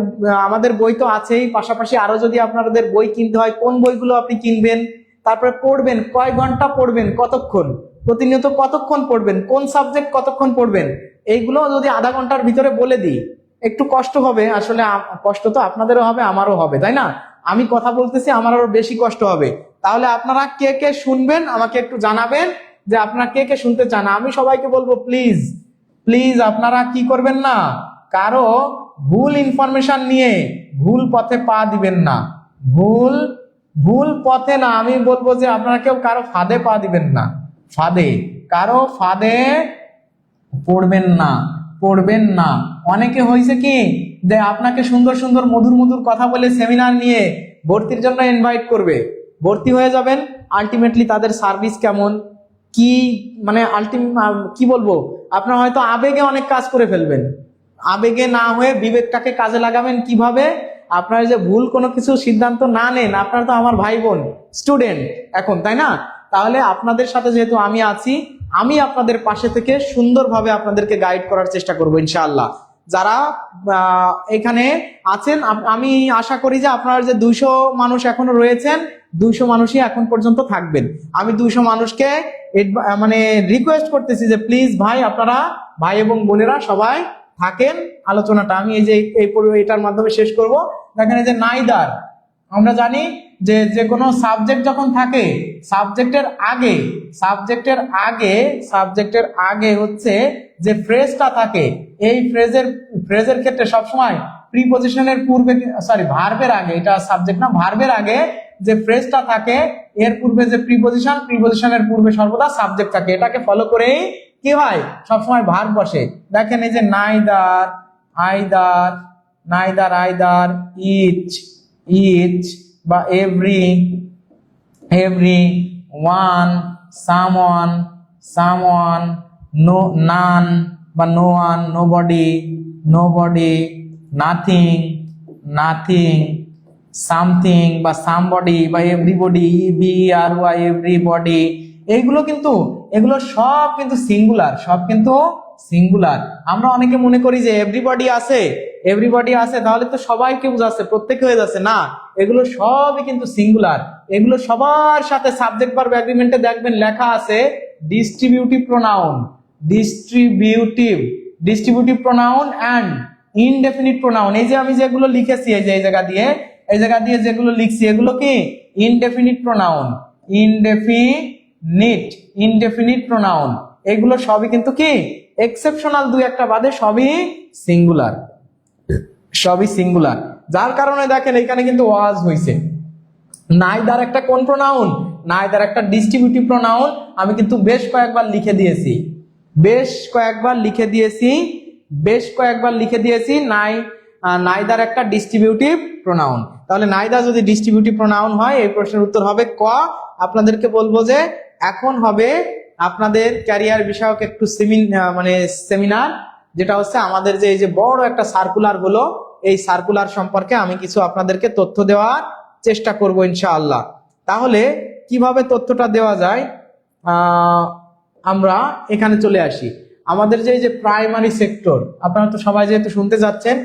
আমাদের বই তো আছেই, পাশাপাশি আরো যদি আপনাদের বই কিনতে হয় কোন বইগুলো আপনি কিনবেন, তারপরে পড়বেন কয় ঘন্টা পড়বেন, কতক্ষণ প্রতিনিয়ত কতক্ষণ পড়বেন, কোন সাবজেক্ট কতক্ষণ পড়বেন, এইগুলো যদি আধা ঘন্টার ভিতরে বলে দিই, একটু কষ্ট হবে আসলে, কষ্ট তো আপনাদেরও হবে আমারও হবে, তাই না? আমি কথা বলতেছি, আমার আরো বেশি কষ্ট হবে। তাহলে আপনারা কে কে শুনবেন আমাকে একটু জানাবেন, যে আপনারা কে কে শুনতে চান। আমি সবাইকে বলবো প্লিজ প্লিজ আপনারা কি করবেন না, কারো ভুল ইনফরমেশন নিয়ে ভুল পথে পা দিবেন না, ভুল ভুল পথে না, আমি বলবো যে আপনারা কেউ কারো ফাঁদে পা দিবেন না, ফাঁদে, কারো ফাঁদে পড়বেন না, পড়বেন না। অনেকে হয়েছে কি, যে আপনাকে সুন্দর সুন্দর মধুর মধুর কথা বলে সেমিনার নিয়ে ভর্তির জন্য ইনভাইট করবে, ভর্তি হয়ে যাবেন, আলটিমেটলি তাদের সার্ভিস কেমন কি, মানে কি বলবো, আপনারা হয়তো আবেগে অনেক কাজ করে ফেলবেন, আবেগে না হয়ে বিবেকটাকে কাজে লাগাবেন কিভাবে, আপনারা যে ভুল কোনো কিছু সিদ্ধান্ত না নেন, আপনারা তো আমার ভাই বোন স্টুডেন্ট এখন, তাই না? তাহলে আপনাদের সাথে যেহেতু আমি আছি, আমি আপনাদের পাশে থেকে সুন্দরভাবে আপনাদেরকে গাইড করার চেষ্টা করবো ইনশাআল্লাহ। যারা এখানে আছেন, আমি আশা করি যে আপনারা যে 200 মানুষ এখনো রয়েছেন, 200 মানুষই এখন পর্যন্ত থাকবেন। আমি 200 মানুষকে মানে রিকোয়েস্ট করতেছি যে প্লিজ ভাই, আপনারা ভাই এবং বোনেরা সবাই থাকেন। আলোচনাটা আমি এই যে এটার মাধ্যমে শেষ করব। দেখেন এই যে নাইদার, আমরা জানি যে যে কোনো সাবজেক্ট যখন থাকে, সাবজেক্টের আগে হচ্ছে যে ফ্রেজটা থাকে, এই ফ্রেজের ক্ষেত্রে সবসময় প্রিপজিশনের পূর্বে, সরি ভার্বের আগে, এটা সাবজেক্ট না, ভার্বের আগে যে ফ্রেজটা থাকে, এর পূর্বে যে প্রিপজিশনের পূর্বে সর্বদা সাবজেক্ট থাকে, এটাকে ফলো করেই কি হয়, সবসময় ভার্ব বসে। দেখেন এই যে নাইদার, আইদার, আইদার, ইচ বা every, one, someone, no, none বা no one, nobody, nothing, something বা সামবডি বা এভরিবডি, এভরিবডি, এইগুলো কিন্তু, এগুলো সব কিন্তু সিঙ্গুলার, আমরা অনেকে মনে করি যে এভরিবডি আছে তাহলে তো সবাইকে বোঝাচ্ছে, প্রত্যেকে হয়ে যাচ্ছে, না, এগুলো সবই কিন্তু সিঙ্গুলার। এগুলো সবার সাথে সাবজেক্ট ভার্ব এগ্রিমেন্টে দেখবেন লেখা আছে distributive pronoun and indefinite pronoun. এই যে আমি যেগুলো লিখেছি, এই যে এই জায়গা দিয়ে যেগুলো লিখছি, এগুলো কি ইনডেফিনিট প্রোনাউন, এগুলো সবই কিন্তু কি এক্সেপশনাল, দুই একটা বাদে সবই সিঙ্গুলার, যার কারণে দেখেন এখানে কিন্তু ওয়াজ হয়েছে। নাইদার একটা কোন প্রোনাউন, নাইদার একটা ডিস্ট্রিবিউটিভ প্রোনাউন, আমি কিন্তু বেশ কয়েকবার লিখে দিয়েছি, নাইদার একটা ডিস্ট্রিবিউটিভ প্রোনাউন। তাহলে নাইদার যদি ডিস্ট্রিবিউটিভ প্রোনাউন হয়, এই প্রশ্নের উত্তর হবে ক। আপনাদেরকে বলবো যে এখন হবে আপনাদের ক্যারিয়ার বিষয়ক একটু সেমিনার, যেটা হচ্ছে আমাদের যে এই যে বড় একটা সার্কুলার হলো, এই সার্কুলার সম্পর্কে আমি কিছু আপনাদেরকে তথ্য দেওয়ার চেষ্টা করব ইনশাআল্লাহ। তাহলে কিভাবে তথ্যটা দেওয়া যায়, আমরা এখানে চলে আসি। আমাদের যে এই যে প্রাইমারি সেক্টর, আপনারা তো সবাই যেহেতু শুনতে যাচ্ছেন,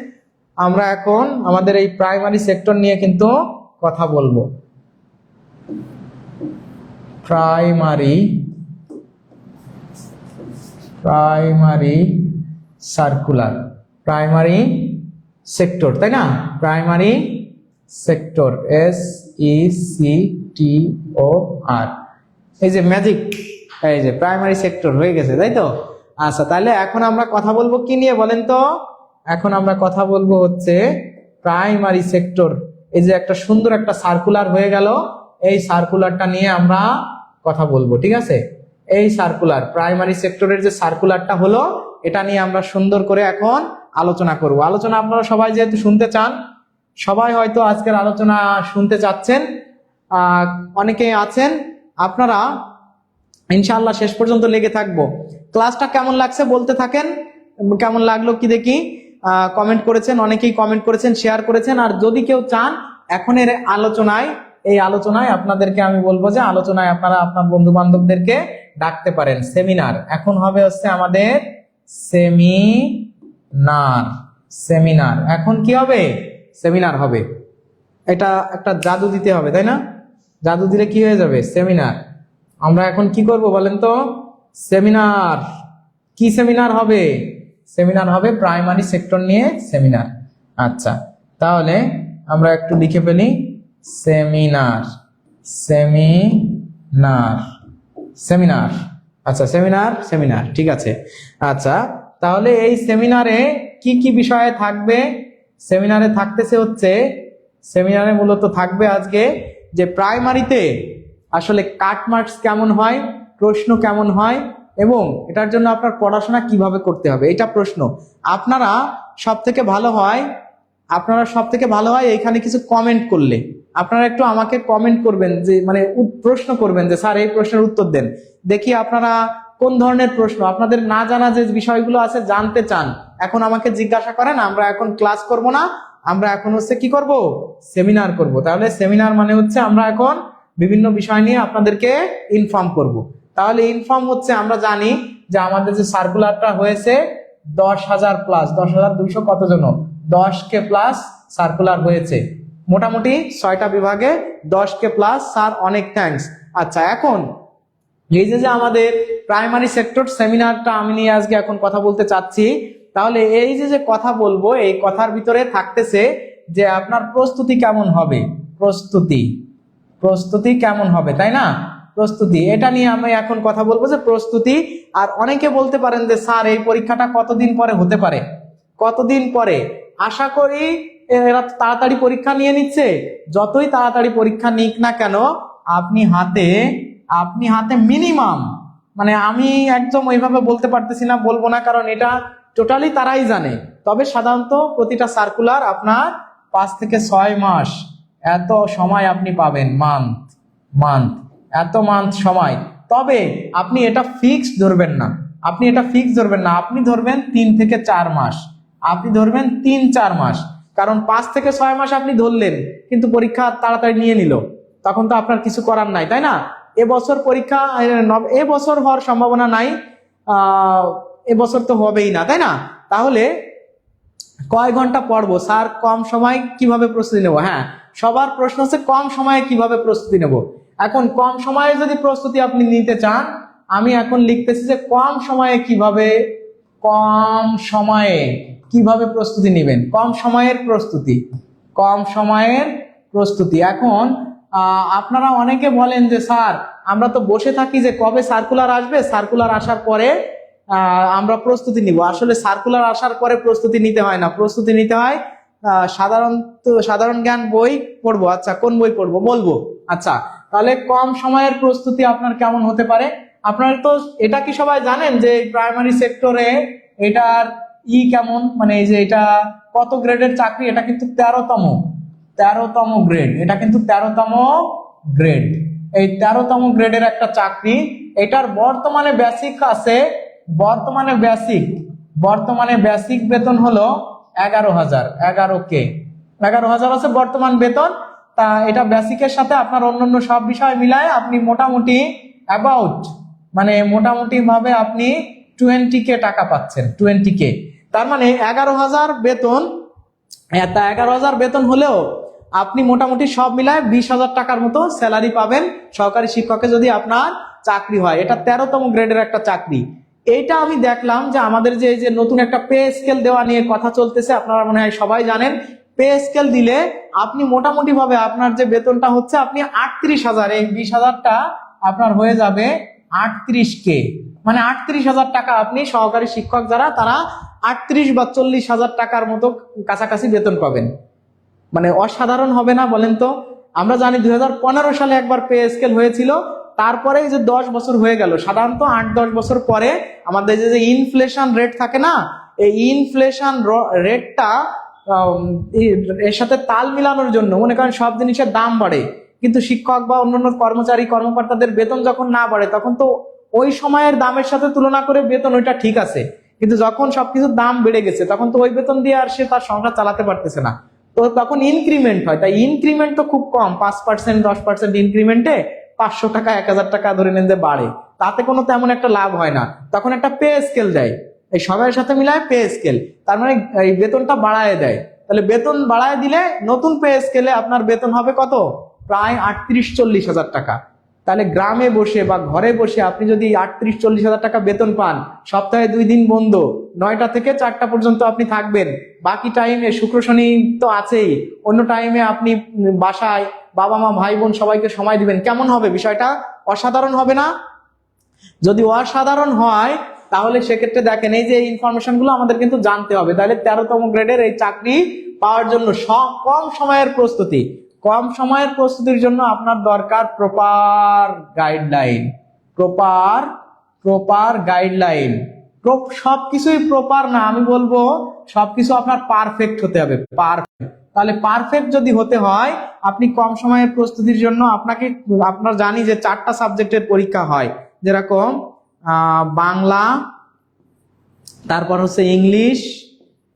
আমরা এখন আমাদের এই প্রাইমারি সেক্টর নিয়ে কিন্তু কথা বলবো। প্রাইমারি সার্কুলার, প্রাইমারি সেক্টর, তাই না? প্রাইমারি সেক্টর, SECTOR, এই যে ম্যাজিক, এই যে প্রাইমারি সেক্টর হয়ে গেছে, তাই তো? আচ্ছা, তাহলে এখন আমরা কথা বলবো কি নিয়ে বলেন তো? এখন আমরা কথা বলবো হচ্ছে প্রাইমারি সেক্টর। এই যে একটা সুন্দর একটা সার্কুলার হয়ে গেল, এই সার্কুলারটা নিয়ে আমরা কথা বলবো, ঠিক আছে? এই সার্কুলার, প্রাইমারি সেক্টরের যে সার্কুলারটা হলো, এটা নিয়ে আমরা সুন্দর করে এখন আলোচনা করব। আলোচনা আপনারা সবাই যেহেতু শুনতে চান, সবাই হয়তো আজকের আলোচনা শুনতে চাচ্ছেন, অনেকেই আছেন, আপনারা ইনশাআল্লাহ শেষ পর্যন্ত লেগে থাকবো। ক্লাসটা কেমন লাগছে বলতে থাকেন, কেমন লাগলো কি দেখি। কমেন্ট করেছেন, অনেকেই কমেন্ট করেছেন, শেয়ার করেছেন। আর যদি কেউ চান এখনের এই আলোচনায় আপনাদেরকে আমি বলবো যে আলোচনায় আপনারা আপনার বন্ধু বান্ধবদেরকে ডাকতে পারেন। সেমিনার এখন হবে হচ্ছে আমাদের সেমিনার এখন কি হবে? সেমিনার হবে। এটা একটা জাদু দিতে হবে, তাই না? জাদু দিলে কি হয়ে যাবে? সেমিনার। আমরা এখন কি করব বলেন তো? সেমিনার। কি সেমিনার হবে? সেমিনার হবে প্রাইমারি সেক্টর নিয়ে সেমিনার। আচ্ছা, তাহলে আমরা একটু লিখে ফেলি, সেমিনার। আচ্ছা, সেমিনার, ঠিক আছে। আচ্ছা, তাহলে এই সেমিনারে কি কি বিষয়ে থাকবে? সেমিনারে থাকতেছে হচ্ছে, সেমিনারে মূলত থাকবে আজকে যে প্রাইমারিতে আসলে কাট মার্কস কেমন হয়, প্রশ্ন কেমন হয়, এবং এটার জন্য আপনার পড়াশোনা কিভাবে করতে হবে, এটা প্রশ্ন। আপনারা সব থেকে ভালো হয় এখানে কিছু কমেন্ট করলে। আপনারা একটু আমাকে কমেন্ট করবেন, যে মানে প্রশ্ন করবেন যে স্যার এই প্রশ্নের উত্তর দেন। দেখি আপনারা কোন ধরনের প্রশ্ন, আপনাদের না জানা যে বিষয়গুলো আছে জানতে চান, এখন আমাকে জিজ্ঞাসা করেন। আমরা এখন ক্লাস করব না, আমরা এখন হচ্ছে কি করব? সেমিনার করব। তাহলে সেমিনার মানে হচ্ছে আমরা এখন বিভিন্ন বিষয় নিয়ে আপনাদেরকে ইনফর্ম করব। তাহলে ইনফর্ম হচ্ছে, আমরা জানি যে আমাদের যে সার্কুলারটা হয়েছে 10,000 প্লাস, 10,200 কতজন, 10K প্লাস সার্কুলার হয়েছে মোটামুটি 6টা বিভাগে 10K প্লাস। স্যার অনেক থ্যাঙ্কস। আচ্ছা, এখন এই যে আমাদের প্রাইমারি সেক্টর সেমিনারটা আমি নিয়ে আজকে এখন কথা বলতে চাচ্ছি। তাহলে এই যে কথা বলবো, এই কথার ভিতরে থাকতেছে যে আপনার প্রস্তুতি কেমন হবে, প্রস্তুতি কেমন হবে, তাই না? প্রস্তুতি, এটা নিয়ে আমি এখন কথা বলবো যে প্রস্তুতি। আর অনেকে বলতে পারেন যে স্যার এই পরীক্ষাটা কতদিন পরে হতে পারে, কতদিন পরে? আশা করি এরা তাড়াতাড়ি পরীক্ষা নিয়ে নিচ্ছে। যতই তাড়াতাড়ি পরীক্ষা নিক না কেন, আপনি হাতে মিনিমাম, মানে আমি একদম ওইভাবে বলতে পারতেছি না, বলবো না, কারণ এটা টোটালি তারাই জানে। তবে সাধারণত প্রতিটা সার্কুলার আপনার 5 থেকে 6 মাস এত সময় আপনি পাবেন, মান্থ এত সময়। তবে আপনি এটা ফিক্স ধরবেন না, আপনি ধরবেন 3 থেকে 4 মাস, আপনি ধরবেন 3-4 মাস। কারণ 5 থেকে 6 মাস আপনি ধরলেন, কিন্তু পরীক্ষা তাড়াতাড়ি নিয়ে নিল, তখন তো আপনার কিছু করার নাই, তাই না? এবছর পরীক্ষা, এবছর হওয়ার সম্ভাবনা নাই, এবছর তো হবেই না, তাই না? তাহলে কয় ঘন্টা পড়বো স্যার, কম সময় কিভাবে প্রস্তুতি নেব? হ্যাঁ, সবার প্রশ্ন হচ্ছে কম সময়ে কিভাবে প্রস্তুতি নেব। এখন কম সময়ে যদি প্রস্তুতি আপনি নিতে চান, আমি এখন লিখতেছি যে কম সময়ে কিভাবে প্রস্তুতি নেবেন। কম সময়ের প্রস্তুতি। এখন আপনারা অনেকে বলেন যে স্যার আমরা তো বসে থাকি যে কবে সার্কুলার আসবে, সার্কুলার আসার পরে আমরা প্রস্তুতি নিব। আসলে সার্কুলার আসার পরে প্রস্তুতি নিতে হয় না, প্রস্তুতি নিতে হয় সাধারণ জ্ঞান বই পড়বো। আচ্ছা, কোন বই পড়বো বলবো। আচ্ছা, তাহলে কম সময়ের প্রস্তুতি আপনার কেমন হতে পারে? আপনারা তো এটা কি সবাই জানেন যে প্রাইমারি সেক্টরে এটার কেমন, মানে এই যে এটা কত গ্রেডের চাকরি? এটা কিন্তু 13তম গ্রেড, এটা কিন্তু 13তম গ্রেড। এই 13তম গ্রেডের একটা চাকরি। এটার বর্তমানে বেসিক আছে, বর্তমানে বেসিক বেতন হলো 11,000, 11K আছে বর্তমান বেতন। তা এটা বেসিকের সাথে আপনার অন্যান্য সব বিষয় মিলায় আপনি মোটামুটি ভাবে আপনি 20K টাকা পাচ্ছেন, 20K। তার মানে 11,000 বেতন, এত 11,000 বেতন হলেও আপনি মোটামুটি সব মিলায় 20,000 টাকার মতো স্যালারি পাবেন সহকারী শিক্ষকে, যদি আপনার চাকরি হয়। এটা 13তম গ্রেডের একটা চাকরি। এইটা আমি দেখলাম যে আমাদের যে এই যে নতুন একটা পে স্কেল দেওয়া নিয়ে কথা চলতেছে, আপনারা মনে হয় সবাই জানেন। পে স্কেল দিলে আপনি মোটামুটি ভাবে আপনার যে বেতনটা হচ্ছে, আপনি 38,000, এই 20,000টা আপনার হয়ে যাবে 38K, মানে 38,000 টাকা আপনি সহকারী শিক্ষক যারা, তারা 38 বা 40,000 টাকার মতো কাছাকাছি বেতন পাবেন। মানে অসাধারণ হবে না বলেন তো? আমরা জানি 2015 সালে একবার পে স্কেল হয়েছিল, তারপরে যে 10 বছর হয়ে গেল। সাধারণত 8-10 বছর পরে আমাদের যে ইনফ্লেশন রেট থাকে না, এই ইনফ্লেশন রেটটা এর সাথে তাল মিলানোর জন্য মনে করেন সব জিনিসের দাম বাড়ে, কিন্তু শিক্ষক বা অন্যান্য কর্মচারী কর্মকর্তাদের বেতন যখন না বাড়ে, তখন তো ওই সময়ের দামের সাথে তুলনা করে বেতন ওইটা ঠিক আছে। কিন্তু যখন সবকিছুর দাম বেড়ে গেছে, তখন তো ওই বেতন দিয়ে আর সে তার সংসার চালাতে পারতেছে না। তো তখন ইনক্রিমেন্ট হয়, তাই ইনক্রিমেন্ট তো খুব কম, 5%, 10% ইনক্রিমেন্টে 500 টাকা 1,000 টাকা ধরে নেন যে বাড়ে, তাতে কোনো তেমন একটা লাভ হয় না। তখন একটা পে স্কেল দেয়, এই সবার সাথে মিলায় পে স্কেল, তার মানে এই বেতনটা বাড়ায় দেয়। তাহলে বেতন বাড়ায় দিলে নতুন পে স্কেলে আপনার বেতন হবে কত? প্রায় 38-40,000 টাকা। তাহলে গ্রামে বসে বা ঘরে বসে আপনি যদি 38-40,000 টাকা বেতন পান, সপ্তাহে 2 দিন বন্ধ, 9টা থেকে 4টা পর্যন্ত আপনি থাকবেন, বাকি টাইমে শুক্র শনি তো আছেই, অন্য টাইমে আপনি বাসায় বাবা মা ভাই বোন সবাইকে সময় দিবেন, কেমন হবে বিষয়টা? অসাধারণ হবে না? যদি অসাধারণ হয়, তাহলে সেক্ষেত্রে দেখেন এই যে ইনফরমেশন গুলো আমাদের কিন্তু জানতে হবে। তাহলে 13তম গ্রেডের এই চাকরি পাওয়ার জন্য কম সময়ের প্রস্তুতি, কম সময়ের প্রস্তুতির জন্য আপনার দরকার প্রপার গাইডলাইন। Proper guideline. সবকিছুই প্রপার না, আমি বলবো সবকিছু আপনার পারফেক্ট হতে হবে, পারফেক্ট। তাহলে পারফেক্ট যদি হতে হয়, আপনি কম সময়ের প্রস্তুতির জন্য আপনার জানি যে 4টা সাবজেক্টের পরীক্ষা হয়, যেরকম বাংলা, তারপর হচ্ছে ইংলিশ,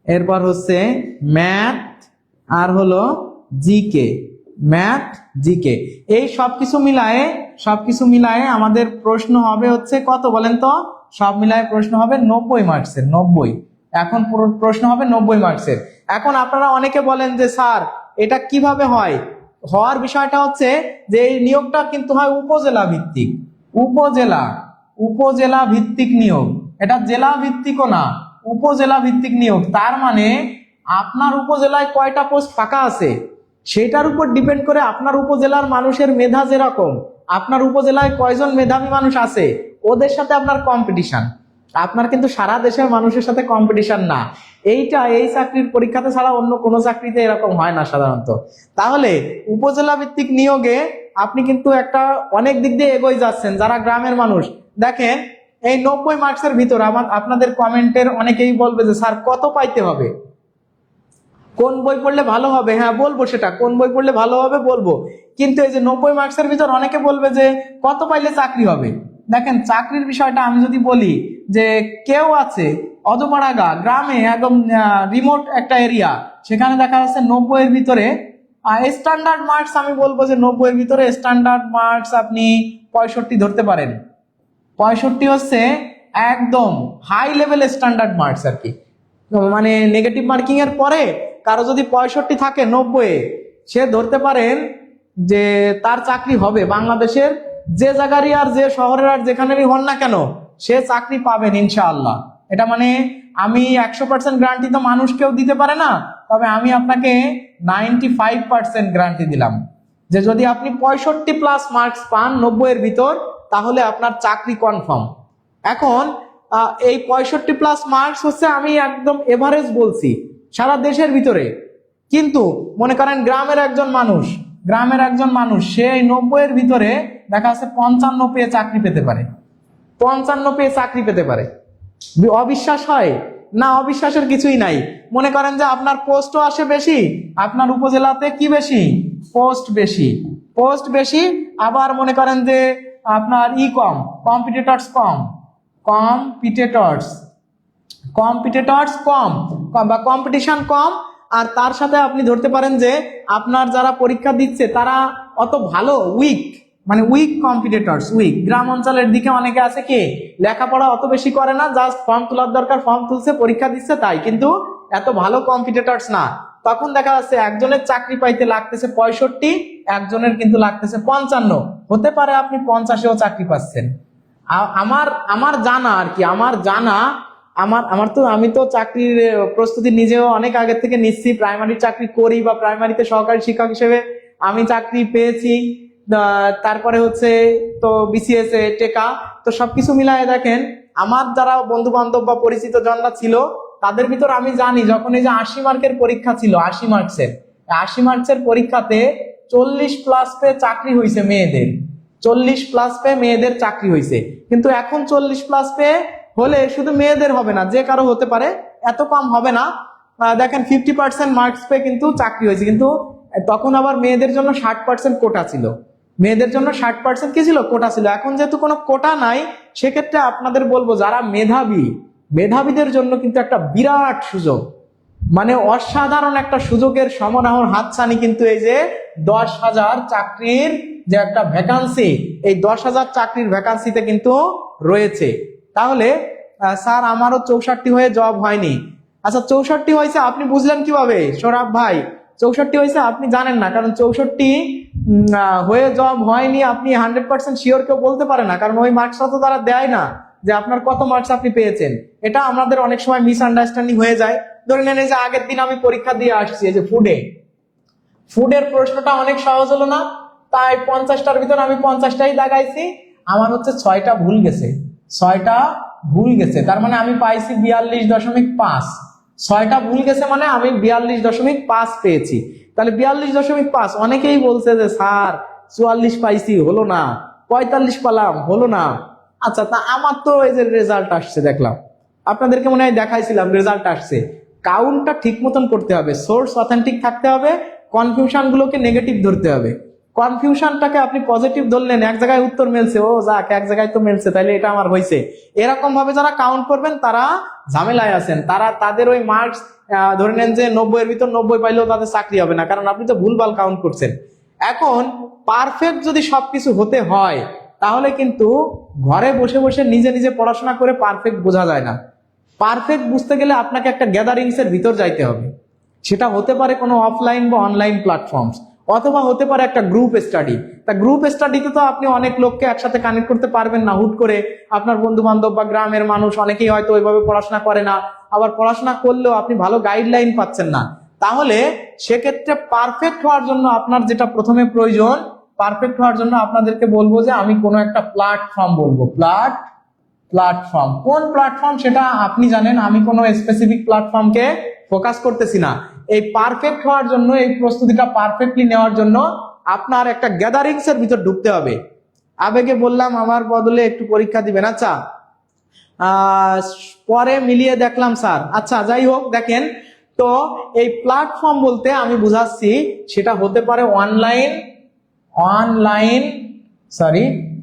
এরপর হচ্ছে ম্যাথ, আর হলো জিকে, ম্যাথ জিকে। এই সবকিছু মিলায়ে আমাদের প্রশ্ন হবে হচ্ছে কত বলেন তো? সব মিলায়ে প্রশ্ন হবে 90 মার্কসের, 90। এখন প্রশ্ন হবে 90 মার্কসের। এখন আপনারা অনেকে বলেন যে স্যার এটা কিভাবে হয়? হওয়ার বিষয়টা হচ্ছে যে এই নিয়োগটা কিন্তু হয় উপজেলা ভিত্তিক, উপজেলা ভিত্তিক নিয়োগ। এটা জেলা ভিত্তিকও না, উপজেলা ভিত্তিক নিয়োগ। তার মানে আপনার উপজেলায় কয়টা পোস্ট ফাঁকা আছে সেটার উপর ডিপেন্ড করে, আপনার উপজেলার মানুষের মেধা যেরকম, আপনার উপজেলায় কয়জন মেধাবী মানুষ আছে, ওদের সাথে আপনার কম্পিটিশন। আপনার কিন্তু সারা দেশের মানুষের সাথে কম্পিটিশন না। এই চাকরির পরীক্ষাতে ছাড়া অন্য কোনো চাকরিতে এরকম হয় না সাধারণত। তাহলে উপজেলা ভিত্তিক নিয়োগে আপনি কিন্তু একটা অনেক দিক দিয়ে এগোয় যাচ্ছেন। যারা গ্রামের মানুষ, দেখেন এই 90 মার্কসের ভিতর আপনাদের কমেন্টের অনেকেই বলবে যে স্যার কত পাইতে হবে, কোন বই পড়লে ভালো হবে? হ্যাঁ বলবো, সেটা কোন বই পড়লে ভালো হবে বলবো। কিন্তু এই যে 90 মার্কসের ভিতর অনেকে বলবে যে কত পাইলে চাকরি হবে। দেখেন চাকরির বিষয়টা আমি যদি বলি, যে কেউ আছে অজপাড়াগা গ্রামে, একদম রিমোট একটা এরিয়া, সেখানে দেখা যাচ্ছে 90 এর ভিতরে স্ট্যান্ডার্ড মার্কস, আমি বলবো যে 90 এর ভিতরে স্ট্যান্ডার্ড মার্কস আপনি 65 ধরতে পারেন। 65 হচ্ছে একদম হাই লেভেল স্ট্যান্ডার্ড মার্কস আর কি। মানে নেগেটিভ মার্কিং এর পরে কারো যদি 65 থাকে 90, সে ধরতে পারেন যে তার চাকরি হবে। বাংলাদেশের যে জায়গারই আর যে শহরের আর যেখানেরই হন না কেন, সে চাকরি পাবেন ইনশাআল্লাহ। এটা মানে আমি 100% গ্যারান্টি তো মানুষ কেউ দিতে পারে না, তবে আমি আপনাকে 95% গ্যারান্টি দিলাম যে যদি আপনি 65+ মার্কস পান 90 এর ভিতর, তাহলে আপনার চাকরি কনফার্ম। এখন এই 65+ মার্কস হচ্ছে আমি একদম এভারেজ বলছি সারা দেশের ভিতরে। কিন্তু মনে করেন গ্রামের একজন মানুষ সে 90 এর ভিতরে দেখা যাচ্ছে 55 পেয়ে চাকরি পেতে পারে, 55 পেয়ে চাকরি পেতে পারে। অবিশ্বাস হয় না? অবিশ্বাসের কিছুই নাই। মনে করেন যে আপনার পোস্টও আসে বেশি, আপনার উপজেলাতে কি বেশি? পোস্ট বেশি। আবার মনে করেন যে আপনার কম্পিটিটরস কম বা কম্পিটিশন কম। আর তার সাথে আপনি ধরতে পারেন যে আপনার যারা পরীক্ষা দিচ্ছে তারা অত ভালো উইক কম্পিটিটরস। গ্রাম অঞ্চলের দিকে অনেকে আছে কি লেখাপড়া অত বেশি করে না, জাস্ট ফর্ম তোলার দরকার, ফর্ম তুলছে পরীক্ষা দিচ্ছে তাই, কিন্তু এত ভালো কম্পিটিটরস না। তখন দেখা যাচ্ছে একজনের চাকরি পাইতে লাগতেছে 65, একজনের কিন্তু লাগতেছে 55। হতে পারে আপনি 50-এও চাকরি পাচ্ছেন। আমার আমার জানা আর কি, আমার জানা, আমি তো চাকরির প্রস্তুতি নিজেও অনেক আগে থেকে নিচ্ছি, প্রাইমারি চাকরি করি বা প্রাইমারিতে সহকারী শিক্ষক হিসেবে আমি চাকরি পেয়েছি। তারপরে হচ্ছে তো বিসিএস এ টেকা, তো সবকিছু মিলায় দেখেন আমার যারা বন্ধু বান্ধব বা পরিচিত জনরা ছিল তাদের ভিতর আমি জানি যখন এই যে 80 মার্কের পরীক্ষা ছিল, 80 মার্কসের পরীক্ষাতে 40+ পেয়ে চাকরি হয়েছে মেয়েদের, 40+ পেয়ে মেয়েদের চাকরি হয়েছে। কিন্তু এখন 40+ পেয়ে হলে শুধু মেয়েদের হবে না, যে কারো হতে পারে, এত কম হবে না। দেখেন 50% মার্কস পেয়ে কিন্তু চাকরি হয়েছে, কিন্তু তখন আবার মেয়েদের জন্য 60% কোটা ছিল, মেয়েদের জন্য 60% কি ছিল, কোটা ছিল। এখন যেহেতু কোনো কোটা নাই, সেক্ষেত্রে আপনাদের বলবো যারা মেধাবীদের জন্য কিন্তু একটা বিরাট সুযোগ, মানে অসাধারণ একটা সুযোগের সমারোহ হাতছানি কিন্তু এই যে 10,000 চাকরির যে একটা ভ্যাকান্সি, এই 10,000 চাকরির ভ্যাকান্সিতে কিন্তু রয়েছে। তাহলে স্যার আমারও 64 হয়ে জব হয়নি। আচ্ছা 64 হয়েছে আপনি বুঝলেন কিভাবে সৌরভ ভাই? 64 হয়েছে আপনি জানেন না, কারণ 64 হয়ে জব হয়নি আপনি 100% শিওর কেউ বলতে পারে না, কারণ ওই মার্কসটা তো তারা দেয় না যে আপনার কত মার্কস আপনি পেয়েছেন। এটা আমাদের অনেক সময় মিসআন্ডারস্ট্যান্ডিং হয়ে যায়। ধরে নেন এই যে আগের দিন আমি পরীক্ষা দিয়ে আসছি, এই যে ফুডের প্রশ্নটা অনেক সহজ হলো না, তাই 50টার ভিতর আমি 50টাই দাগাইছি, আমার হচ্ছে 6টা ভুল গেছে, তার মানে আমি পাইছি 42.5। 6টা ভুল গেছে মানে আমি 42.5 পেয়েছি। তাহলে 42.5, অনেকেই বলছে যে স্যার 44 পাইছি হলো না, 45 পেলাম হলো না। আচ্ছা তা আমার তো এই যে রেজাল্ট আসছে দেখলাম, আপনাদেরকে মনে হয় দেখাইছিলাম, রেজাল্ট আসছে। কাউন্টটা ঠিক মতন করতে হবে, সোর্স অথেন্টিক থাকতে হবে, কনফিউশন গুলোকে নেগেটিভ ধরতে হবে। কনফিউশনটাকে আপনি পজিটিভ ধরলেন, এক জায়গায় উত্তর মিলছে, ও যাক এক জায়গায় তো মিলছে, তাইলে এটা আমার হয়েছে, এরকম ভাবে যারা কাউন্ট করবেন তারা ঝামেলায় আছেন। তাদের ওই মার্কস ধরে নেন যে 90-এর ভিতর 90 পাইলেও তাদের চাকরি হবে না, কারণ আপনি তো ভুলভাল কাউন্ট করছেন। এখন পারফেক্ট যদি সবকিছু হতে হয় তাহলে কিন্তু ঘরে বসে বসে নিজে নিজে পড়াশোনা করে পারফেক্ট বোঝা যায় না। পারফেক্ট বুঝতে গেলে আপনাকে একটা গ্যাদারিংস এর ভিতর যাইতে হবে, সেটা হতে পারে কোনো অফলাইন বা অনলাইন প্ল্যাটফর্মস, অথবা হতে পারে একটা গ্রুপ স্টাডি। তা গ্রুপ স্টাডিতে তো আপনি অনেক লোককে একসাথে কানেক্ট করতে পারবেন না, হুট করে আপনার বন্ধু বান্ধব বা গ্রামের মানুষ অনেকেই হয়তো ওইভাবে পড়াশোনা করে না, আবার পড়াশোনা করলেও আপনি ভালো গাইডলাইন পাচ্ছেন না। তাহলে সেক্ষেত্রে পারফেক্ট হওয়ার জন্য আপনার যেটা প্রথমে প্রয়োজন, পারফেক্ট হওয়ার জন্য আপনাদেরকে বলবো যে আমি কোনো একটা প্ল্যাটফর্ম বলবো। প্ল্যাটফর্ম কোন প্ল্যাটফর্ম সেটা আপনি জানেন, আমি কোনো স্পেসিফিক প্ল্যাটফর্মকে ফোকাস করতেছি না। এই পারফেক্ট হওয়ার জন্য, এই প্রস্তুতিটা পারফেক্টলি নেওয়ার জন্য আপনার একটা গ্যাদারিংস এর ভিতর ঢুকতে হবে। আবেগে বললাম আমার বদলে একটু পরীক্ষা দিবেন, আচ্ছা পরে মিলিয়ে দেখলাম স্যার। আচ্ছা যাই হোক, দেখেন তো এই প্ল্যাটফর্ম বলতে আমি বুঝাচ্ছি সেটা হতে পারে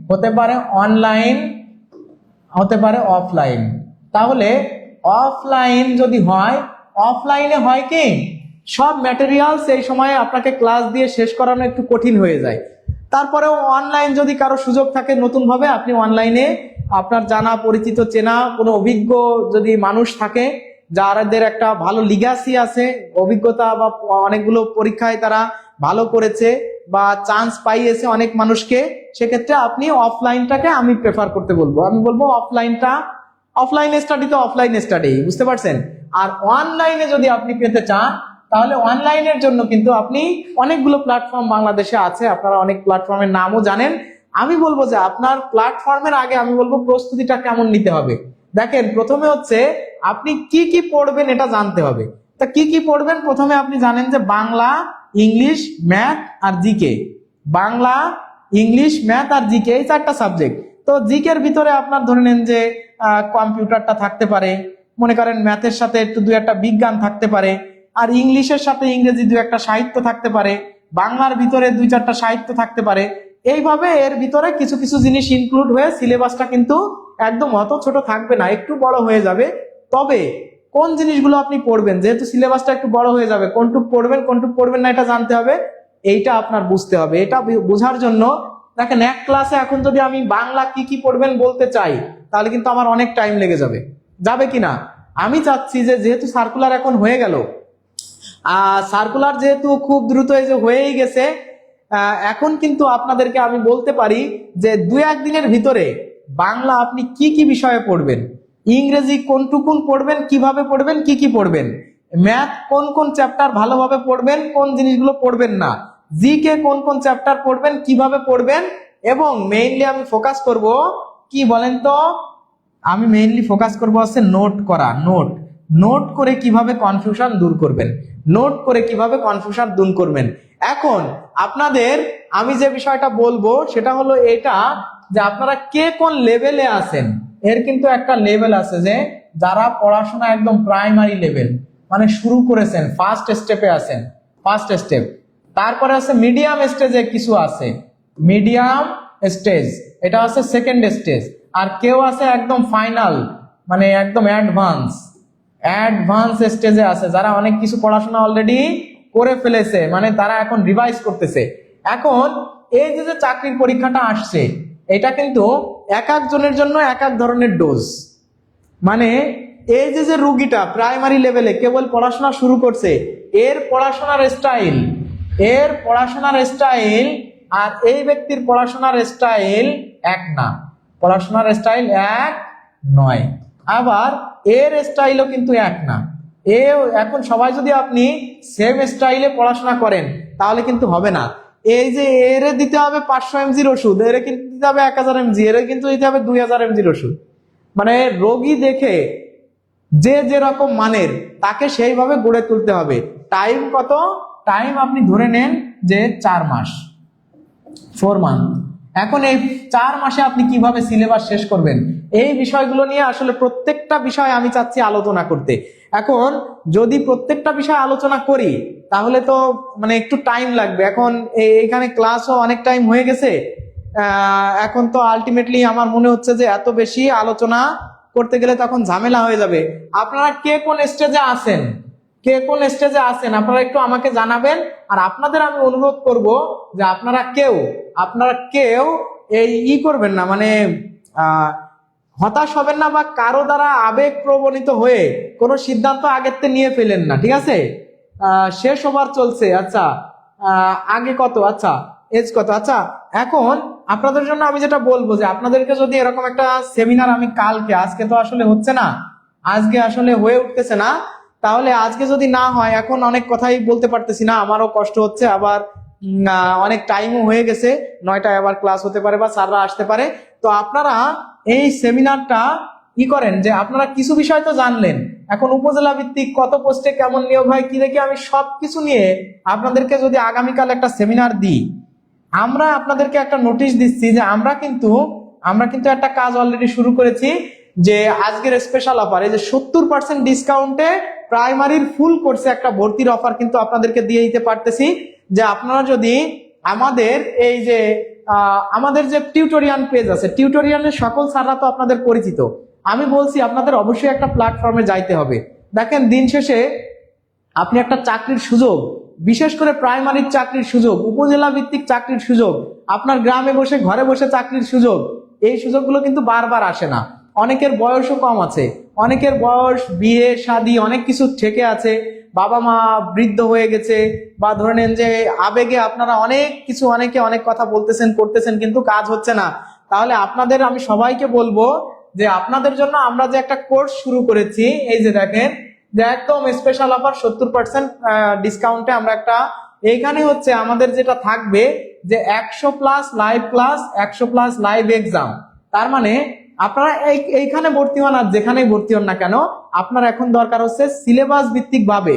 হতে পারে অনলাইন, হতে পারে অফলাইন। তাহলে অফলাইন যদি হয়, অফলাইনে হয় কি সব ম্যাটেরিয়ালস এই সময় আপনাকে ক্লাস দিয়ে শেষ করানো একটু কঠিন হয়ে যায়। তারপরেও অনলাইন যদি কারো সুযোগ থাকে নতুন ভাবে, আপনি অনলাইনে আপনার জানা পরিচিত চেনা কোনো অভিজ্ঞ যদি মানুষ থাকে, যাদের একটা ভালো লিগ্যাসি আছে, অভিজ্ঞতা বা অনেকগুলো পরীক্ষায় তারা ভালো করেছে বা চান্স পাইয়েছে অনেক মানুষকে, সেক্ষেত্রে আপনি অফলাইনটাকে আমি প্রেফার করতে বলবো। আমি বলবো অফলাইন স্টাডি তো অফলাইন স্টাডি, বুঝতে পারছেন। আর অনলাইনে যদি আপনি পেতে চান তাহলে অনলাইনের জন্য কিন্তু আপনি অনেকগুলো প্ল্যাটফর্ম বাংলাদেশে আছে, আপনারা অনেক প্ল্যাটফর্মের নামও জানেন। আমি বলবো যে আপনার প্ল্যাটফর্মের আগে আমি বলবো প্রস্তুতিটা কেমন নিতে হবে। দেখেন প্রথমে হচ্ছে আপনি কি কি পড়বেন এটা জানতে হবে। তা কি কি পড়বেন, প্রথমে আপনি জানেন যে বাংলা, ইংলিশ, ম্যাথ আর জিকে। বাংলা, ইংলিশ, ম্যাথ আর জিকে, এই 4টা সাবজেক্ট। তো জিকের ভিতরে আপনার ধরে নেন যে কম্পিউটারটা থাকতে পারে, মনে করেন ম্যাথের সাথে একটু 2-1টা বিজ্ঞান থাকতে পারে, আর ইংলিশের সাথে ইংরেজি 2-1টা সাহিত্য থাকতে পারে, বাংলার ভিতরে 2-4টা সাহিত্য থাকতে পারে। এইভাবে এর ভিতরে কিছু কিছু জিনিস ইনক্লুড হয়ে সিলেবাসটা কিন্তু একদম অত ছোট থাকবে না, একটু বড় হয়ে যাবে। তবে কোন জিনিসগুলো আপনি পড়বেন, যেহেতু সিলেবাসটা একটু বড় হয়ে যাবে, কোনটুক পড়বেন না এটা জানতে হবে, এইটা আপনার বুঝতে হবে। এটা বোঝার জন্য দেখেন এক ক্লাসে এখন যদি আমি বাংলা কি কি পড়বেন বলতে চাই তাহলে কিন্তু আমার অনেক টাইম লেগে যাবে কিনা। আমি চাচ্ছি যে যেহেতু সার্কুলার এখন হয়ে গেল, সার্কুলার যেহেতু খুব দ্রুত এই যে হয়েই গেছে, এখন কিন্তু আপনাদেরকে আমি বলতে পারি যে 2-1 দিনের ভিতরে বাংলা আপনি কি কি বিষয়ে পড়বেন, ইংরেজি কোনটুকুন পড়বেন, কিভাবে পড়বেন, কি কি পড়বেন, ম্যাথ কোন কোন চ্যাপ্টার ভালোভাবে পড়বেন, কোন জিনিসগুলো পড়বেন না, জিকে কোন কোন চ্যাপ্টার পড়বেন, কিভাবে পড়বেন, এবং মেইনলি আমি ফোকাস করব কি বলেন তো, আমি মেইনলি ফোকাস করব হচ্ছে নোট করা, নোট নোট করে কিভাবে কনফিউশন দূর করবেন, নোট করে কিভাবে কনফিউশন দূর করবেন। এখন আপনাদের আমি যে বিষয়টা বলবো সেটা হলো এটা, যে আপনারা কে কোন লেভেলে আছেন। এর কিন্তু একটা লেভেল আছে, যে যারা পড়াশোনা একদম প্রাইমারি লেভেল মানে শুরু করেছেন, ফার্স্ট স্টেপে আছেন, ফার্স্ট স্টেপ, তারপরে আছে মিডিয়াম স্টেজে কিছু আছে, মিডিয়াম স্টেজ, এটা হচ্ছে সেকেন্ড স্টেজ, আর কেউ আছে একদম ফাইনাল মানে একদম অ্যাডভান্স, অ্যাডভান্স স্টেজে আছে, যারা অনেক কিছু পড়াশোনা অলরেডি করে ফেলেছে, মানে তারা এখন রিভাইজ করতেছে। এখন এই যে যে চাকরির পরীক্ষাটা আসছে, এটা কিন্তু এক একজনের জন্য এক এক ধরনের ডোজ, মানে এই যে যে রুগীটা প্রাইমারি লেভেলে কেবল পড়াশোনা শুরু করছে, এর পড়াশোনার স্টাইল, এর পড়াশোনার স্টাইল আর এই ব্যক্তির পড়াশোনার স্টাইল এক না, পড়াশোনার স্টাইল এক নয়, আবার এর স্টাইলও কিন্তু এক না। এ এখন সবাই যদি আপনি সেম স্টাইলে পড়াশোনা করেন তাহলে কিন্তু হবে না। এই যে এর দিতে হবে 500 mg ওষুধ, এর কিন্তু দিতে হবে 1000 mg, এর কিন্তু দিতে হবে 2000 mg ওষুধ, মানে রোগী দেখে যে যেরকম মানের তাকে সেইভাবে গড়ে তুলতে হবে। টাইম কত? টাইম আপনি ধরে নেন যে 4 মাস, 4 মান্থ। এখন এই 4 মাসে আপনি কিভাবে সিলেবাস শেষ করবেন, এই বিষয়গুলো নিয়ে আসলে প্রত্যেকটা বিষয় আমি চাচ্ছি আলোচনা করতে। এখন যদি প্রত্যেকটা বিষয় আলোচনা করি তাহলে তো মানে একটু টাইম লাগবে। এখন এইখানে ক্লাসও অনেক টাইম হয়ে গেছে, এখন তো আলটিমেটলি আমার মনে হচ্ছে যে এত বেশি আলোচনা করতে গেলে তখন ঝামেলা হয়ে যাবে। আপনারা কে কোন স্টেজে আছেন, কে কোন স্টেজে আছেন আপনারা একটু আমাকে জানাবেন। আর আপনাদের আমি অনুরোধ করব যে আপনারা কেউ এই করবেন না, মানে হতাশ হবেন না বা কারো দ্বারা আবেগ প্রবণিত হয়ে কোনো সিদ্ধান্ত আগের থেকে নিয়ে ফেলেন না, ঠিক আছে? শেষ ওভার চলছে, আচ্ছা আগে কত, আচ্ছা এজ কত, আচ্ছা এখন আপনাদের জন্য আমি যেটা বলবো যে আপনাদেরকে যদি এরকম একটা সেমিনার আমি কালকে, আজকে তো আসলে হচ্ছে না, আজকে আসলে হয়ে উঠতেছে না, তাহলে আজকে যদি না হয়, এখন অনেক কথাই বলতে পারতেছি না, আমারও কষ্ট হচ্ছে, আবার অনেক টাইমও হয়ে গেছে, 9টায় আবার ক্লাস হতে পারে বা স্যাররা আসতে পারে। তো আপনারা এই সেমিনারটা কি করেন যে আপনারা কিছু বিষয় তো জানলেন, এখন উপজেলা ভিত্তিক কত পোস্টে কেমন নিয়োগ হয় কি দেখি, আমি সবকিছু নিয়ে আপনাদেরকে যদি আগামীকাল একটা সেমিনার দিই, আমরা আপনাদেরকে একটা নোটিশ দিচ্ছি যে আমরা কিন্তু একটা কাজ অলরেডি শুরু করেছি, যে আজকের স্পেশাল অফার, এই যে 70% ডিসকাউন্টে প্রাইমারির ফুল কোর্সে একটা ভর্তির অফার কিন্তু আপনাদেরকে দিয়ে দিতে পারতেছি। যে আপনারা যদি আমাদের এই যে আমাদের যে টিউটোরিয়াল পেজ আছে, টিউটোরিয়ালের সকল স্যাররা তো আপনাদের পরিচিত, আমি বলছি আপনাদের অবশ্যই একটা প্ল্যাটফর্মে যাইতে হবে। দেখেন দিন শেষে আপনি একটা চাকরির সুযোগ, বিশেষ করে প্রাইমারির চাকরির সুযোগ, উপজেলা ভিত্তিক চাকরির সুযোগ, আপনার গ্রামে বসে ঘরে বসে চাকরির সুযোগ, এই সুযোগগুলো কিন্তু বারবার আসে না। অনেকের বয়সও কম আছে, অনেকের বয়স, বিয়ে শাদী অনেক কিছু ঠেকে আছে, বাবা মা বৃদ্ধ হয়ে গেছে, বা ধরে নেন যে আবেগে আপনারা অনেক কিছু, অনেকে অনেক কথা বলতেছেন করতেছেন কিন্তু কাজ হচ্ছে না। তাহলে আপনাদের আমি সবাইকে বলবো যে আপনাদের জন্য আমরা যে একটা কোর্স শুরু করেছি, এই যে দেখেন যে একদম স্পেশাল অফার 70% ডিসকাউন্টে আমরা একটা, এইখানে হচ্ছে আমাদের যেটা থাকবে যে 100+ লাইভ ক্লাস, 100+ লাইভ এক্সাম। তার মানে আপনারা এইখানে ভর্তি হন আর যেখানেই ভর্তি হন না কেন, আপনার এখন দরকার হচ্ছে সিলেবাস ভিত্তিক ভাবে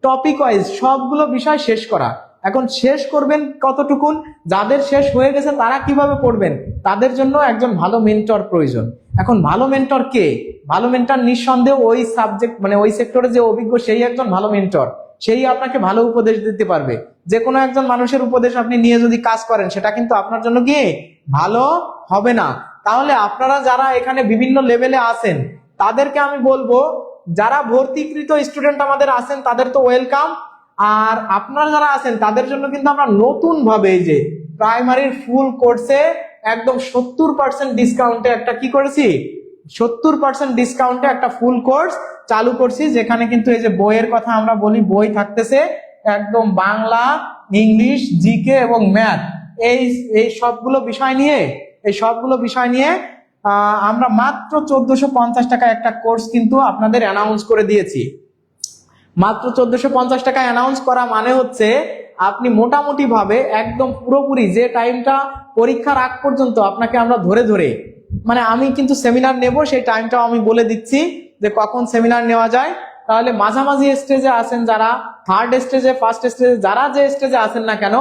টপিক ওয়াইজ সবগুলো বিষয় শেষ করা। এখন শেষ করবেন কতটুকুন, যাদের শেষ হয়ে গেছে তারা কিভাবে পড়বেন, তাদের জন্য একজন ভালো মেন্টর প্রয়োজন। এখন ভালো মেন্টর কে? ভালো মেন্টর নিঃসন্দেহ ওই সাবজেক্ট মানে ওই সেক্টরে যে অভিজ্ঞ সেই একজন ভালো মেন্টর, সেই আপনাকে ভালো উপদেশ দিতে পারবে। যে কোনো একজন মানুষের উপদেশ আপনি নিয়ে যদি কাজ করেন সেটা কিন্তু আপনার জন্য কি ভালো হবে না। তাহলে আপনারা যারা এখানে বিভিন্ন লেভেলে আছেন তাদেরকে আমি বলবো, যারা ভর্তিকৃত স্টুডেন্ট আমাদের আছেন তাদের তো ওয়েলকাম, আর আপনারা যারা আছেন তাদের জন্য কিন্তু আমরা নতুন ভাবে এই যে প্রাইমারির ফুল কোর্সে একদম 70% ডিসকাউন্টে একটা কি করেছি, 70% ডিসকাউন্টে একটা ফুল কোর্স চালু করছি, যেখানে কিন্তু এই যে বইয়ের কথা আমরা বলি, বই থাকতেছে একদম বাংলা, ইংলিশ, জিকে এবং ম্যাথ, এই এই সবগুলো বিষয় নিয়ে আমরা মাত্র 1450 টাকায় একটা কোর্স কিন্তু আপনাদের অ্যানাউন্স করে দিয়েছি। মাত্র 1450 টাকা অ্যানাউন্স করা মানে হচ্ছে আপনি মোটামুটি ভাবে একদম পুরোপুরি যে টাইমটা পরীক্ষার আগ পর্যন্ত আপনাকে আমরা ধরে ধরে, মানে আমি কিন্তু সেমিনার নেব, সেই টাইমটাও আমি বলে দিচ্ছি যে কখন সেমিনার নেওয়া যায়। তাহলে মাঝামাঝি স্টেজে আছেন যারা, থার্ড স্টেজে, ফার্স্ট স্টেজে, যারা যে স্টেজে আছেন না কেন,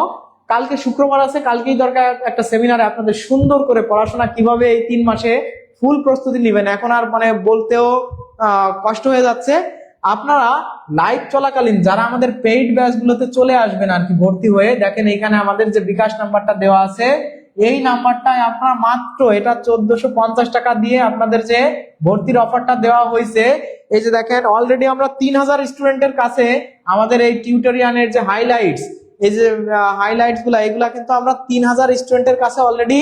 কালকে শুক্রবার আছে, কালকেই দরকার একটা সেমিনারে আপনাদের সুন্দর করে পড়াশোনা কিভাবে এই 3 মাসে ফুল প্রস্তুতি নেবেন, এখন আর মানে বলতেও কষ্ট হয়ে যাচ্ছে। আপনারা লাইভ চলাকালীন যারা আমাদের পেইড ব্যাচ গুলোতে চলে আসবেন আর কি ভর্তি হয়ে, দেখেন এখানে আমাদের যে বিকাশ নাম্বারটা দেওয়া আছে, এই নাম্বারটায় আপনারা মাত্র এটা 1450 টাকা দিয়ে আপনাদের যে ভর্তির অফারটা দেওয়া হয়েছে, এই যে দেখেন অলরেডি আমরা 3000 স্টুডেন্টের কাছে আমাদের এই টিউটোরিয়ালের যে হাইলাইটস, এই যে হাইলাইটস গুলা, এগুলা কিন্তু আমরা 3000 স্টুডেন্টের কাছে অলরেডি